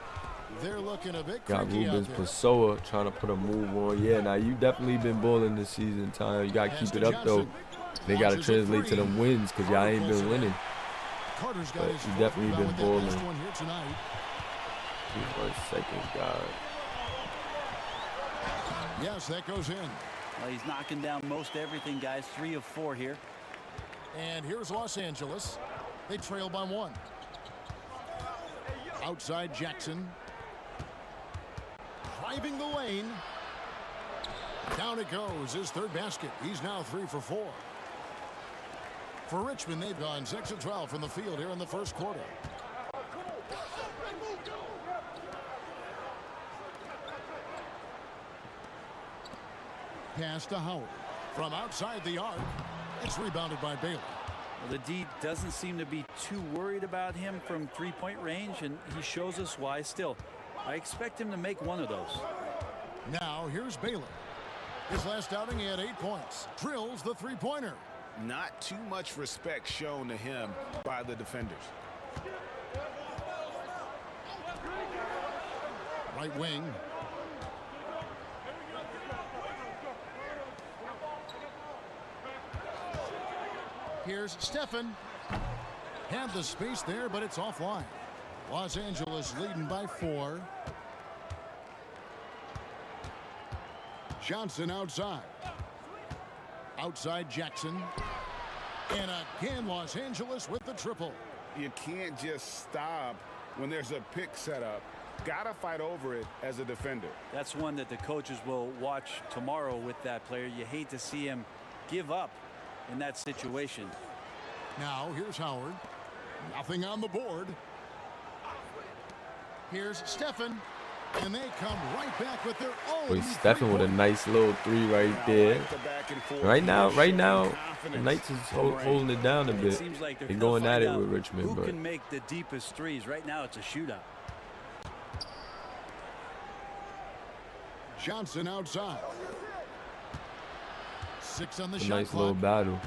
H: They're looking a bit
A: got Rubens Pessoa trying to put a move on. Yeah, now you definitely been balling this season, Tyon. You got to keep it up, though. They got to translate to them wins because y'all ain't been winning. But you definitely been balling. 1 second, guys.
H: Yes, that goes in.
J: Well, he's knocking down most everything, guys. 3 of 4 here.
H: And here's Los Angeles. They trail by 1. Outside Jackson. Driving the lane. Down it goes. His 3rd basket. He's now 3 for 4. For Richmond, they've gone 6 of 12 from the field here in the first quarter. Pass to Howard. From outside the arc. It's rebounded by Bailey.
J: Well, the D doesn't seem to be too worried about him from three-point range, and he shows us why. Still, I expect him to make one of those.
H: Now here's Baylor. His last outing, he had 8 points. Drills the three-pointer.
I: Not too much respect shown to him by the defenders.
H: Right wing. Here's Stephen. Had the space there, but it's offline. Los Angeles leading by 4. Johnson outside. Outside Jackson. And again, Los Angeles with the triple.
I: You can't just stop when there's a pick set up. Gotta fight over it as a defender.
J: That's one that the coaches will watch tomorrow with that player. You hate to see him give up in that situation.
H: Now here's Howard. Nothing on the board. Here's Stephen. And they come right back with their own.
A: Boy, Stephen with a nice little 3 right there. Right now, the Knights is holding it down a bit.
J: Like
A: they're going at it with Richmond.
J: Who can make the deepest threes? Right now, it's a shootout.
H: Johnson outside. 6 on the shot
A: nice
H: clock.
A: little battle.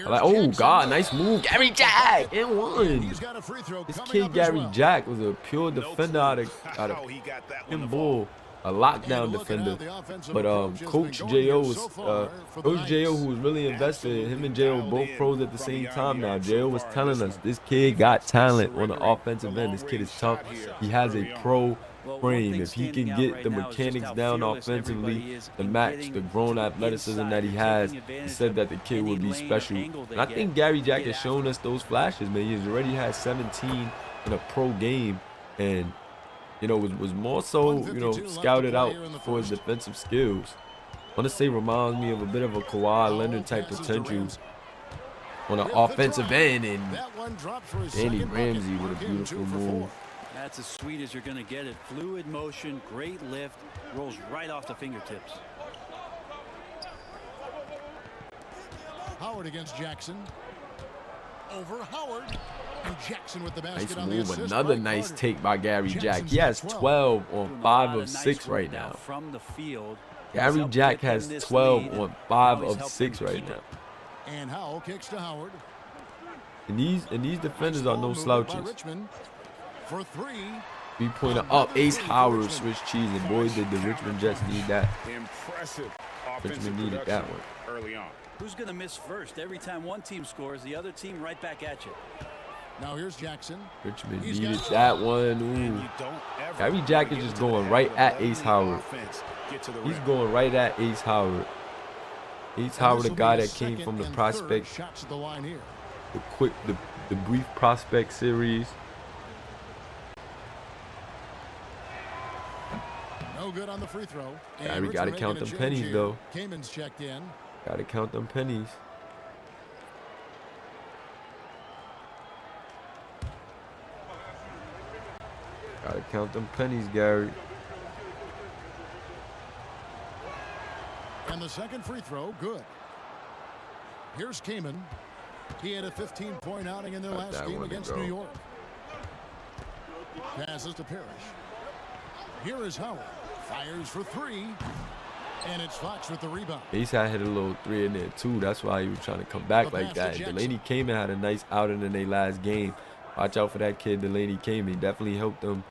A: Oh God, nice move, Gary Jack, and one. This kid Gary Jack was a pure defender out of him bull, a lockdown defender. But Coach Jo was Coach Jo, who was really invested. Him and Jo both pros at the same time now. Jo was telling us this kid got talent on the offensive end. This kid is tough. He has a pro frame. If he can get the mechanics down offensively to match the grown athleticism that he has, he said that the kid would be special. And I think Gary Jack has shown us those flashes, man. He's already had 17 in a pro game, and you know was more so scouted out for his defensive skills. I want to say reminds me of a bit of a Kawhi Leonard type potential on the offensive end, and Danny Ramsey with a beautiful move.
J: That's as sweet as you're going to get it. Fluid motion, great lift, rolls right off the fingertips.
H: Howard against Jackson. Over Howard. And Jackson with the basket
A: nice
H: on
A: move.
H: the assist.
A: Another nice take by Gary Jack. He has 12 on 5 of 6 right now.
J: From the field,
A: Gary Jack has 12 on 5 of 6 right now.
H: And Howell kicks to Howard.
A: And these defenders are no slouches.
H: For 3.
A: 3-pointer up. Ace Howard switch cheese, and boy did the Richmond Jets need that.
I: Impressive.
A: Richmond needed that one
I: early on.
J: Who's going to miss first? Every time one team scores, the other team right back at you.
H: Now here's Jackson.
A: Richmond needed that one. Ooh. Gary Jack is just going right at Ace Howard. He's going right at Ace Howard. Ace Howard, a guy that came from the prospect, the brief prospect series.
H: No good on the free throw.
A: We got to count them pennies, though.
H: Kamen's checked in.
A: Got to count them pennies. Got to count them pennies, Gary.
H: And the second free throw, good. Here's Kamen. He had a 15-point outing in their last game against New York. Passes to Parrish. Here is Howard. Fires for 3. And it's Fox with the rebound.
A: Ace had hit a little 3 in there, too. That's why he was trying to come back like that. And Delaney Kamen had a nice outing in their last game. Watch out for that kid, Delaney Kamen. He definitely helped them.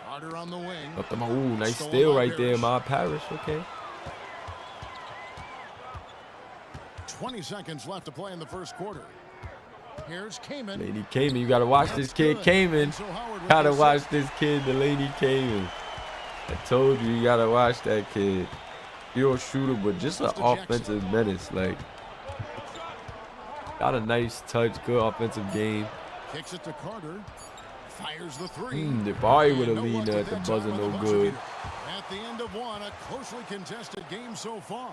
H: Carter on the wing.
A: Ooh, nice steal right there, my Parrish. Okay.
H: 20 seconds left to play in the first quarter. Here's Kamen.
A: Delaney Kamen, you gotta watch this kid, Kamen. Gotta watch this kid, Delaney Kamen. I told you gotta watch that kid. You're a shooter, but just an offensive menace. Like, got a nice touch, good offensive game.
H: Kicks it to Carter. Fires the 3.
A: The Barry with a lead at the buzzer, no good.
H: At the end of one, a closely contested game so far.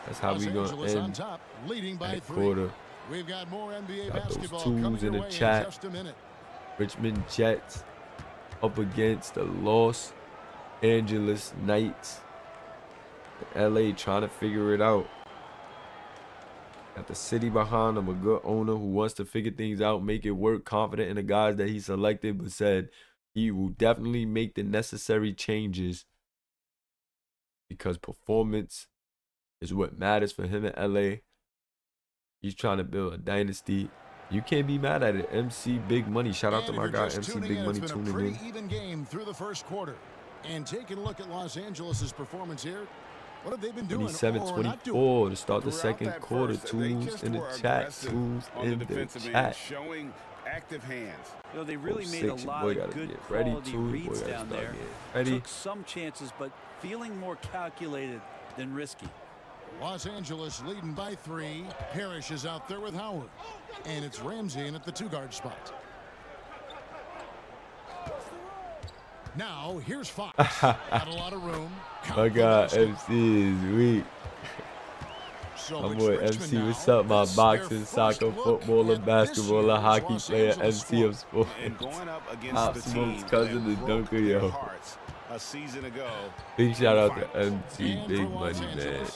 A: That's how we gonna end
H: top, leading by 3.
A: Quarter.
H: We've got more NBA
A: got
H: basketball
A: those
H: coming
A: twos in the
H: your way
A: chat.
H: in just a minute.
A: Richmond Jets up against the Los Angeles Knights. LA trying to figure it out. Got the city behind him, a good owner who wants to figure things out, make it work, confident in the guys that he selected, but said he will definitely make the necessary changes because performance is what matters for him in LA. He's trying to build a dynasty. You can't be mad at it. MC Big Money. Shout out to my guy MC Big Money tuning in.
H: Pretty even game through the first quarter. And taking a look at Los Angeles' performance here. What have they been doing?
A: 27-24 to start the second quarter. Tunes in the chat. Tunes in the chat.
I: Showing active hands.
J: You know, they really made a lot of good quality reads down there. Took some chances, but feeling more calculated than risky.
H: Los Angeles leading by 3. Parrish is out there with Howard. And it's Ramsey in at the 2-guard spot. Now, here's Fox. Got a lot of room.
A: My God, MC is weak. My boy MC, what's up? My boxing, soccer, footballer, basketballer, hockey player, MC of sports. Pop Smoke's cousin, the dunker, yo.
I: A season ago.
A: Big shout out to MC Big Money, man.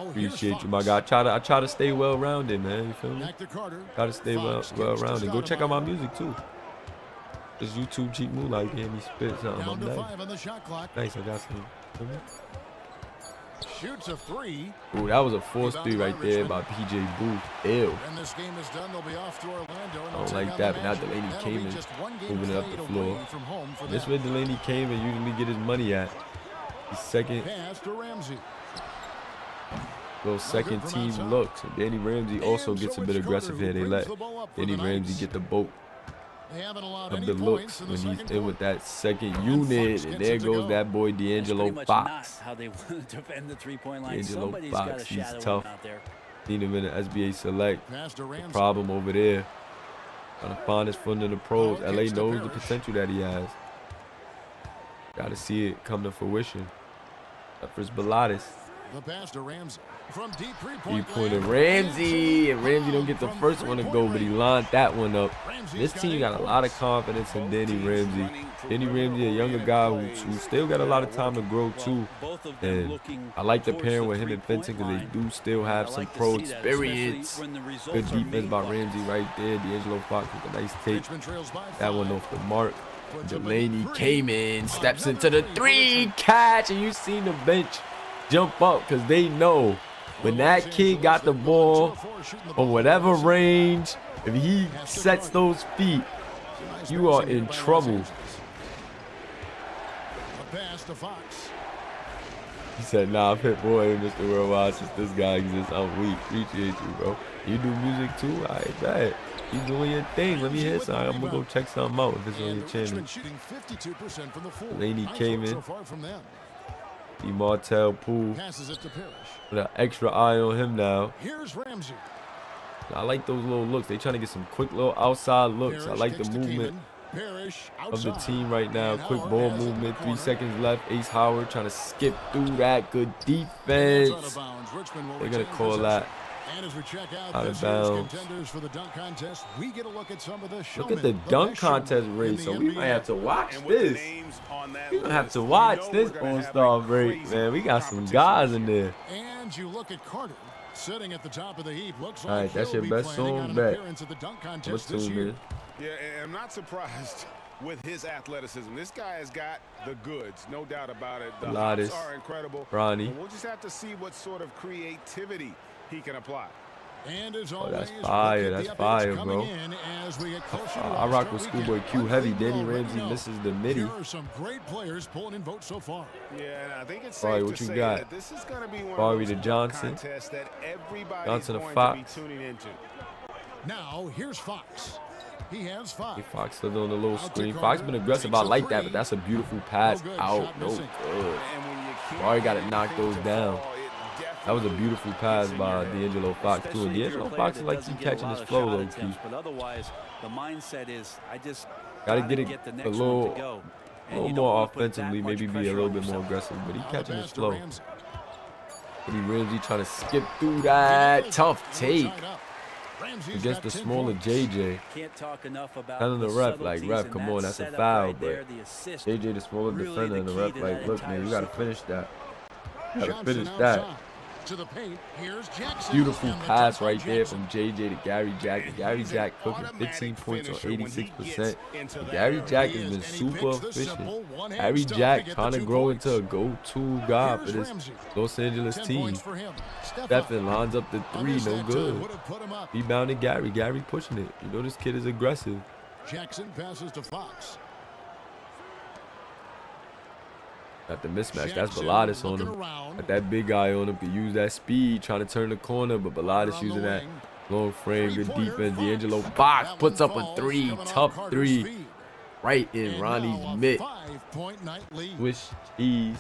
A: Appreciate you, my guy. I try to stay well-rounded, man. You feel me? Gotta stay well-rounded. Go check out my music too. This YouTube cheap Moolah, you can hear me spit something. I'm nice. Nice, I got some.
H: Shoots a 3.
A: Ooh, that was a force 3 right there by PJ Booth. Ew.
H: When this game is done, they'll be off to Orlando.
A: I don't like that, but now Delaney came in, moving it up the floor. This is where Delaney came and usually get his money at. He's second.
H: Pass to Ramsey.
A: Little second team looks. And Danny Ramsey also gets a bit aggressive here. They let Danny Ramsey get the boat of the looks when he's in with that second unit. And there goes that boy D'Angelo Fox.
J: How they want to defend the three-point line.
A: D'Angelo Fox, he's tough. Seen him in the SBA Select. The problem over there. Trying to find his foot in the pros. LA knows the potential that he has. Got to see it come to fruition. Up for Bilatis.
H: The pass to Ramsey. From deep
A: three-pointer Ramsey, and Ramsey don't get the first one to go, but he lined that one up. This team got a lot of confidence in Danny Ramsey. Danny Ramsey, a younger guy who still got a lot of time to grow too. And I like the pairing with him and Fenton because they do still have some pro experience. Good defense by Ramsey right there. D'Angelo Fox with a nice take. That one off the mark. Delaney came in, steps into the 3, catch, and you seen the bench jump up because they know when that kid got the ball from whatever range, if he sets those feet, you are in trouble. He said, nah, Pit Boy, Mr. Worldwide, since this guy exists, I'm weak. Appreciate you, bro. You do music too? I bet. You doing your thing. Let me hear something. I'm going to go check something out if it's on your channel. Delaney came in. Martell Poole with an extra eye on him now.
H: Here's Ramsey.
A: I like those little looks. They trying to get some quick little outside looks. I like the movement of the team right now. Quick ball movement. 3 seconds left. Ace Howard trying to skip through that. Good defense. They're going to call that out of bounds. Look at the dunk contest race. So we might have to watch this. We're going to have to watch this All-Star break, man. We got some guys in there.
H: And you look at Carter sitting at the top of the heap. Looks like
A: all right, that's your best song bet.
H: What's this year?
I: Yeah, and I'm not surprised with his athleticism. This guy has got the goods, no doubt about it. The hops are incredible.
A: Ronnie.
I: We'll just have to see what sort of creativity he can apply.
H: And as
A: oh, that's fire. That's fire, bro. I rock with Schoolboy Q heavy. Danny Ramsey misses the midi.
H: Here are some great players pulling in votes so far.
I: Yeah, and I think it's
A: safe
I: what you got? This is going to be one
A: Barry to Johnson. Johnson to Fox.
H: Now, here's Fox. He has 5.
A: Fox still on the little screen. Fox been aggressive. I like that, but that's a beautiful pass out. No good. Barry got to knock those down. That was a beautiful pass by D'Angelo Fox too. And D'Angelo Fox is like he catching his flow low key.
J: But otherwise, the mindset is I just
A: gotta get it a little more offensively, maybe be a little bit more aggressive. But he catching his flow. Eddie Ramsey trying to skip through that tough take against the smaller JJ.
J: Can't talk enough about
A: telling the ref like, ref, come on, that's a foul. But JJ the smaller defender, and the ref like, look, man, you gotta finish that. Gotta finish that.
H: to the paint. Here's Jackson.
A: Beautiful pass right there from JJ to Gary Jack. Gary Jack cooking 15 points on 86%. Gary Jack has been super efficient. Gary Jack trying to grow into a go-to guy for this Los Angeles team. Stephen lines up the three, no good. Rebounding Gary. Gary pushing it. You know this kid is aggressive.
H: Jackson passes to Fox.
A: Got the mismatch. That's Bilotis on him. Got that big guy on him. Could use that speed trying to turn the corner, but Bilotis using that long frame. Good defense. D'Angelo Fox puts up a three. Tough three. Right in Ronnie's mitt. Wish cheese.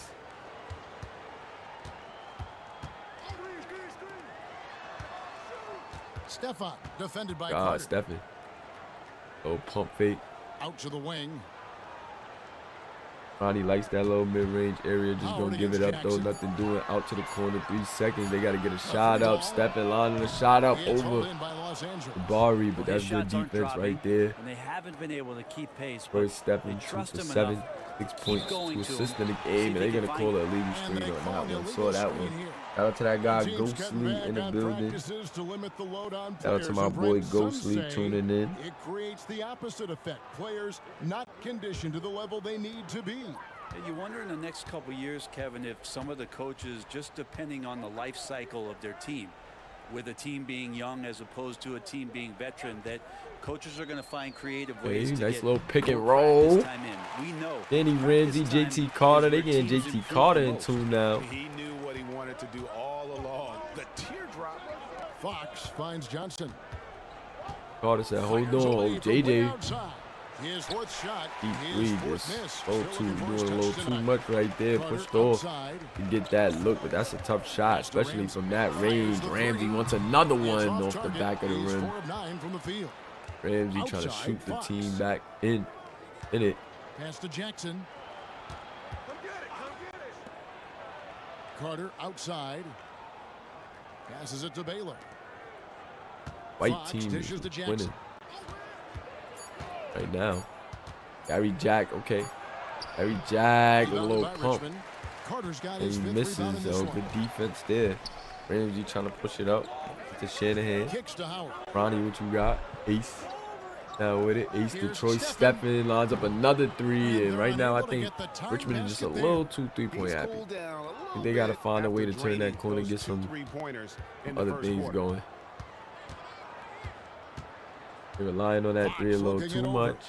H: Stefan defended by
A: God, Stephen. Oh, pump fake.
H: Out to the wing.
A: Ronnie likes that little mid-range area. Just gonna give it up though. Nothing doing. Out to the corner. 3 seconds. They gotta get a shot up. Stephen lining a shot up over Bari, but that's good defense right there.
J: And they haven't been able to keep pace.
A: First Stephen 2 for 7, 6 points, 2 assists in the game, and they're gonna call it a legal screen on that one. Saw that one. Shout out to that guy Ghostly in the building. Shout out to my boy Ghostly tuning in.
H: It creates the opposite effect. Players not conditioned to the level they need to be.
J: You wonder in the next couple of years, Kevin, if some of the coaches, just depending on the life cycle of their team, with a team being young as opposed to a team being veteran, that coaches are going to find creative ways to
A: nice
J: get
A: little pick and roll.
J: We know
A: Danny Ramsey, JT Carter, they getting JT Carter in tune now.
I: He knew what he wanted to do all along. The teardrop.
H: Fox finds Johnson.
A: Carter said, hold on, JJ.
H: His fourth shot.
A: Deep three, just doing a little too much right there. Pushed off. You get that look, but that's a tough shot, especially from that range. Ramsey wants another one off the back of the rim. Ramsey trying to shoot the team back in it.
H: Pass to Jackson. Carter outside. Passes it to Baylor.
A: White team is winning right now. Gary Jack, okay. Gary Jack with a little pump. And he misses, though. Good defense there. Ramsey trying to push it up to Shanahan. Ronnie, what you got? Ace. Now with it. Ace to Troy Stephen. Lines up another three. And right now, I think Richmond is just a little too three-point happy. I think they got to find a way to turn that corner and get some other things going. They're relying on that three a little too much.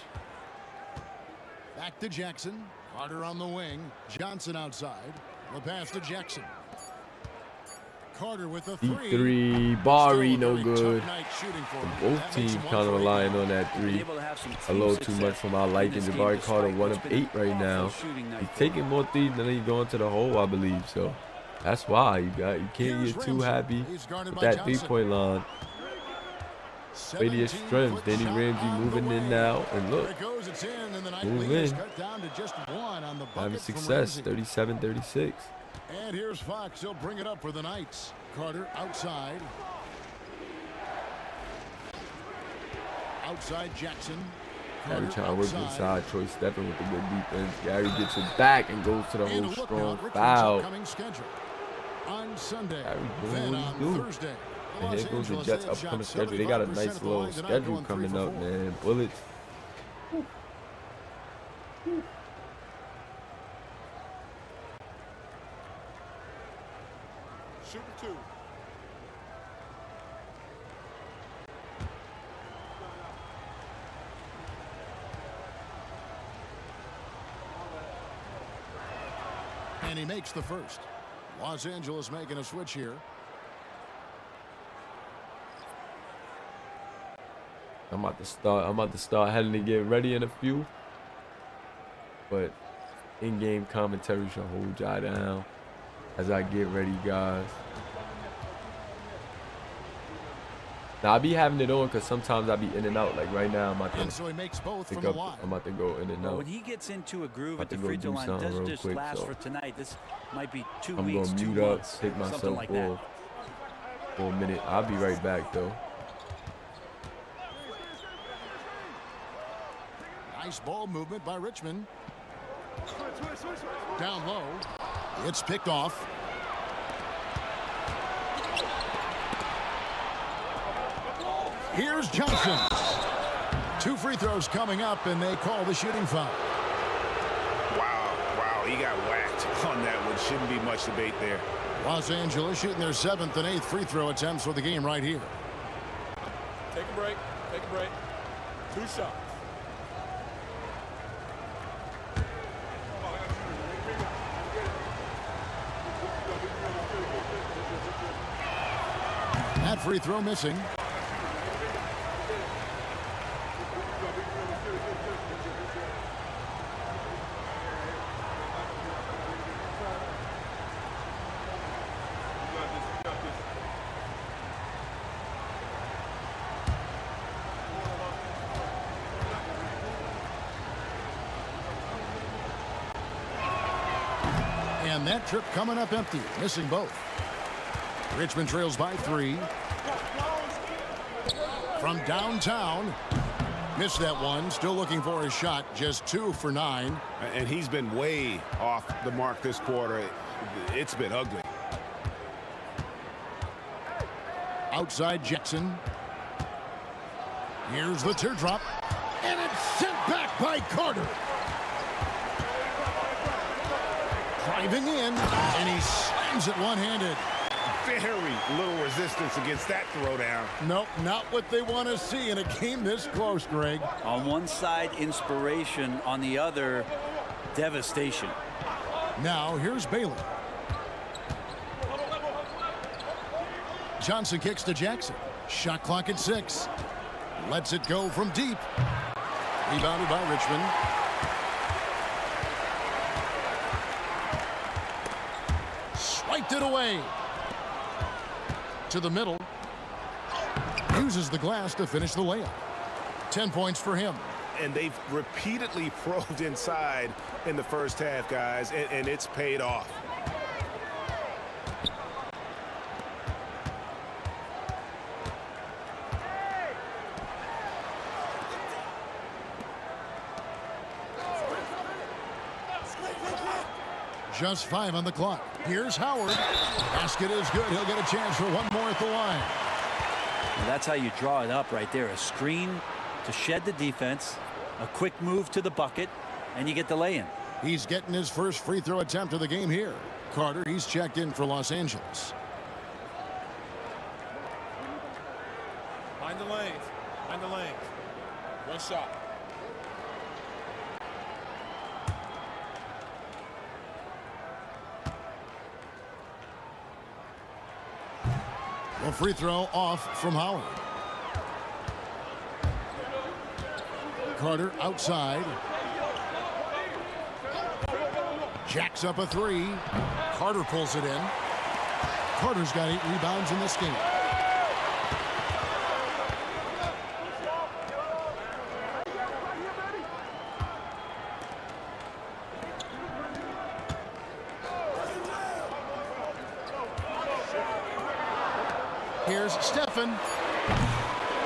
H: Back to Jackson. Carter on the wing. Johnson outside. The pass to Jackson. Carter with a
A: deep three. Bari, no good. Both teams kind of relying on that three a little too much for my liking. Jabari Carter 1 of 8 right now. He's taking more threes than he's going to the hole, I believe. So that's why you can't get too happy with that 3-point line. Radius strength. Danny Ramsey moving in now, and look, move in. Having success. 37-36.
H: And here's Fox. He'll bring it up for the Knights. Carter outside. Outside Jackson.
A: Gary trying to work inside. Troy Stephen with the good defense. Gary gets it back and goes to the whole strong foul.
H: On Sunday,
A: then on
H: Thursday.
A: And here goes the Jets' upcoming schedule. They got a nice little schedule coming up, man. Bullets.
H: Super 2. And he makes the first. Los Angeles making a switch here.
A: I'm about to start having to get ready in a few. But in-game commentary should hold y'all down as I get ready, guys. Now I be having it on because sometimes I be in and out. Like right now, I'm about to go in and out.
J: When he gets into a groove at the free throw line, doesn't just last for tonight. This might be 2 weeks,
A: I'm gonna
J: 2
A: mute
J: months,
A: up, take myself
J: like
A: off for a minute. I'll be right back though.
H: Nice ball movement by Richmond. Down low. It's picked off. Here's Johnson. 2 free throws coming up, and they call the shooting foul.
I: Wow, he got whacked on that one. Shouldn't be much debate there.
H: Los Angeles shooting their 7th and 8th free throw attempts for the game right here.
E: Take a break. 2 shots.
H: That free throw missing. And that trip coming up empty, missing both. Richmond trails by 3. From downtown, missed that one. Still looking for his shot. Just 2 for 9.
I: And he's been way off the mark this quarter. It's been ugly.
H: Outside Jackson. Here's the teardrop. And it's sent back by Carter. Driving in, and he slams it one-handed.
I: Very little resistance against that throwdown.
H: Nope, not what they want to see in a game this close, Greg.
J: On one side, inspiration. On the other, devastation.
H: Now, here's Baylor. Johnson kicks to Jackson. Shot clock at 6. Lets it go from deep. Rebounded by Richmond. Swiped it away. To the middle. Uses the glass to finish the layup. 10 points for him.
I: And they've repeatedly probed inside in the first half, guys, and it's paid off.
H: Just 5 on the clock. Here's Howard. Basket is good. He'll get a chance for one more at the line.
J: And that's how you draw it up right there. A screen to shed the defense, a quick move to the bucket, and you get the lay-in.
H: He's getting his first free throw attempt of the game here. Carter, he's checked in for Los Angeles.
E: Find the lanes. One shot.
H: A free throw off from Howard. Carter outside. Jacks up a 3. Carter pulls it in. Carter's got 8 rebounds in this game. Here's Stephen.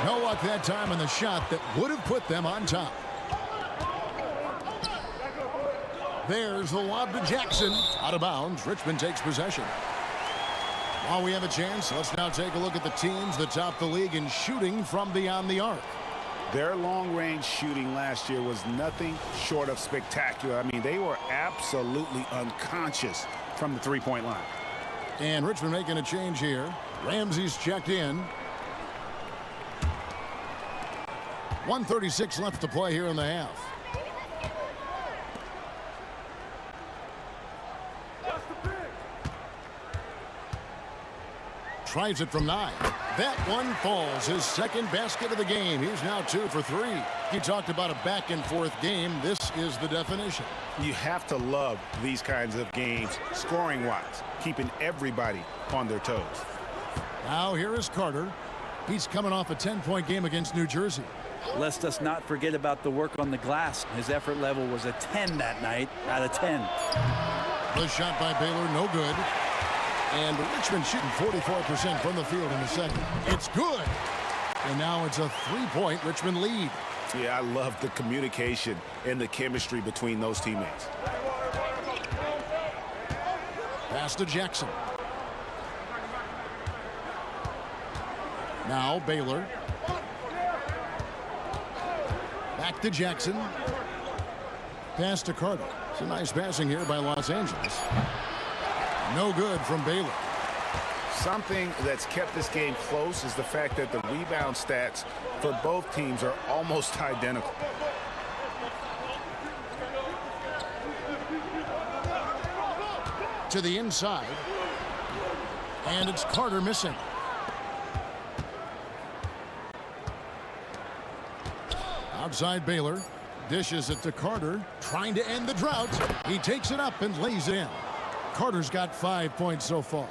H: No luck that time on the shot that would have put them on top. There's the lob to Jackson. Out of bounds. Richmond takes possession. While we have a chance, let's now take a look at the teams that top the league in shooting from beyond the arc.
I: Their long-range shooting last year was nothing short of spectacular. I mean, they were absolutely unconscious from the three-point line.
H: And Richmond making a change here. Ramsey's checked in. 1:36 left to play here in the half. Tries it from 9. That one falls. His second basket of the game. He's now 2 for 3. He talked about a back and forth game. This is the definition.
I: You have to love these kinds of games, scoring-wise, keeping everybody on their toes.
H: Now here is Carter. He's coming off a 10-point game against New Jersey.
J: Let us not forget about the work on the glass. His effort level was a 10 that night out of 10.
H: The shot by Baylor, no good. And Richmond shooting 44% from the field in the second. It's good. And now it's a 3-point Richmond lead.
I: Yeah, I love the communication and the chemistry between those teammates.
H: Pass to Jackson. Now Baylor. Back to Jackson. Pass to Carter. It's a nice passing here by Los Angeles. No good from Baylor.
I: Something that's kept this game close is the fact that the rebound stats for both teams are almost identical.
H: To the inside. And it's Carter missing. Outside Baylor. Dishes it to Carter. Trying to end the drought. He takes it up and lays it in. Carter's got 5 points so far.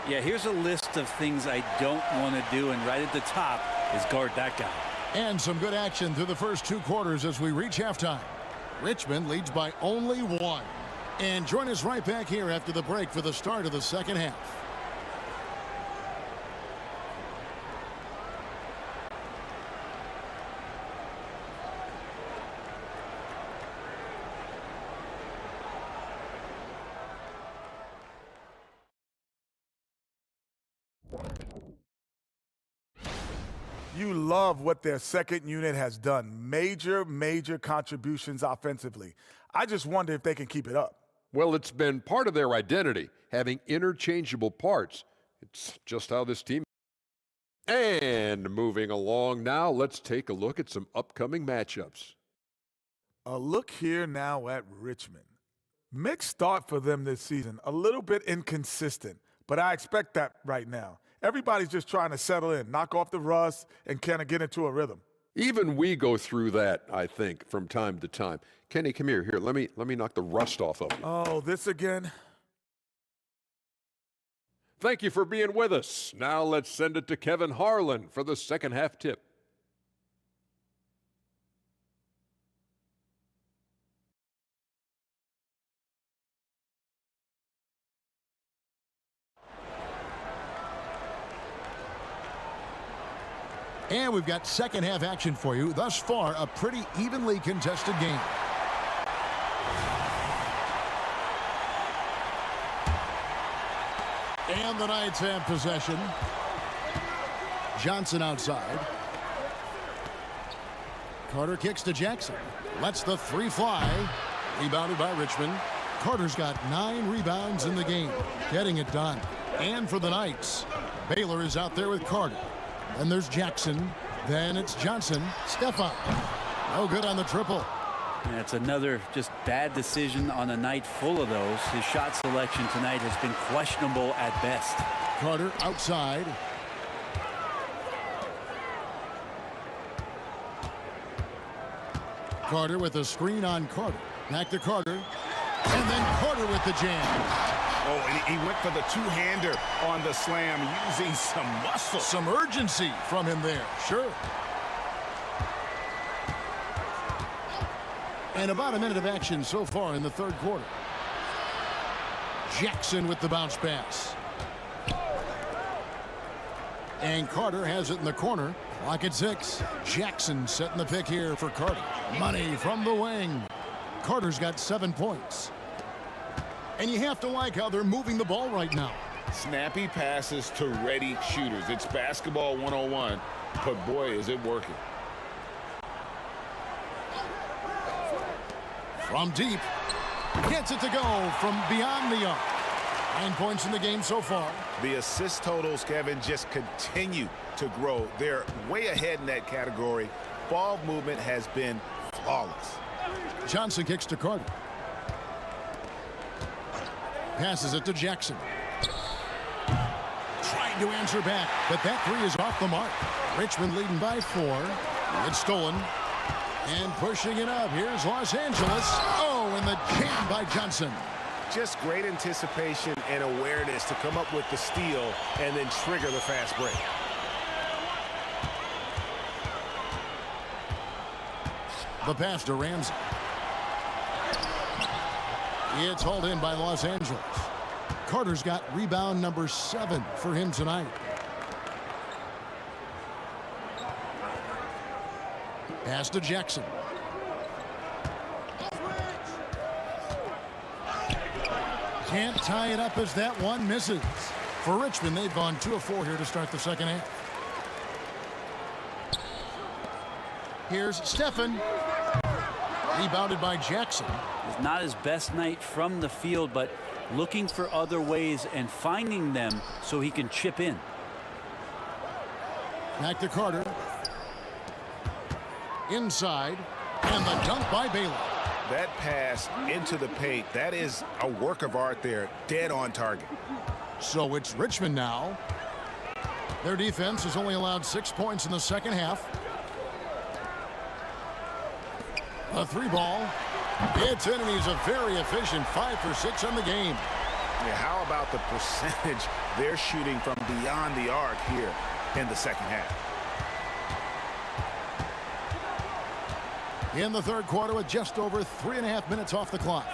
J: Yeah, here's a list of things I don't want to do, and right at the top is guard that guy.
H: And some good action through the first 2 quarters as we reach halftime. Richmond leads by only 1. And join us right back here after the break for the start of the second half.
K: You love what their second unit has done. Major contributions offensively. I just wonder if they can keep it up.
E: Well, it's been part of their identity, having interchangeable parts. It's just how this team. And moving along now, let's take a look at some upcoming matchups.
K: A look here now at Richmond. Mixed start for them this season. A little bit inconsistent, but I expect that right now. Everybody's just trying to settle in, knock off the rust, and kind of get into a rhythm.
E: Even we go through that, I think, from time to time. Kenny, come here. Here, let me knock the rust off of you.
K: Oh, this again?
E: Thank you for being with us. Now let's send it to Kevin Harlan for the second half tip.
H: And we've got second half action for you. Thus far, a pretty evenly contested game. And the Knights have possession. Johnson outside. Carter kicks to Jackson. Lets the 3 fly. Rebounded by Richmond. Carter's got 9 rebounds in the game. Getting it done. And for the Knights, Baylor is out there with Carter. Then there's Jackson. Then it's Johnson. Stefan. No good on the triple.
J: And it's another just bad decision on a night full of those. His shot selection tonight has been questionable at best.
H: Carter outside. Carter with a screen on Carter. Back to Carter. And then Carter with the jam.
I: Oh, and he went for the two-hander on the slam, using some muscle.
H: Some urgency from him there, sure. And about a minute of action so far in the third quarter. Jackson with the bounce pass. And Carter has it in the corner. Clock at 6. Jackson setting the pick here for Carter. Money from the wing. Carter's got 7 points. And you have to like how they're moving the ball right now.
I: Snappy passes to ready shooters. It's basketball 101, but boy, is it working.
H: From deep. Gets it to go from beyond the arc. 9 points in the game so far.
I: The assist totals, Kevin, just continue to grow. They're way ahead in that category. Ball movement has been flawless.
H: Johnson kicks to Carter. Passes it to Jackson. Trying to answer back, but that 3 is off the mark. Richmond leading by 4. It's stolen. And pushing it up. Here's Los Angeles. Oh, and the jam by Johnson.
I: Just great anticipation and awareness to come up with the steal and then trigger the fast break.
H: The pass to Ramsey. It's hauled in by Los Angeles. Carter's got rebound number 7 for him tonight. Pass to Jackson. Can't tie it up as that one misses. For Richmond, they've gone 2 of 4 here to start the second half. Here's Stefan. Rebounded by Jackson.
J: It's not his best night from the field, but looking for other ways and finding them so he can chip in.
H: Back to Carter. Inside. And the dunk by Baylor.
I: That pass into the paint, that is a work of art there. Dead on target.
H: So it's Richmond now. Their defense has only allowed 6 points in the second half. A 3-ball. It's in, and he's a very efficient 5 for 6 on the game.
I: Yeah, how about the percentage they're shooting from beyond the arc here in the second half?
H: In the third quarter with just over 3.5 minutes off the clock.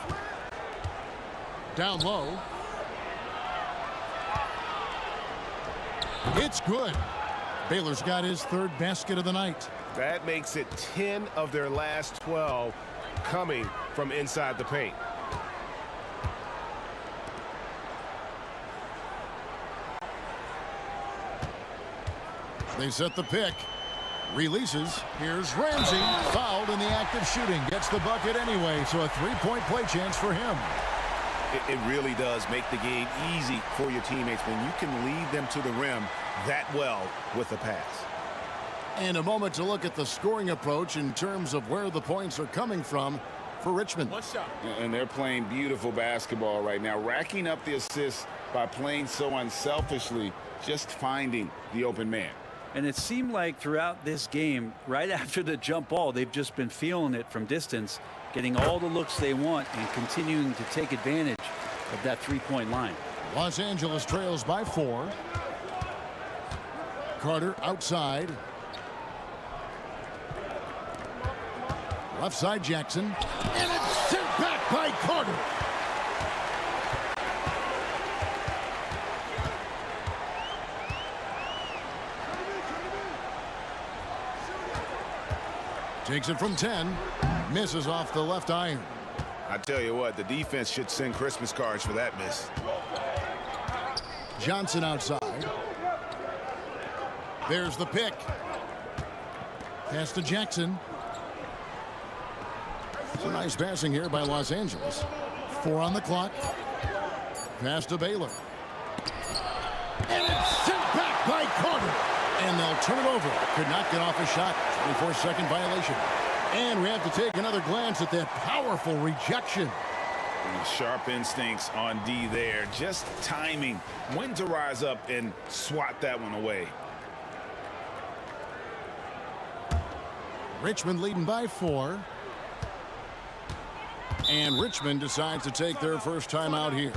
H: Down low. It's good. Baylor's got his third basket of the night.
I: That makes it 10 of their last 12 coming from inside the paint.
H: They set the pick. Releases. Here's Ramsey. Fouled in the act of shooting. Gets the bucket anyway, so a 3-point play chance for him.
I: It really does make the game easy for your teammates when you can lead them to the rim that well with a pass.
H: And a moment to look at the scoring approach in terms of where the points are coming from for Richmond.
I: One shot. And they're playing beautiful basketball right now, racking up the assists by playing so unselfishly, just finding the open man.
J: And it seemed like throughout this game, right after the jump ball, they've just been feeling it from distance, getting all the looks they want and continuing to take advantage of that 3-point line.
H: Los Angeles trails by 4. Carter outside. Left side Jackson. And it's sent back by Carter. Takes it from 10. Misses off the left iron.
I: I tell you what, the defense should send Christmas cards for that miss.
H: Johnson outside. There's the pick. Pass to Jackson. It's a nice passing here by Los Angeles. 4 on the clock. Pass to Baylor. And it's sent back by Carter. And they'll turn it over. Could not get off a shot. 24-second violation. And we have to take another glance at that powerful rejection.
I: Sharp instincts on D there. Just timing. When to rise up and swat that one away.
H: Richmond leading by 4. And Richmond decides to take their first time out here.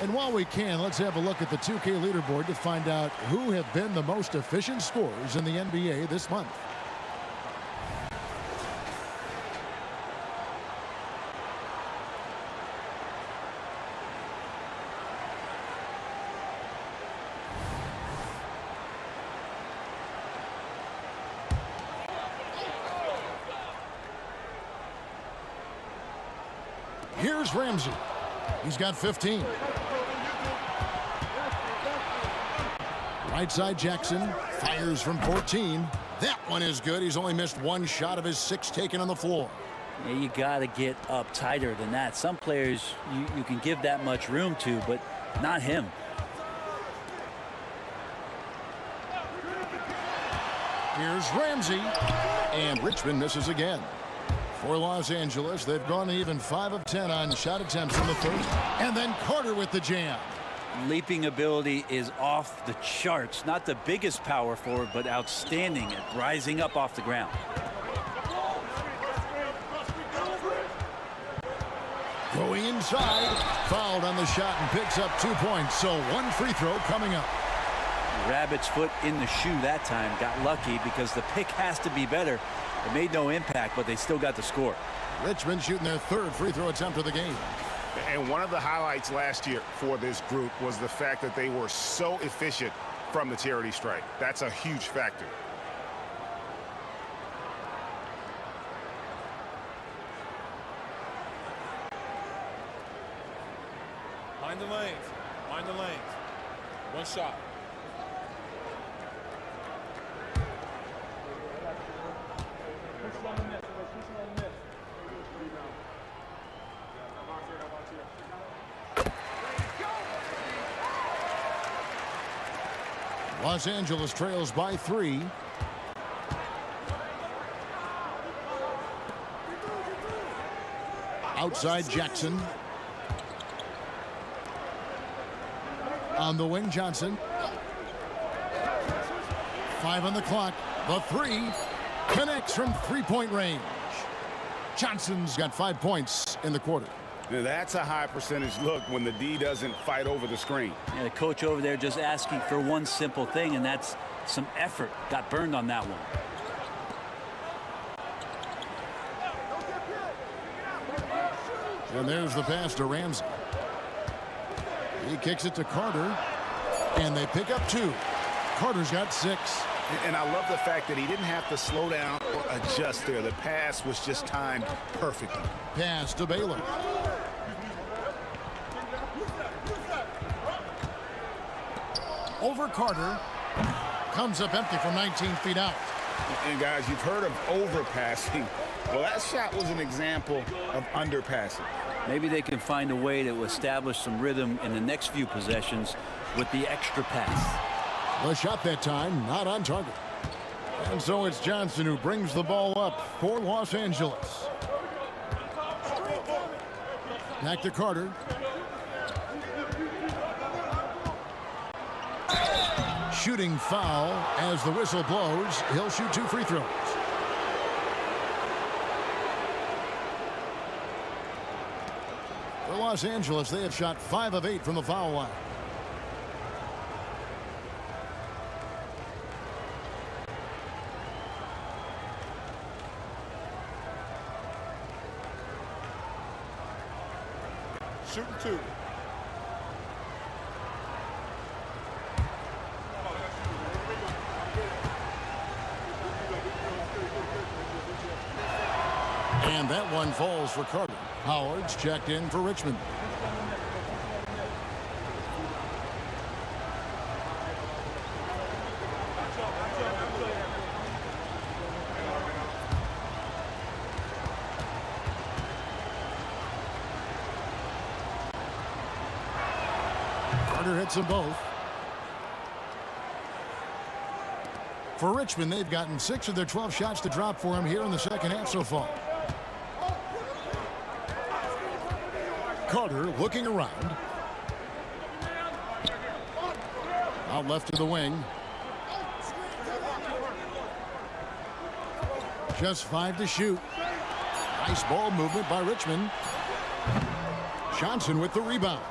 H: And while we can, let's have a look at the 2K leaderboard to find out who have been the most efficient scorers in the NBA this month. Here's Ramsey. He's got 15. Right side Jackson fires from 14. That one is good. He's only missed 1 shot of his 6 taken on the floor.
J: Yeah, you got to get up tighter than that. Some players you can give that much room to, but not him.
H: Here's Ramsey. And Richmond misses again. For Los Angeles, they've gone even 5 of 10 on shot attempts in the first. And then Carter with the jam.
J: Leaping ability is off the charts. Not the biggest power forward, but outstanding at rising up off the ground.
H: Going inside, fouled on the shot and picks up 2 points. So one free throw coming up.
J: Rabbit's foot in the shoe that time. Got lucky because the pick has to be better. It made no impact, but they still got the score.
H: Richmond shooting their 3rd free throw attempt of the game.
I: And one of the highlights last year for this group was the fact that they were so efficient from the charity stripe. That's a huge factor.
L: Mind the lanes. Mind the lanes. One shot.
H: Los Angeles trails by 3. Outside Jackson. On the wing, Johnson. 5 on the clock. The 3 connects from 3-point range. Johnson's got 5 points in the quarter.
I: Now that's a high percentage look when the D doesn't fight over the screen.
J: Yeah, the coach over there just asking for one simple thing, and that's some effort. Got burned on that one.
H: And there's the pass to Ramsey. He kicks it to Carter, and they pick up 2. Carter's got 6.
I: And I love the fact that he didn't have to slow down or adjust there. The pass was just timed perfectly.
H: Pass to Baylor. Over Carter. Comes up empty from 19 feet out.
I: And guys, you've heard of overpassing. Well, that shot was an example of underpassing.
J: Maybe they can find a way to establish some rhythm in the next few possessions with the extra pass.
H: The shot that time not on target. And so it's Johnson who brings the ball up for Los Angeles. Back to Carter. Shooting foul as the whistle blows. He'll shoot 2 free throws. For Los Angeles, they have shot 5 of 8 from the foul line.
L: Shooting 2.
H: And that one falls for Carter. Howard's checked in for Richmond. Carter hits them both. For Richmond, they've gotten 6 of their 12 shots to drop for him here in the second half so far. Carter looking around. Out left to the wing. Just 5 to shoot. Nice ball movement by Richmond. Johnson with the rebound.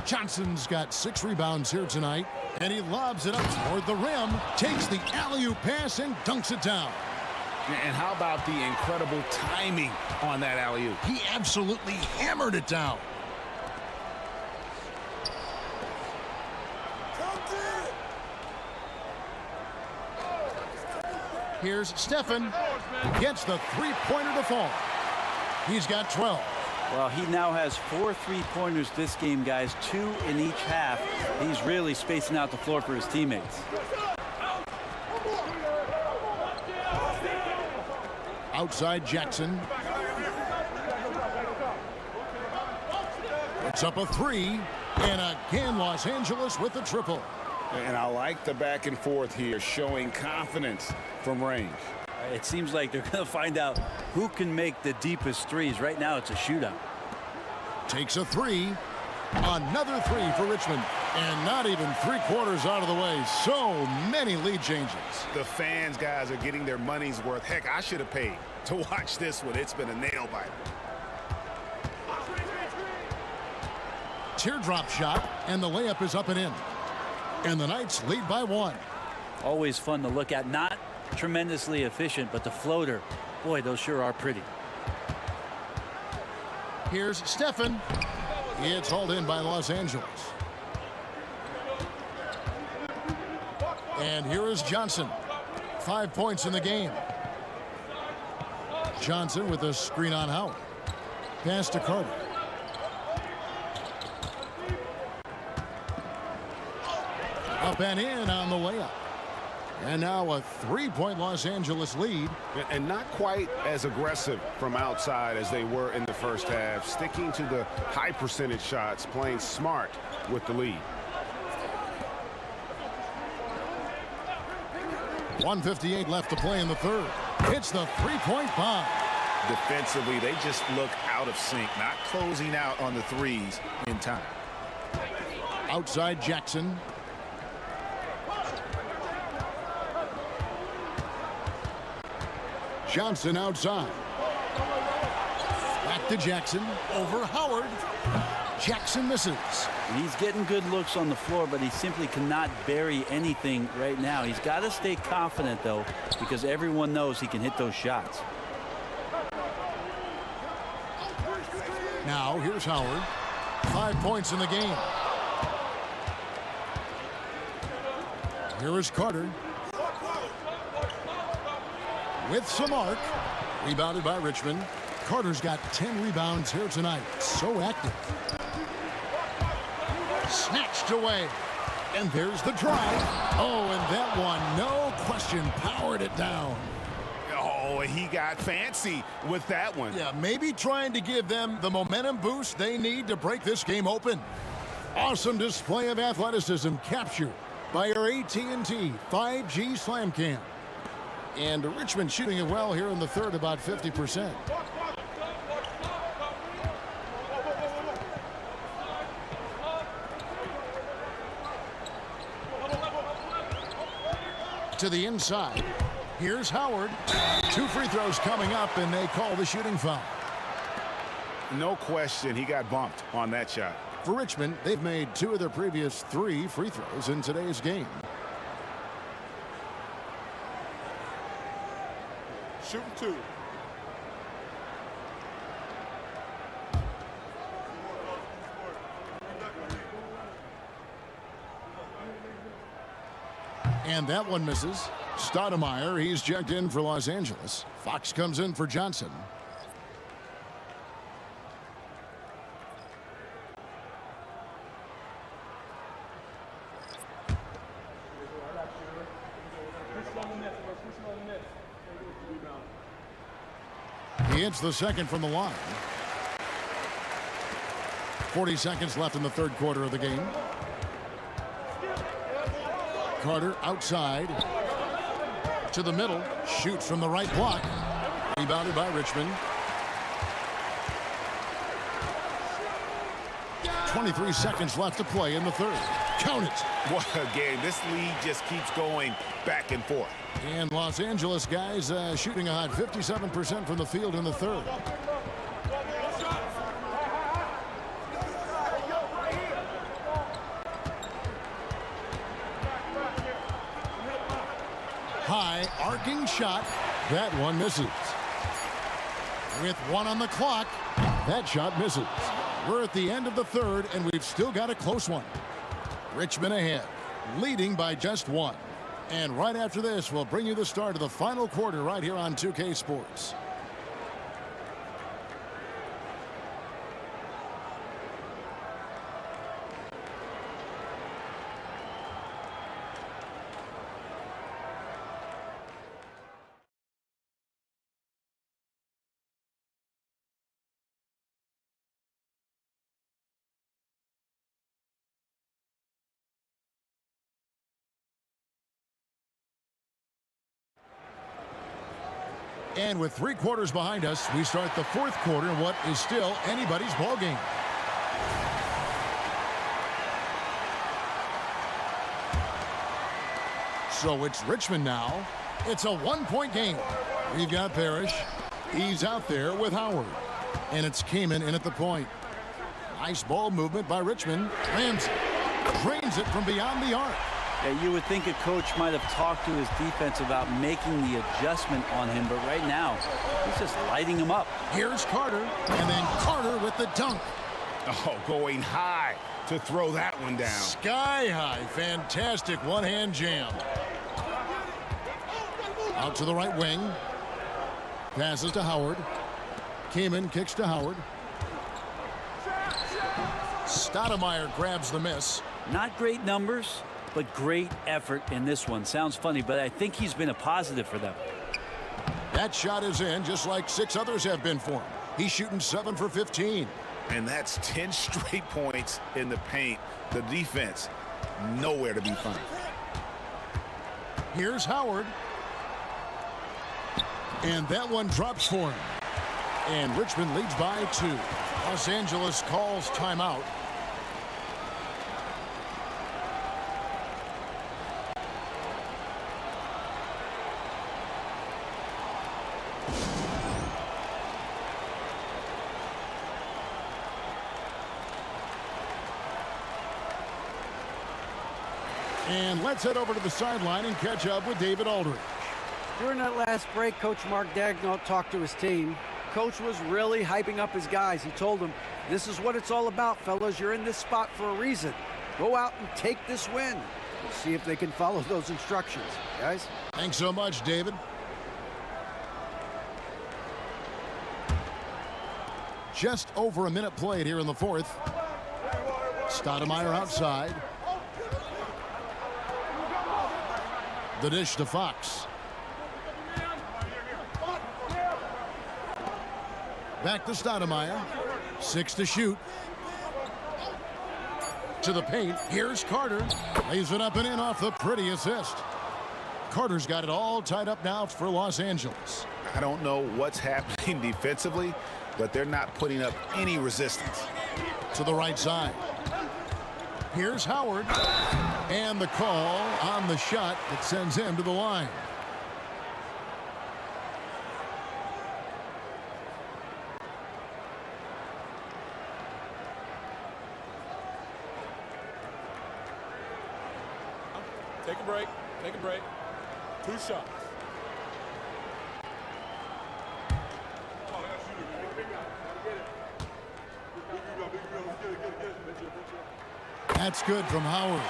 H: Johnson's got 6 rebounds here tonight, and he lobs it up toward the rim, takes the alley-oop pass and dunks it down.
I: And how about the incredible timing on that alley-oop?
H: He absolutely hammered it down. Here's Stephen. Gets the 3-pointer to fall. He's got 12.
J: Well, he now has 4 3-pointers this game, guys. 2 in each half. He's really spacing out the floor for his teammates.
H: Outside Jackson. It's up a 3. And again, Los Angeles with the triple.
I: And I like the back and forth here, showing confidence from range.
J: It seems like they're going to find out who can make the deepest threes. Right now, it's a shootout.
H: Takes a 3. Another 3 for Richmond. And not even 3/4 out of the way. So many lead changes.
I: The fans, guys, are getting their money's worth. Heck, I should have paid to watch this one. It's been a nail biter.
H: Teardrop shot, and the layup is up and in. And the Knights lead by 1.
J: Always fun to look at. Not tremendously efficient, but the floater, boy, those sure are pretty.
H: Here's Stephen. It's hauled in by Los Angeles. And here is Johnson. 5 points in the game. Johnson with a screen on Howard. Pass to Carter. Up and in on the layup. And now a 3-point Los Angeles lead.
I: And not quite as aggressive from outside as they were in the first half. Sticking to the high percentage shots, playing smart with the lead.
H: 1:58 left to play in the third. It's the 3-point bomb.
M: Defensively, they just look out of sync, not closing out on the threes in time.
H: Outside Jackson. Johnson outside. Back to Jackson. Over Howard. Jackson misses.
J: He's getting good looks on the floor, but he simply cannot bury anything right now. He's got to stay confident, though, because everyone knows he can hit those shots.
H: Now, here's Howard. 5 points in the game. Here is Carter. With some arc. Rebounded by Richmond. Carter's got 10 rebounds here tonight. So active. Snatched away. And there's the drive. Oh, and that one, no question, powered it down.
I: Oh, he got fancy with that one.
H: Yeah, maybe trying to give them the momentum boost they need to break this game open. Awesome display of athleticism captured by our AT&T 5G Slam Cam. And Richmond shooting it well here in the third, about 50%. To the inside. Here's Howard. 2 free throws coming up, and they call the shooting foul.
I: No question, he got bumped on that shot.
H: For Richmond, they've made 2 of their previous 3 free throws in today's game.
L: Shooting 2.
H: And that one misses. Stoudemire, he's checked in for Los Angeles. Fox comes in for Johnson. He hits the second from the line. 40 seconds left in the third quarter of the game. Carter outside. To the middle. Shoots from the right block. Rebounded by Richmond. 23 seconds left to play in the third. Count it.
I: What a game. This lead just keeps going back and forth.
H: And Los Angeles guys shooting a hot 57% from the field in the third. High arcing shot. That one misses. With 1 on the clock, that shot misses. We're at the end of the third, and we've still got a close one. Richmond ahead, leading by just 1. And right after this, we'll bring you the start of the final quarter right here on 2K Sports. And with 3 quarters behind us, we start the fourth quarter in what is still anybody's ball game. So it's Richmond now. It's a 1-point game. We've got Parrish. He's out there with Howard. And it's Kamen in at the point. Nice ball movement by Richmond. Ramsey drains it from beyond the arc.
J: Yeah, you would think a coach might have talked to his defense about making the adjustment on him, but right now, he's just lighting him up.
H: Here's Carter, and then Carter with the dunk.
M: Oh, going high to throw that one down.
H: Sky high. Fantastic one-hand jam. Out to the right wing. Passes to Howard. Kamen kicks to Howard. Stoudemire grabs the miss.
J: Not great numbers, but great effort in this one. Sounds funny, but I think he's been a positive for them.
H: That shot is in, just like 6 others have been for him. He's shooting 7 for 15.
M: And that's 10 straight points in the paint. The defense, nowhere to be found.
H: Here's Howard. And that one drops for him. And Richmond leads by 2. Los Angeles calls timeout. And let's head over to the sideline and catch up with David Aldridge.
N: During that last break, Coach Mark Daigneault talked to his team. Coach was really hyping up his guys. He told them, this is what it's all about, fellas. You're in this spot for a reason. Go out and take this win. We'll see if they can follow those instructions, guys.
H: Thanks so much, David. Just over a minute played here in the 4th. Stoudemire outside. The dish to Fox. Back to Stoudemire. 6 to shoot. To the paint. Here's Carter. Lays it up and in off the pretty assist. Carter's got it all tied up now for Los Angeles.
M: I don't know what's happening defensively, but they're not putting up any resistance.
H: To the right side. Here's Howard. And the call on the shot that sends him to the line.
L: Take a break. Take a break. 2 shots.
H: That's good from Howard.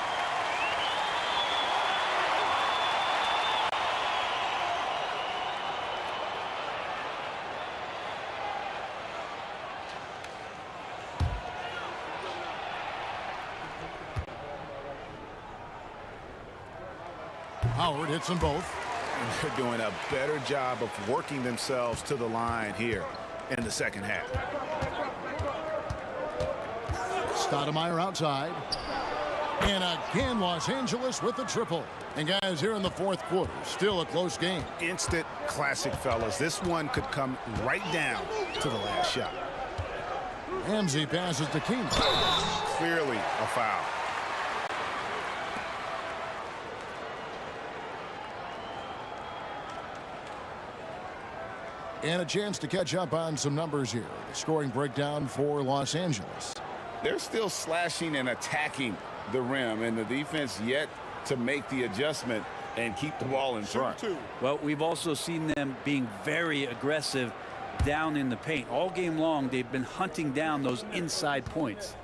H: Howard hits them both.
M: And they're doing a better job of working themselves to the line here in the second half.
H: Stoudemire outside. And again, Los Angeles with the triple. And guys, here in the 4th quarter, still a close game.
M: Instant classic, fellas. This one could come right down to the last shot.
H: Ramsey passes to King.
M: Clearly a foul.
H: And a chance to catch up on some numbers here. The scoring breakdown for Los Angeles.
M: They're still slashing and attacking the rim, and the defense yet to make the adjustment and keep the ball in front.
J: Well, we've also seen them being very aggressive down in the paint. All game long, they've been hunting down those inside points.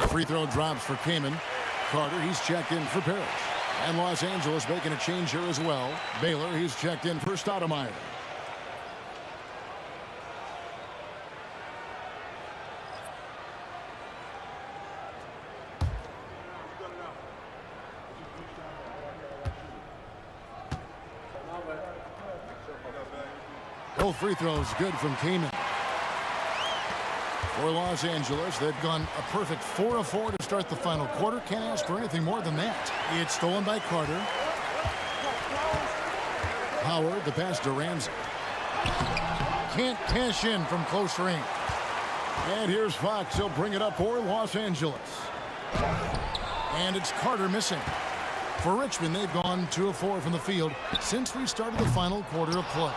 H: Free throw drops for Kamen. Carter, he's checked in for Parrish. And Los Angeles making a change here as well. Baylor, he's checked in for Stoudemire. Both free throws good from Kamen. For Los Angeles, they've gone a perfect 4 of 4 to start the final quarter. Can't ask for anything more than that. It's stolen by Carter. Howard, the pass to Ramsey. Can't cash in from close range. And here's Fox. He'll bring it up for Los Angeles. And it's Carter missing. For Richmond, they've gone 2 of 4 from the field since we started the final quarter of play.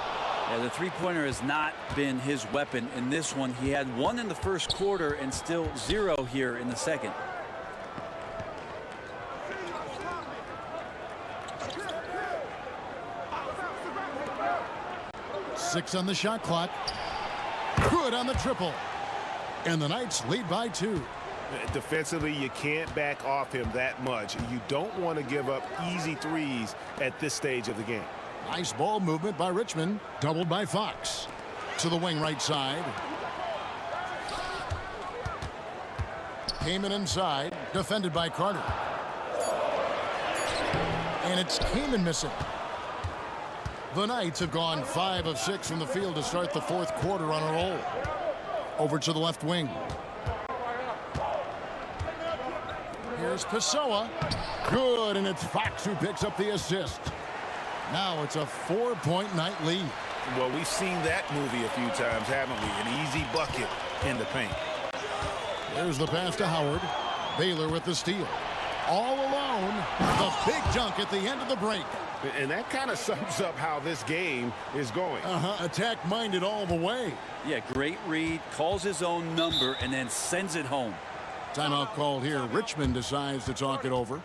J: Yeah, the three-pointer has not been his weapon in this one. He had one in the first quarter and still 0 here in the second.
H: Six on the shot clock. Good on the triple. And the Knights lead by 2.
I: Defensively, you can't back off him that much. You don't want to give up easy threes at this stage of the game.
H: Nice ball movement by Richmond, doubled by Fox. To the wing right side. Kaman inside, defended by Carter. And it's Kaman missing. The Knights have gone 5 of 6 from the field to start the fourth quarter on a roll. Over to the left wing. Here's Pessoa. Good, and it's Fox who picks up the assist. Now it's a 4-point Knight lead.
I: Well, we've seen that movie a few times, haven't we? An easy bucket in the paint.
H: There's the pass to Howard. Baylor with the steal. All alone. The big dunk at the end of the break.
I: And that kind of sums up how this game is going.
H: Attack-minded all the way.
J: Yeah, great read. Calls his own number and then sends it home.
H: Timeout called here. Richmond decides to talk it over.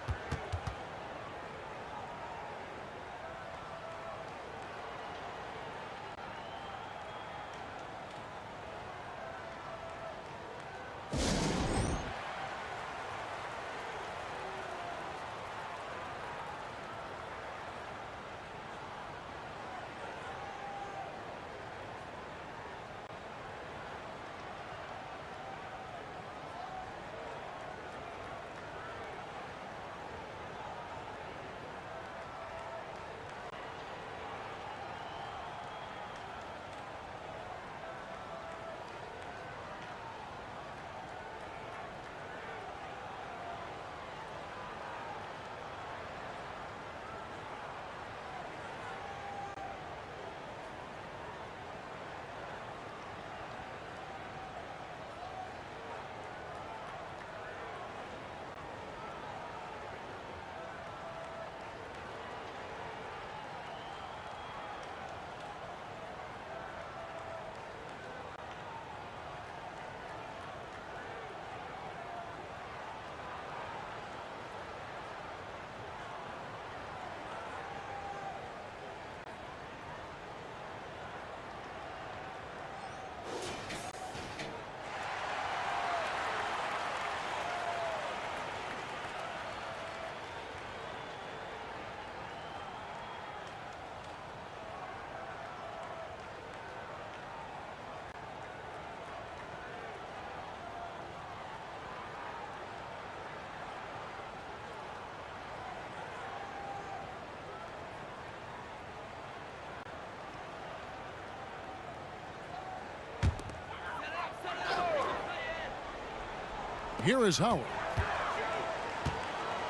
H: Here is Howard.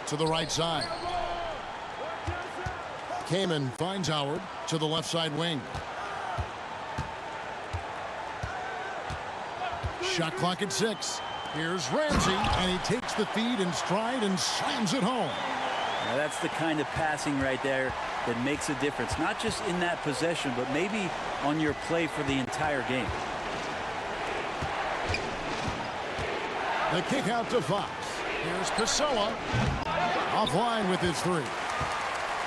H: To the right side. Kaman finds Howard to the left side wing. Shot clock at 6. Here's Ramsey, and he takes the feed in stride and slams it home.
J: Now that's the kind of passing right there that makes a difference, not just in that possession, but maybe on your play for the entire game.
H: The kick out to Fox. Here's Pessoa. Offline with his 3.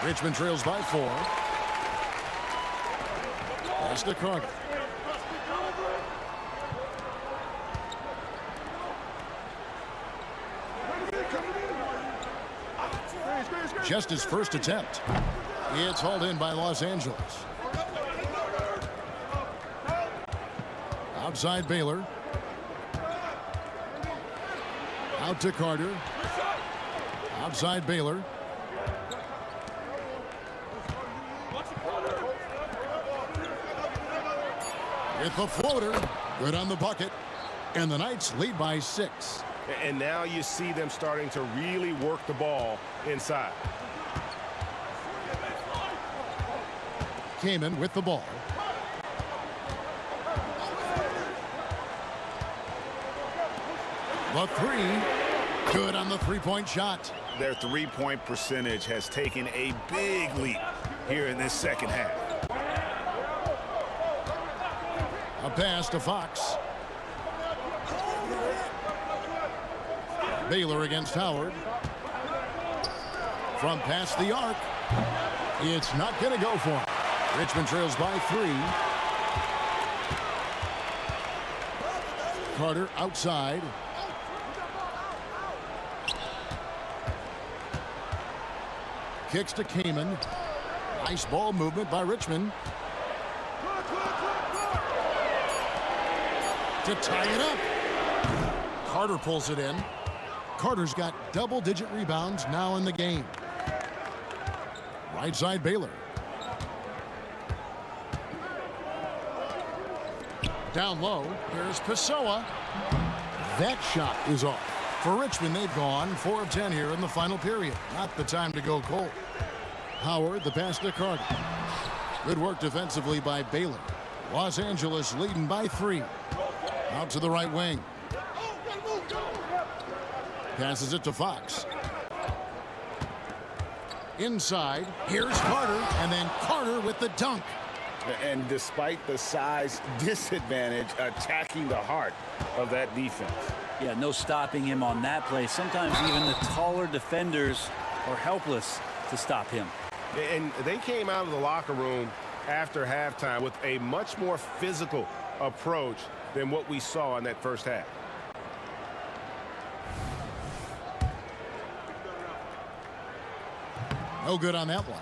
H: Richmond trails by 4. Pass to Carter. Just his first attempt. It's hauled in by Los Angeles. Outside Baylor. Out to Carter. Outside Baylor. With the floater. Good on the bucket. And the Knights lead by 6.
I: And now you see them starting to really work the ball inside.
H: Kaman with the ball. The 3. Good on the three-point shot.
I: Their three-point percentage has taken a big leap here in this second half.
H: pass to Fox. Baylor against Howard. From past the arc. It's not going to go for him. Richmond trails by 3. Carter outside. Kicks to Kamen. Nice ball movement by Richmond. To tie it up. Carter pulls it in. Carter's got double-digit rebounds now in the game. Right side Baylor. Down low, here's Pessoa. That shot is off. For Richmond, they've gone 4 of 10 here in the final period. Not the time to go cold. Howard, the pass to Carter. Good work defensively by Baylor. Los Angeles leading by 3. Out to the right wing. Passes it to Fox. Inside, here's Carter, and then Carter with the dunk.
M: And despite the size disadvantage, attacking the heart of that defense.
J: Yeah, no stopping him on that play. Sometimes even the taller defenders are helpless to stop him.
I: And they came out of the locker room after halftime with a much more physical approach than what we saw in that first half.
H: No good on that one.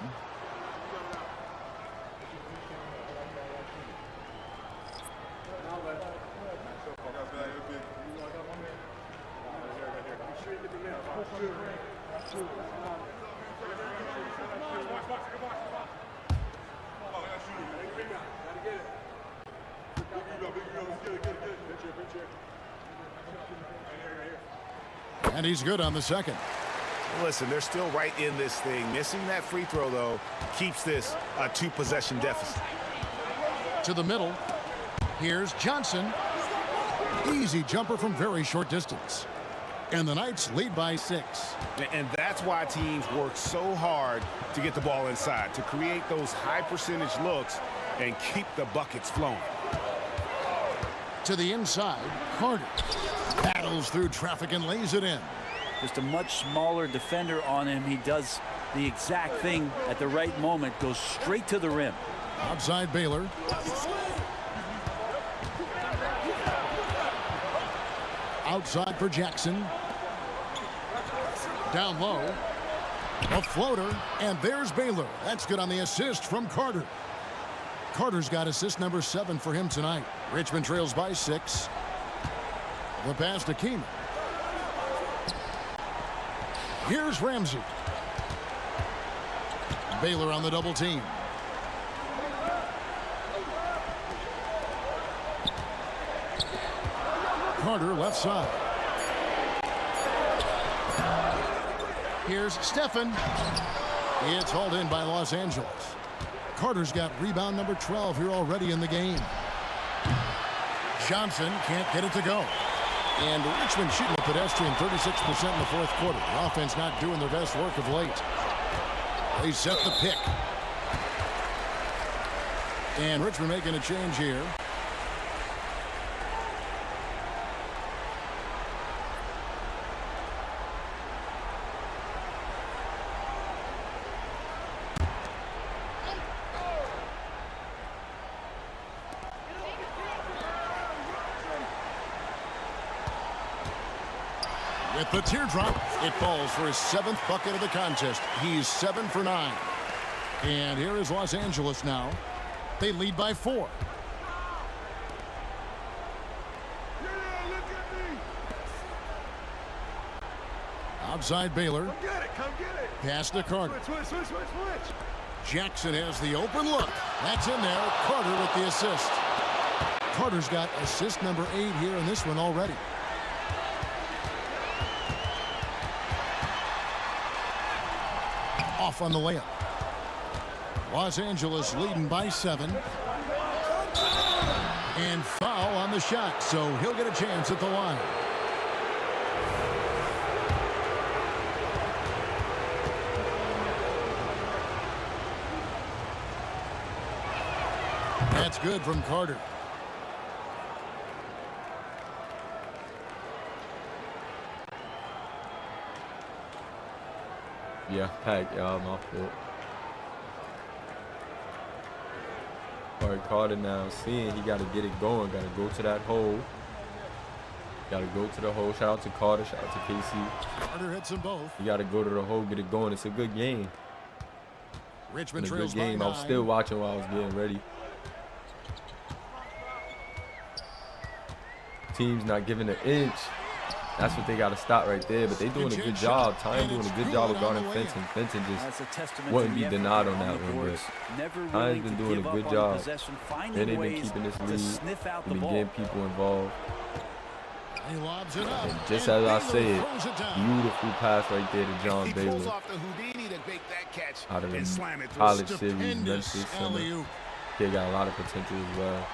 H: And he's good on the second.
I: Listen, they're still right in this thing. Missing that free throw, though, keeps this a 2-possession deficit.
H: To the middle. Here's Johnson. Easy jumper from very short distance. And the Knights lead by 6.
I: And that's why teams work so hard to get the ball inside, to create those high-percentage looks and keep the buckets flowing.
H: To the inside, Carter battles through traffic and lays it in.
J: Just a much smaller defender on him. He does the exact thing at the right moment, goes straight to the rim.
H: Outside Baylor. Outside for Jackson. Down low. A floater, and there's Baylor. That's good on the assist from Carter. Carter's got assist number 7 for him tonight. Richmond trails by 6. The pass to Keeman. Here's Ramsey. Baylor on the double team. Carter left side. Here's Stephen. It's hauled in by Los Angeles. Carter's got rebound number 12 here already in the game. Johnson can't get it to go. And Richmond shooting a pedestrian 36% in the fourth quarter. The offense not doing their best work of late. They set the pick. And Richmond making a change here. With the teardrop, it falls for his 7th bucket of the contest. He's 7 for 9. And here is Los Angeles now. They lead by 4. Outside Baylor.
C: Come get it, come get it.
H: Pass to Carter.
C: Switch.
H: Jackson has the open look. That's in there. Carter with the assist. Carter's got assist number 8 here in this one already. Off on the layup. Los Angeles leading by 7. And foul on the shot, so he'll get a chance at the line. That's good from Carter.
A: Yeah, pack, y'all, my fault. Corey Carter now seeing he got to get it going. Got to go to that hole. Got to go to the hole. Shout out to Carter. Shout out to KC.
H: Carter hits them both.
A: You got to go to the hole, get it going. It's a good game.
H: Richmond
A: It's a
H: trails
A: good game.
H: by
A: I was
H: 9.
A: still watching while I was getting ready. Team's not giving an inch. That's what they got to stop right there. But they doing a good job. Time doing a good job of guarding Fenton. Fenton just wouldn't be denied on that one. But Time's been doing a good job. And they've been keeping this lead. They've been getting people involved.
H: He lobs it up.
A: And just as I say it, beautiful pass right there to John Baylor. Out of the college series, Memphis. Kid got a lot of potential as well.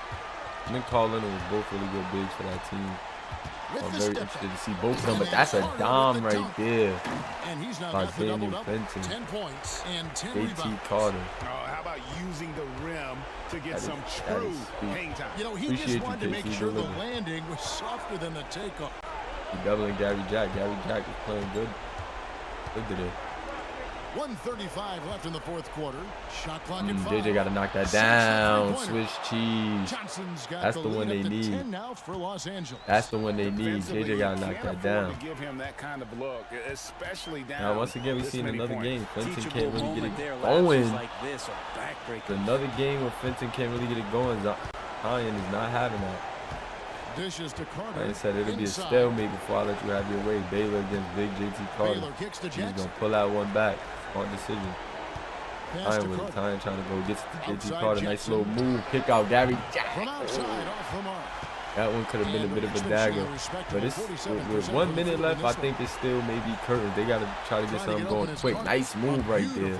A: And then Carl Leonard was both really good bigs for that team. I'm very interested to see both of them, but that's a dime right there by Daniel Fenton.
H: 10 points and 10
A: JT
H: rebounds.
A: Carter.
I: How about using the rim to get some true hang time?
H: You know, he
A: Appreciate
H: just wanted to make sure the
A: delivering.
H: landing was softer than the takeoff.
A: He doubling Gary Jack. Gary Jack is playing good. Good today.
H: 1:35 left in the fourth quarter. Shot clock at 5.
A: JJ got to knock that down. Swiss cheese.
H: Johnson's got
A: That's
H: the
A: the one
H: lead
A: they
H: up to
A: need.
H: 10 now for Los Angeles.
A: That's the one they need. JJ got to knock that down.
I: Give him that kind of look, especially down.
A: Now, once again, we've seen another game. Fenton can't really get it
J: There,
A: going.
J: like this, or backbreaker.
A: It's another game where Fenton can't really get it going. Zion is not having that.
H: Dishes to Carter.
A: Like I said, it'll be a
H: inside.
A: stalemate before I let you have your way. Baylor against Big JT Carter.
H: Baylor kicks to
A: He's going
H: Jackson.
A: to pull that one back. Smart decision.
H: Pass to
A: Time with
H: Carter.
A: Time trying to go get to JT
H: Outside
A: Carter. Nice
H: Jackson.
A: little move. Kick out Gary Jack.
H: From outside, off the mark.
A: That one could have been a bit of a dagger. But it's with 1 minute left, I think it's still maybe curtains. They got to try to get something going quick. Nice move right there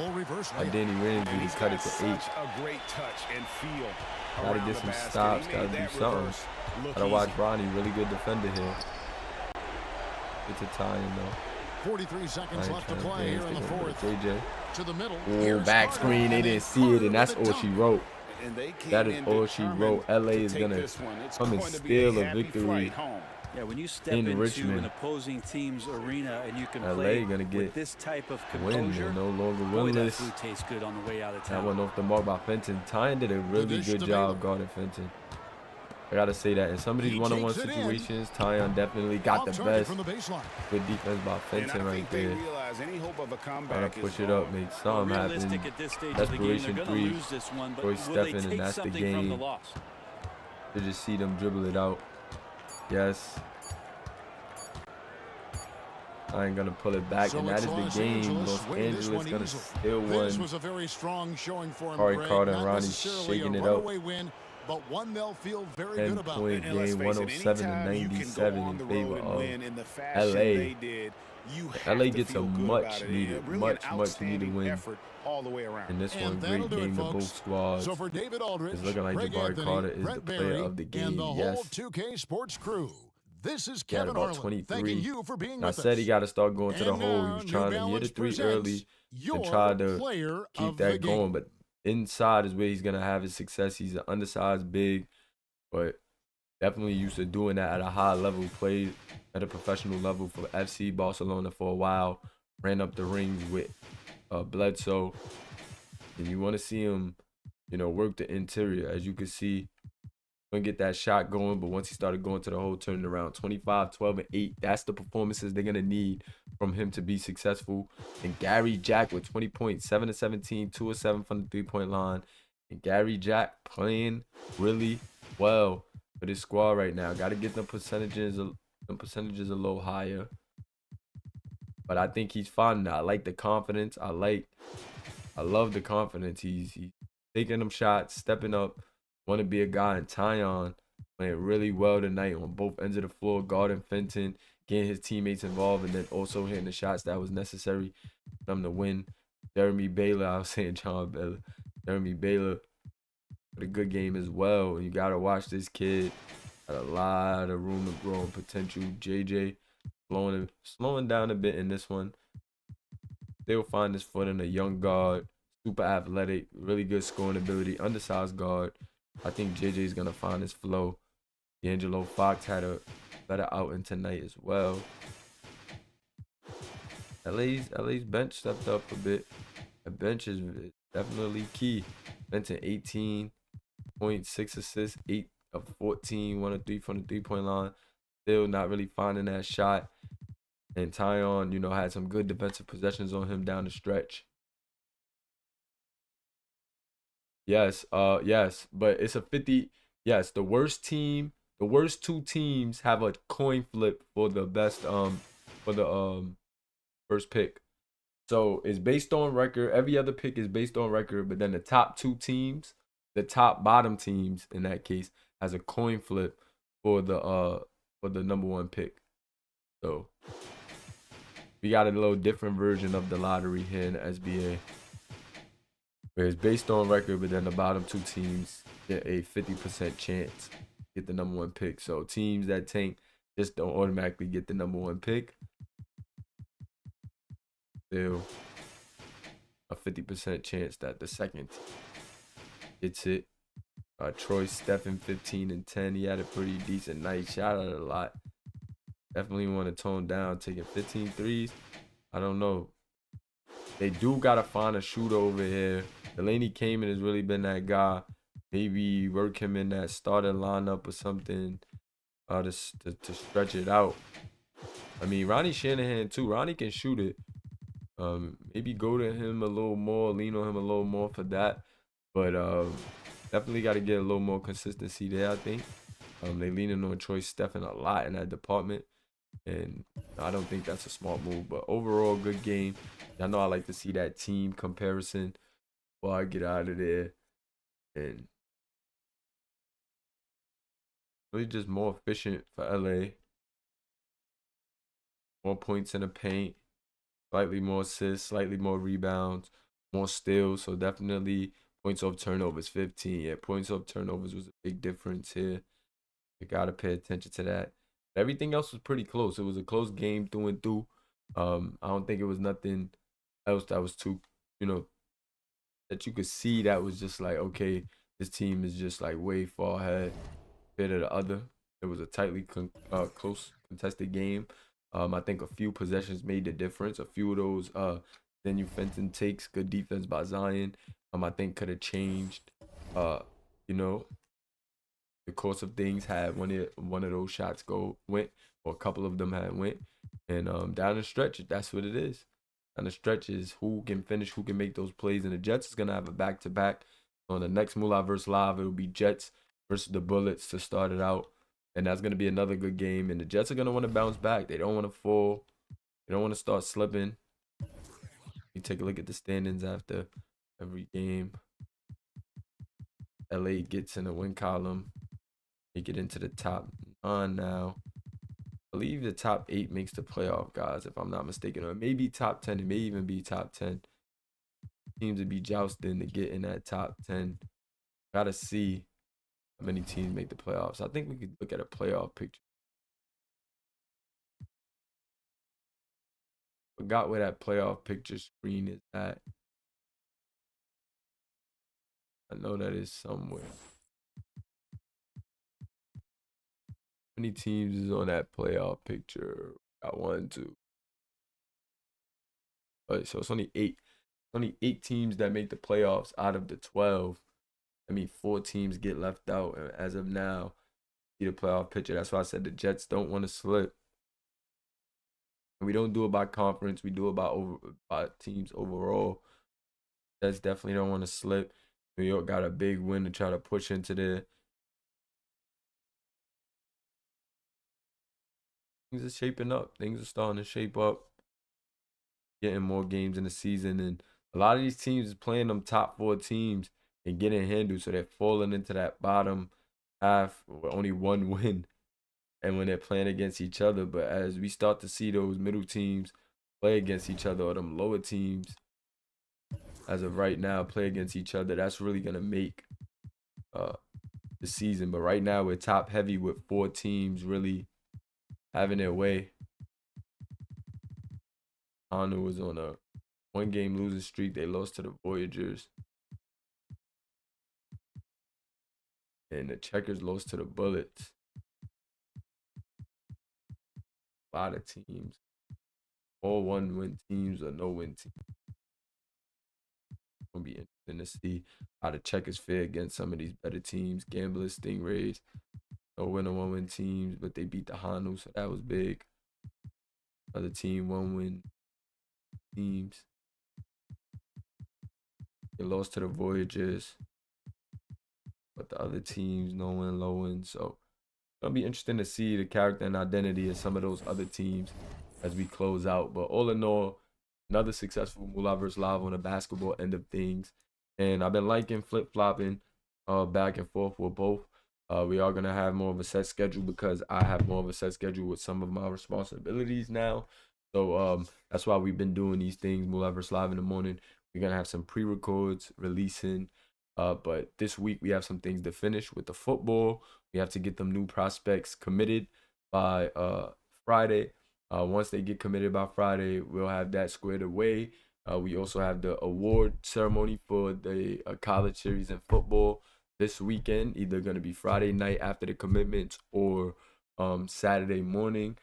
A: by Danny Ramsey to cut it to 8.
I: A great touch and feel.
A: Got to get some stops. Got to do something. Got to watch Ronnie. Really good defender here. It's a tie-in though.
H: 43 seconds left to play here in the fourth.
A: JJ.
H: To the middle.
A: Oh, back screen. They didn't see it, and that's all she wrote. That is all she wrote. LA is going to come and steal a victory
J: Yeah, when you step
A: in
J: into
A: Richmond.
J: an opposing team's arena and you can
A: LA
J: play
A: gonna get
J: with this type of
A: win.
J: composure,
A: They're no longer
J: boy, that
A: winless.
J: food tastes good on the way out of
A: That
J: town.
A: one off the mark by Fenton. Tyan did a really good job guarding Fenton. I gotta say that in some of these one-on-one situations, Tyan definitely got the best. Good defense by Fenton right there. Trying to push it up, make something happen.
J: Realistic at this stage of the game, they're
A: Desperation
J: going to
A: three.
J: lose this one, but
A: Roy
J: will they
A: Steffen, and
J: take
A: that's the
J: something from the
A: game.
J: loss?
A: To just see them dribble it out. Yes. I ain't gonna pull it back,
H: So
A: and that is
H: it's
A: the game. Los
H: winning this
A: Angeles
H: one
A: gonna
H: easily.
A: still
H: This
A: win.
H: was a very strong showing for him.
A: Corey
H: Greg.
A: Carter and
H: Not
A: Ronnie
H: necessarily
A: shaking
H: a
A: it up.
H: runaway win, but one they'll feel very good about.
A: 10-point
I: And let's
A: game,
I: face it,
A: 107 to
I: anytime you can go
A: 97
I: on
A: in
I: the
A: favor
I: road and
A: of
I: win in the fashion
A: LA.
I: they did, you have
A: LA
I: to
A: gets a
I: feel good
A: much
I: about it.
A: needed,
I: Really
A: much
I: an
A: needed
I: outstanding
A: win.
I: effort all the way around.
A: In this one,
H: And that'll
A: great
H: do it,
A: game to
H: folks.
A: both squads.
H: So for David Aldridge,
A: It's looking like
H: Greg
A: Jabari
H: Anthony,
A: Carter is the
H: Brett
A: player
H: Berry,
A: of the game.
H: and the whole
A: Yes.
H: 2K Sports crew. This is
A: He had
H: Kevin
A: about
H: Harlan.
A: 23.
H: Thanking you for being
A: And I
H: with
A: said
H: us.
A: he got to start going to the
H: And
A: hole. He
H: now,
A: was
H: New
A: trying to hit
H: Balance
A: a three
H: presents
A: early
H: your
A: and try to
H: player
A: keep
H: of the
A: that
H: game.
A: going. But inside is where he's going to have his success. He's an undersized big, but definitely used to doing that at a high level. Played at a professional level for FC Barcelona for a while. Ran up the rings with Bledsoe. And you want to see him, work the interior. As you can see, going to get that shot going. But once he started going to the hole, turning around 25, 12, and 8. That's the performances they're going to need from him to be successful. And Gary Jack with 20 points, 7 of 17, 2 of 7 from the three-point line. And Gary Jack playing really well for this squad right now. Got to get them percentages a little higher. But I think he's fine now. I like the confidence. I love the confidence. He's taking them shots, stepping up. Want to be a guy. And Tyan playing really well tonight on both ends of the floor, guarding Fenton, getting his teammates involved, and then also hitting the shots that was necessary for them to win. Jeremy Baylor, I was saying John Baylor. Jeremy Baylor with a good game as well. You got to watch this kid. Got a lot of room to grow and potential. JJ slowing down a bit in this one. They'll find his foot in a young guard, super athletic, really good scoring ability, undersized guard. I think JJ's going to find his flow. D'Angelo Fox had a better outing tonight as well. LA's bench stepped up a bit. The bench is definitely key. Benton 18.6 assists, 8 of 14, 1 of 3 from the 3-point line. Still not really finding that shot. And Tyon, you know, had some good defensive possessions on him down the stretch. Yes, yes, but it's a 50. Yes, the worst two teams have a coin flip for the best for the first pick. So it's based on record. Every other pick is based on record, but then the top two teams, the top bottom teams in that case, has a coin flip for the number one pick. So we got a little different version of the lottery here in the SBA. Where it's based on record, but then the bottom two teams get a 50% chance to get the number one pick. So teams that tank just don't automatically get the number one pick. Still a 50% chance that the second gets it. Troy Steffen 15 and 10. He had a pretty decent night. Shot at a lot. Definitely want to tone down taking 15 threes. I don't know. They do got to find a shooter over here. Delaney Kamen has really been that guy. Maybe work him in that starting lineup or something to stretch it out. I mean, Ronnie Shanahan too. Ronnie can shoot it. Maybe go to him a little more, lean on him a little more for that. But definitely got to get a little more consistency there, I think. They leaning on Troy Steffen a lot in that department. And I don't think that's a smart move. But overall, good game. I know I like to see that team comparison before I get out of there. And really just more efficient for LA. More points in the paint. Slightly more assists, slightly more rebounds, more steals. So definitely points off turnovers, 15. Yeah, points off turnovers was a big difference here. You got to pay attention to that. Everything else was pretty close. It was a close game through and through. I don't think it was nothing else that was too, you know, that you could see that was just like, okay, this team is just like way far ahead compared to the other. It was a tightly close contested game. I think a few possessions made the difference. A few of those Daniel Fenton takes, good defense by Zion. I think could have changed you know, the course of things had one of those shots went, or a couple of them had went. And down the stretch, that's what it is. Down the stretch is who can finish, who can make those plays. And the Jets is gonna have a back-to-back. On the next Mulaverse Live, it'll be Jets versus the Bullets to start it out. And that's going to be another good game. And the Jets are going to want to bounce back. They don't want to fall. They don't want to start slipping. You take a look at the standings after every game. LA gets in the win column. They get into the top 9 now. I believe the top 8 makes the playoff, guys, if I'm not mistaken. Or maybe top 10. It may even be top 10. Teams would be jousting to get in that top 10. Got to see how many teams make the playoffs. I think we could look at a playoff picture. Forgot where that playoff picture screen is at. I know that is somewhere. How many teams is on that playoff picture? Got 1, 2. So it's only 8. Only 8 teams that make the playoffs out of the 12. I mean, 4 teams get left out as of now. See the playoff picture. That's why I said the Jets don't want to slip. And we don't do it by conference. We do it by teams overall. Jets definitely don't want to slip. New York got a big win to try to push into there. Things are shaping up. Things are starting to shape up. Getting more games in the season. And a lot of these teams is playing them top 4 teams and getting handled. So they're falling into that bottom half with only 1 win. And when they're playing against each other. But as we start to see those middle teams play against each other, or them lower teams, as of right now, play against each other, that's really going to make the season. But right now, we're top heavy with 4 teams really having their way. Honor was on a 1-game losing streak. They lost to the Voyagers. And the Checkers lost to the Bullets. A lot of teams all 1-win teams or no-win teams. It's gonna be interesting to see how the check is fair against some of these better teams. Gamblers, Stingrays, no-win or 1-win teams, but they beat the Hanu, so that was big. Other team, 1-win teams. They lost to the Voyagers, but the other teams, no-win, low-win. So it'll be interesting to see the character and identity of some of those other teams as we close out. But all in all, another successful Mulaverse live on the basketball end of things. And I've been liking flip-flopping back and forth with both. We are going to have more of a set schedule because I have more of a set schedule with some of my responsibilities now. So that's why we've been doing these things, Mulaverse live in the morning. We're going to have some pre-records releasing. But this week we have some things to finish with the football. We have to get them new prospects committed by Friday. Once they get committed by Friday, we'll have that squared away. We also have the award ceremony for the college series in football this weekend, either going to be Friday night after the commitments or Saturday morning.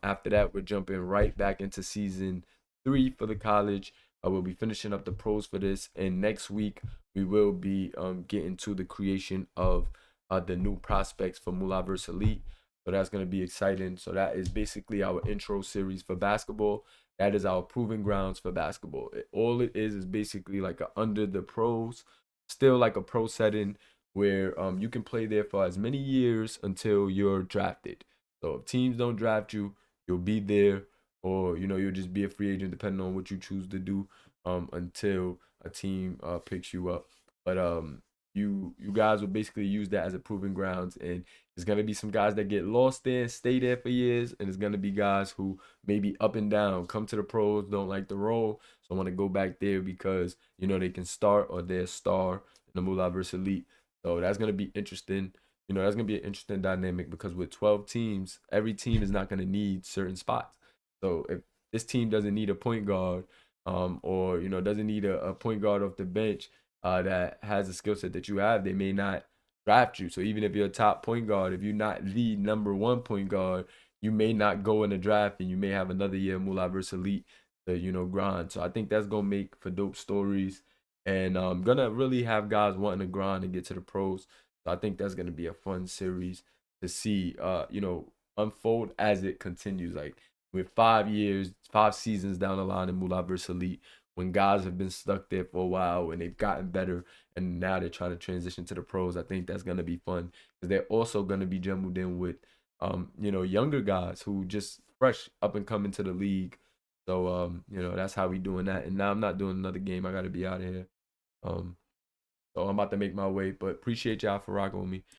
A: After that, we're jumping right back into season 3 for the college. We'll be finishing up the pros for this, and next week we will be getting to the creation of the new prospects for Mulaverse Elite. So that's going to be exciting. So that is basically our intro series for basketball. That is our proving grounds for basketball. All it is basically like a under the pros, still like a pro setting where you can play there for as many years until you're drafted. So if teams don't draft you, you'll be there, or you'll just be a free agent depending on what you choose to do until a team picks you up. But you guys will basically use that as a proving grounds, and there's gonna be some guys that get lost there and stay there for years, and there's gonna be guys who maybe up and down, come to the pros, don't like the role, so want to go back there because they can start or they're a star in the Mulaverse Elite. So that's gonna be interesting. That's gonna be an interesting dynamic because with 12 teams, every team is not gonna need certain spots. So if this team doesn't need a point guard, or doesn't need a point guard off the bench that has a skill set that you have, they may not draft you. So even if you're a top point guard, if you're not the number 1 point guard, you may not go in the draft, and you may have another year Mulaverse Elite to grind. So I think that's gonna make for dope stories, and gonna really have guys wanting to grind and get to the pros. So I think that's gonna be a fun series to see unfold as it continues. Like with 5 years, 5 seasons down the line in Mulaverse Elite, when guys have been stuck there for a while and they've gotten better and now they're trying to transition to the pros, I think that's going to be fun because they're also going to be jumbled in with, younger guys who just fresh up and coming to the league. So, that's how we doing that. And now I'm not doing another game. I got to be out of here. So I'm about to make my way, but appreciate y'all for rocking with me.